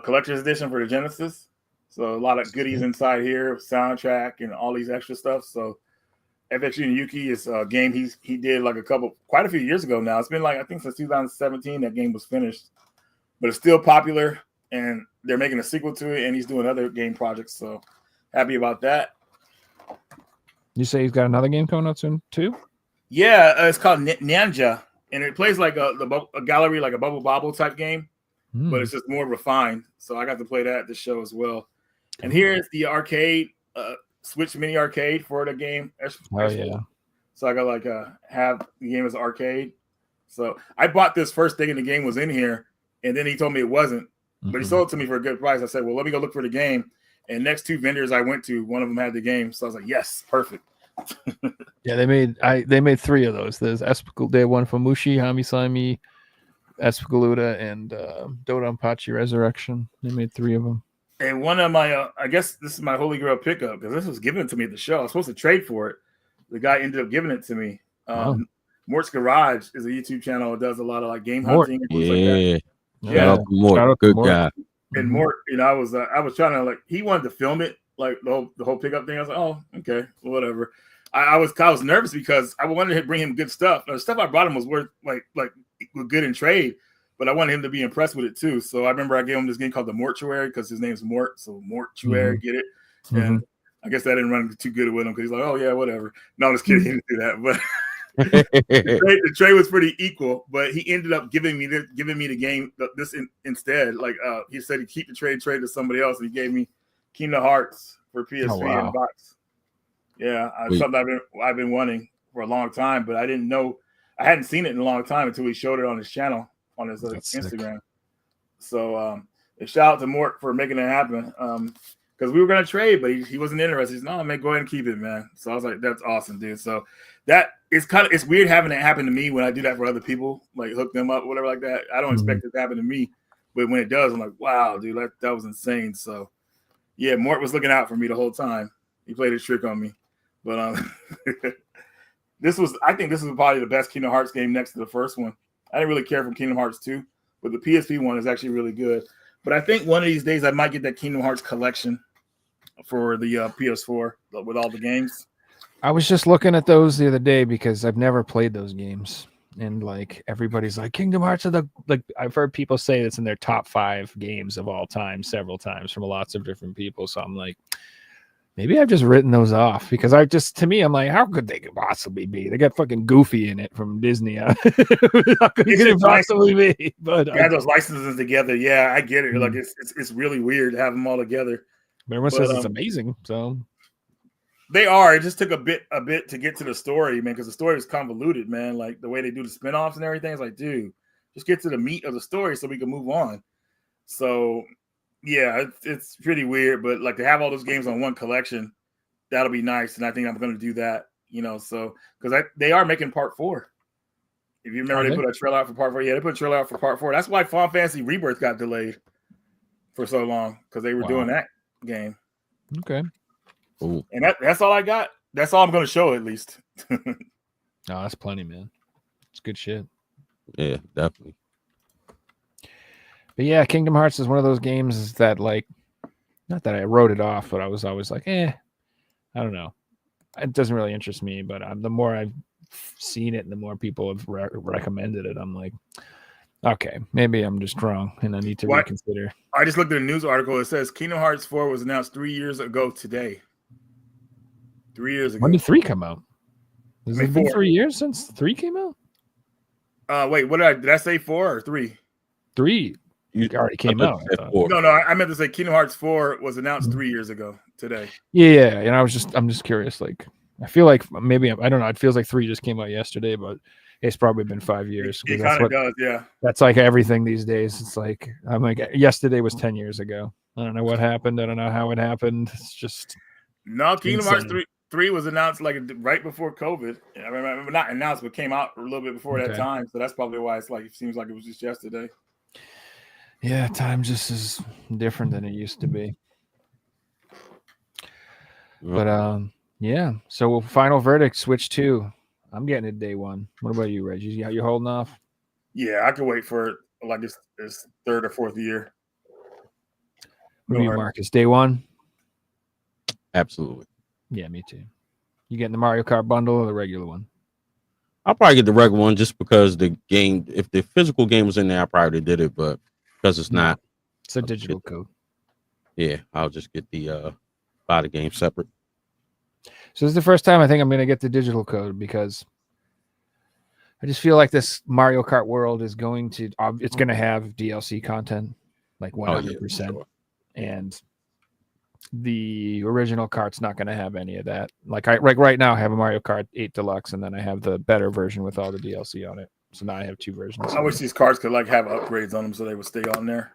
collector's edition for the Genesis. So a lot of goodies inside here, soundtrack and all these extra stuff. So FX Yuki is a game he did like quite a few years ago now. It's been like I think since 2017 that game was finished, but it's still popular and they're making a sequel to it and he's doing other game projects. So happy about that. You say he's got another game coming out soon too? Yeah, it's called Ninja. And it plays like a gallery, like a Bubble Bobble type game, but it's just more refined. So I got to play that at the show as well. And here is the arcade, Switch Mini Arcade for the game. Oh, yeah. So I got have the game as arcade. So I bought this first thing and the game was in here. And then he told me it wasn't, but he sold it to me for a good price. I said, well, let me go look for the game. And next two vendors I went to, one of them had the game. So I was like, yes, perfect. Yeah, they made three of those. There's they had one for Mushi, Hamisami, Espeluga, and Dodonpachi Resurrection. They made three of them. And one of my, I guess this is my Holy Grail pickup because this was given to me at the show. I was supposed to trade for it. The guy ended up giving it to me. Mort's Garage is a YouTube channel that does a lot of like game hunting and things like that. Yeah, Mort, good guy. And Mort, I was trying to he wanted to film it, like the whole pickup thing. I was like, oh, okay, whatever. I was nervous because I wanted to bring him good stuff. The stuff I brought him was worth like good in trade, but I wanted him to be impressed with it too. So I remember I gave him this game called The Mortuary because his name's Mort, so Mortuary, get it? And I guess that didn't run too good with him because he's like, oh yeah, whatever. No, I'm just kidding. He didn't do that, but the trade was pretty equal. But he ended up giving me the game instead. Like he said, he'd keep the trade to somebody else, and he gave me Kingdom Hearts for PSP and box. Yeah, something I've been wanting for a long time, but I didn't know. I hadn't seen it in a long time until he showed it on his channel on his Instagram. Sick. So shout out to Mort for making it happen. Because we were gonna trade, but he wasn't interested. He's no, man, go ahead and keep it, man. So I was like, that's awesome, dude. So that is it's weird having it happen to me when I do that for other people, like hook them up, whatever like that. I don't expect it to happen to me, but when it does, I'm like, wow, dude, that was insane. So yeah, Mort was looking out for me the whole time. He played a trick on me. But I think this is probably the best Kingdom Hearts game next to the first one. I didn't really care for Kingdom Hearts 2, but the PSP one is actually really good. But I think one of these days I might get that Kingdom Hearts collection for the PS4 with all the games. I was just looking at those the other day because I've never played those games. And everybody's like, Kingdom Hearts are I've heard people say it's in their top 5 games of all time several times from lots of different people. So I'm like, maybe I've just written those off because to me, I'm like, how could they possibly be? They got fucking Goofy in it from Disney. How could it possibly be? But got those licenses together. Yeah, I get it. Like it's really weird to have them all together. But everyone says it's amazing. So they are. It just took a bit to get to the story, man, because the story was convoluted, man. Like the way they do the spinoffs and everything. It's like, dude, just get to the meat of the story so we can move on. So Yeah, it's pretty weird, but like to have all those games on one collection, that'll be nice, and I think I'm going to do that. So because they are making Part 4. If you remember, they put a trailer out for Part 4. Yeah, they put a trailer out for Part 4. That's why Final Fantasy Rebirth got delayed for so long, because they were doing that game. Okay. Ooh. And that's all I got. That's all I'm going to show, at least. No, that's plenty, man. It's good shit. Yeah, definitely. But yeah, Kingdom Hearts is one of those games that, like, not that I wrote it off, but I was always like, I don't know. It doesn't really interest me, but the more I've seen it and the more people have recommended it, I'm like, okay, maybe I'm just wrong and I need to reconsider. I just looked at a news article. It says Kingdom Hearts 4 was announced 3 years ago today. 3 years ago. When did 3 come out? Has it been 3 years since 3 came out? Wait, did I say 4 or 3? 3 already came out. No, I meant to say Kingdom Hearts 4 was announced 3 years ago today. Yeah, and I'm just curious. Like, I feel like maybe I don't know. It feels like 3 just came out yesterday, but it's probably been 5 years. It kind of does, yeah. That's like everything these days. It's like I'm like yesterday was 10 years ago. I don't know what happened. I don't know how it happened. It's just Kingdom Hearts 3 was announced like right before COVID. I remember not announced, but came out a little bit before that time. So that's probably why it seems like it was just yesterday. Yeah, time just is different than it used to be. But yeah. So final verdict, Switch 2. I'm getting it day one. What about you, Reggie? You holding off? Yeah, I could wait for it like it's third or fourth year. What about you, Marcus? Day one? Absolutely. Yeah, me too. You getting the Mario Kart bundle or the regular one? I'll probably get the regular one just because the game, if the physical game was in there, I probably did it, but because it's not. It's a digital code. Yeah, I'll just get buy the game separate. So this is the first time I think I'm going to get the digital code because I just feel like this Mario Kart world is going to have DLC content, like 100%. Sure. And the original kart's not going to have any of that. Like right now I have a Mario Kart 8 Deluxe, and then I have the better version with all the DLC on it. So now I have 2 versions. I wish these cards could like have upgrades on them so they would stay on there.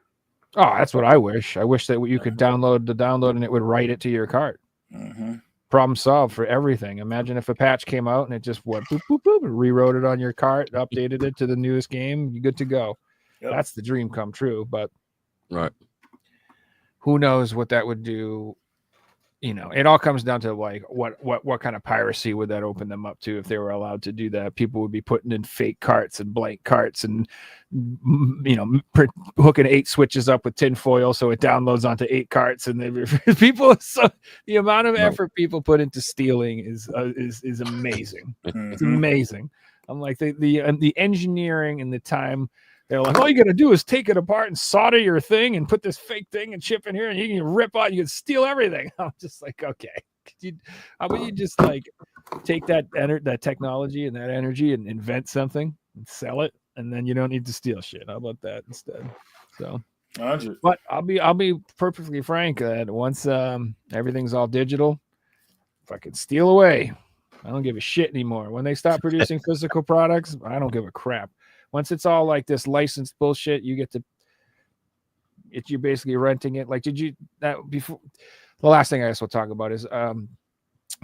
Oh, that's what I wish. I wish that you could download and it would write it to your cart. Mm-hmm. Problem solved for everything. Imagine if a patch came out and it just went boop, boop, boop, and rewrote it on your cart, updated it to the newest game. You're good to go. Yep. That's the dream come true. But who knows what that would do? It all comes down to like what kind of piracy would that open them up to if they were allowed to do that? People would be putting in fake carts and blank carts and hooking 8 switches up with tinfoil so it downloads onto 8 carts, and the amount of effort people put into stealing is amazing. It's amazing. I'm like the engineering and the time. They're like, all you got to do is take it apart and solder your thing and put this fake thing and chip in here, and you can rip out, you can steal everything. I'm just like, okay, how about you just like take that technology and that energy and invent something and sell it, and then you don't need to steal shit. How about that instead? So, but I'll be perfectly frank that once everything's all digital, if I could steal away, I don't give a shit anymore. When they stop producing physical products, I don't give a crap. Once it's all like this licensed bullshit, you're basically renting it. Like, before? The last thing I guess we'll talk about is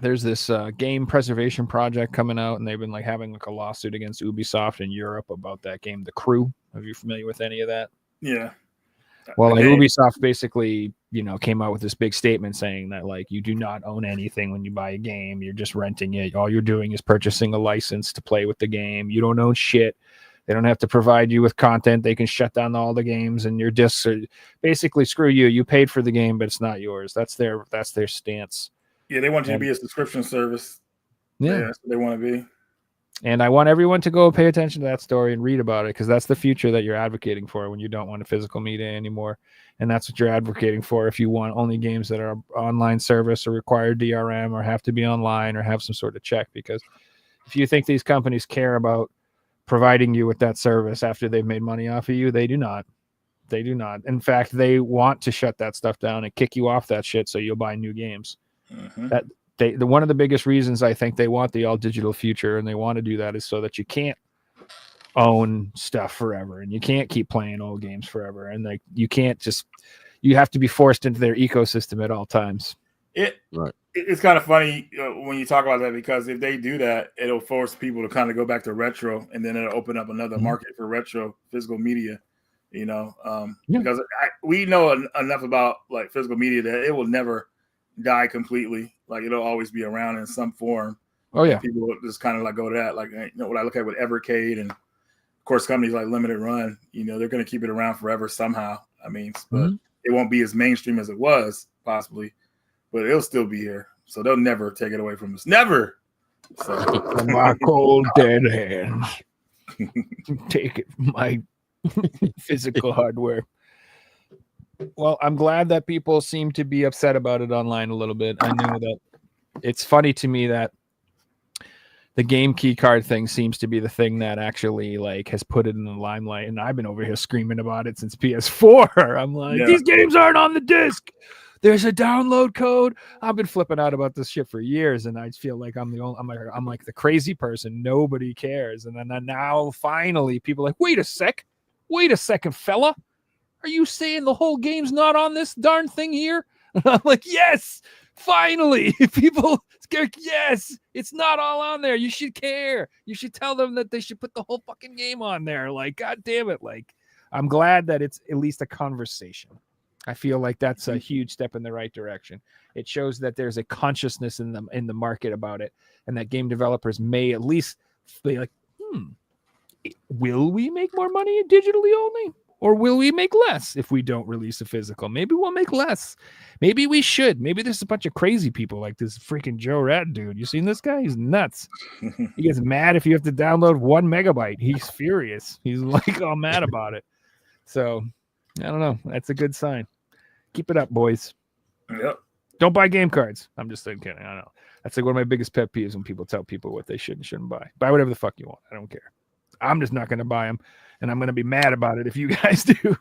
there's this game preservation project coming out, and they've been like having like a lawsuit against Ubisoft in Europe about that game, The Crew. Are you familiar with any of that? Yeah. Well, like Ubisoft basically, came out with this big statement saying that like you do not own anything when you buy a game. You're just renting it. All you're doing is purchasing a license to play with the game. You don't own shit. They don't have to provide you with content. They can shut down all the games, and your discs are basically screw you. You paid for the game, but it's not yours. That's their stance. Yeah, they want you to be a subscription service. Yeah, that's what they want to be. And I want everyone to go pay attention to that story and read about it, because that's the future that you're advocating for when you don't want a physical media anymore. And that's what you're advocating for if you want only games that are online service or require DRM or have to be online or have some sort of check. Because if you think these companies care about providing you with that service after they've made money off of you, they do not. They do not. In fact, they want to shut that stuff down and kick you off that shit so you'll buy new games. Mm-hmm. One of the biggest reasons I think they want the all digital future and they want to do that is so that you can't own stuff forever and you can't keep playing old games forever, and like you can't just you have to be forced into their ecosystem at all times. It's kind of funny when you talk about that, because if they do that, it'll force people to kind of go back to retro, and then it'll open up another market for retro physical media. Because we know enough about like physical media that it will never die completely. Like it'll always be around in some form. Oh yeah, people will just kind of like go to that. Like what I look at with Evercade, and of course companies like Limited Run. They're going to keep it around forever somehow. I mean, but it won't be as mainstream as it was possibly, but it'll still be here. So they'll never take it away from us. Never. So. From my cold dead hands, take it from my physical hardware. Well, I'm glad that people seem to be upset about it online a little bit. I know that it's funny to me that the game key card thing seems to be the thing that actually like has put it in the limelight, and I've been over here screaming about it since PS4. I'm like, these games aren't on the disc. There's a download code. I've been flipping out about this shit for years, and I feel like I'm like the crazy person. Nobody cares, and then now finally people are like, wait a second, fella. Are you saying the whole game's not on this darn thing here? And I'm like, yes, finally. People, yes, it's not all on there. You should care. You should tell them that they should put the whole fucking game on there. Like, God damn it. Like, I'm glad that it's at least a conversation. I feel like that's a huge step in the right direction. It shows that there's a consciousness in the market about it, and that game developers may at least be like, will we make more money digitally only? Or will we make less if we don't release a physical? Maybe we'll make less. Maybe we should. Maybe there's a bunch of crazy people like this freaking Joe Rad dude. You seen this guy? He's nuts. He gets mad if you have to download 1 megabyte. He's furious. He's like all mad about it. So, I don't know. That's a good sign. Keep it up, boys. Yep. Don't buy game cards. I'm just kidding. I know. That's like one of my biggest pet peeves when people tell people what they should and shouldn't buy. Buy whatever the fuck you want. I don't care. I'm just not going to buy them. And I'm going to be mad about it if you guys do.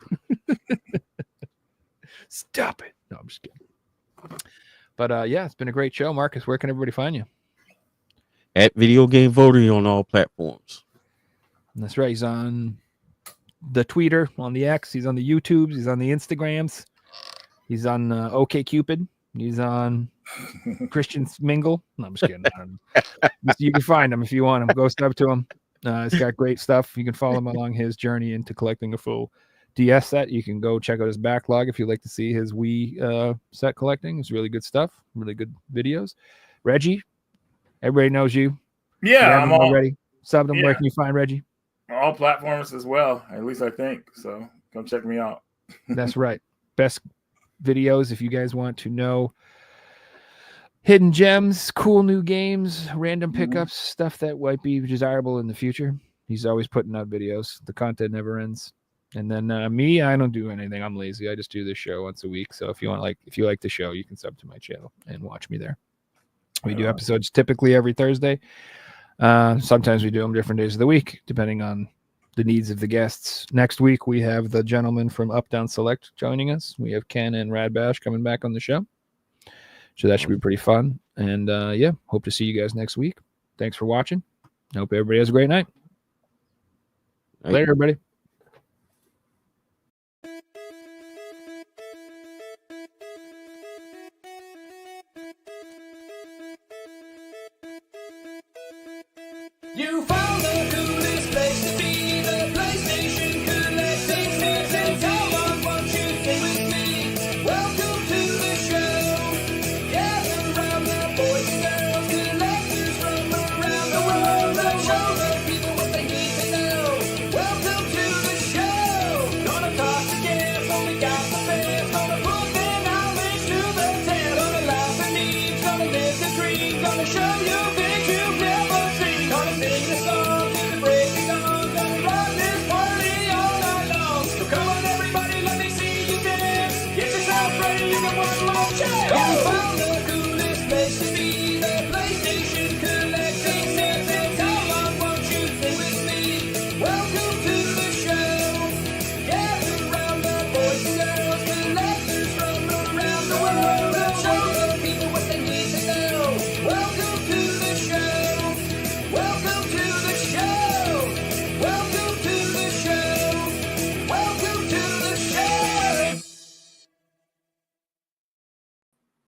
Stop it. No, I'm just kidding. But yeah, it's been a great show. Marcus, where can everybody find you? At VideoGameVotary on all platforms. That's right. He's on the Twitter, on the X. He's on the YouTubes. He's on the Instagrams. He's on OkCupid. He's on Christian Mingle. No, I'm just kidding. You can find him if you want him. Go sub to him. He's got great stuff. You can follow him along his journey into collecting a full DS set. You can go check out his backlog if you'd like to see his Wii set collecting. It's really good stuff. Really good videos. Reggie, everybody knows you. Yeah, I'm already subbed him. Where can you find Reggie? All platforms as well, at least I think. So come check me out. That's right. Best videos if you guys want to know hidden gems, cool new games, random pickups, stuff that might be desirable in the future. He's always putting out videos. The content never ends. And then me, I don't do anything. I'm lazy. I just do this show once a week. So if you like the show, you can sub to my channel and watch me there. We do episodes typically every Thursday. Sometimes we do them different days of the week, depending on the needs of the guests. Next week, we have the gentleman from Up Down Select joining us. We have Ken and Rad Bash coming back on the show. So that should be pretty fun. And yeah, hope to see you guys next week. Thanks for watching. Hope everybody has a great night. Later, everybody. You found the coolest place to be, the PlayStation Collecting Season. Come on, won't you stay with me? Welcome to the show. Gather round the boys and girls, collectors from around the world. Let's show the people what they need to know. Welcome to the show. Gonna talk to guests, only got the best. Gonna put their knowledge to the test. Gonna laugh and eat, gonna live the dream. Gonna show you things you've never seen. Gonna sing the song to the break of dawn. Gonna rock this party all night long. So come on everybody, let me see you dance. Get yourself ready, you got one more chance. You found the coolest place to be.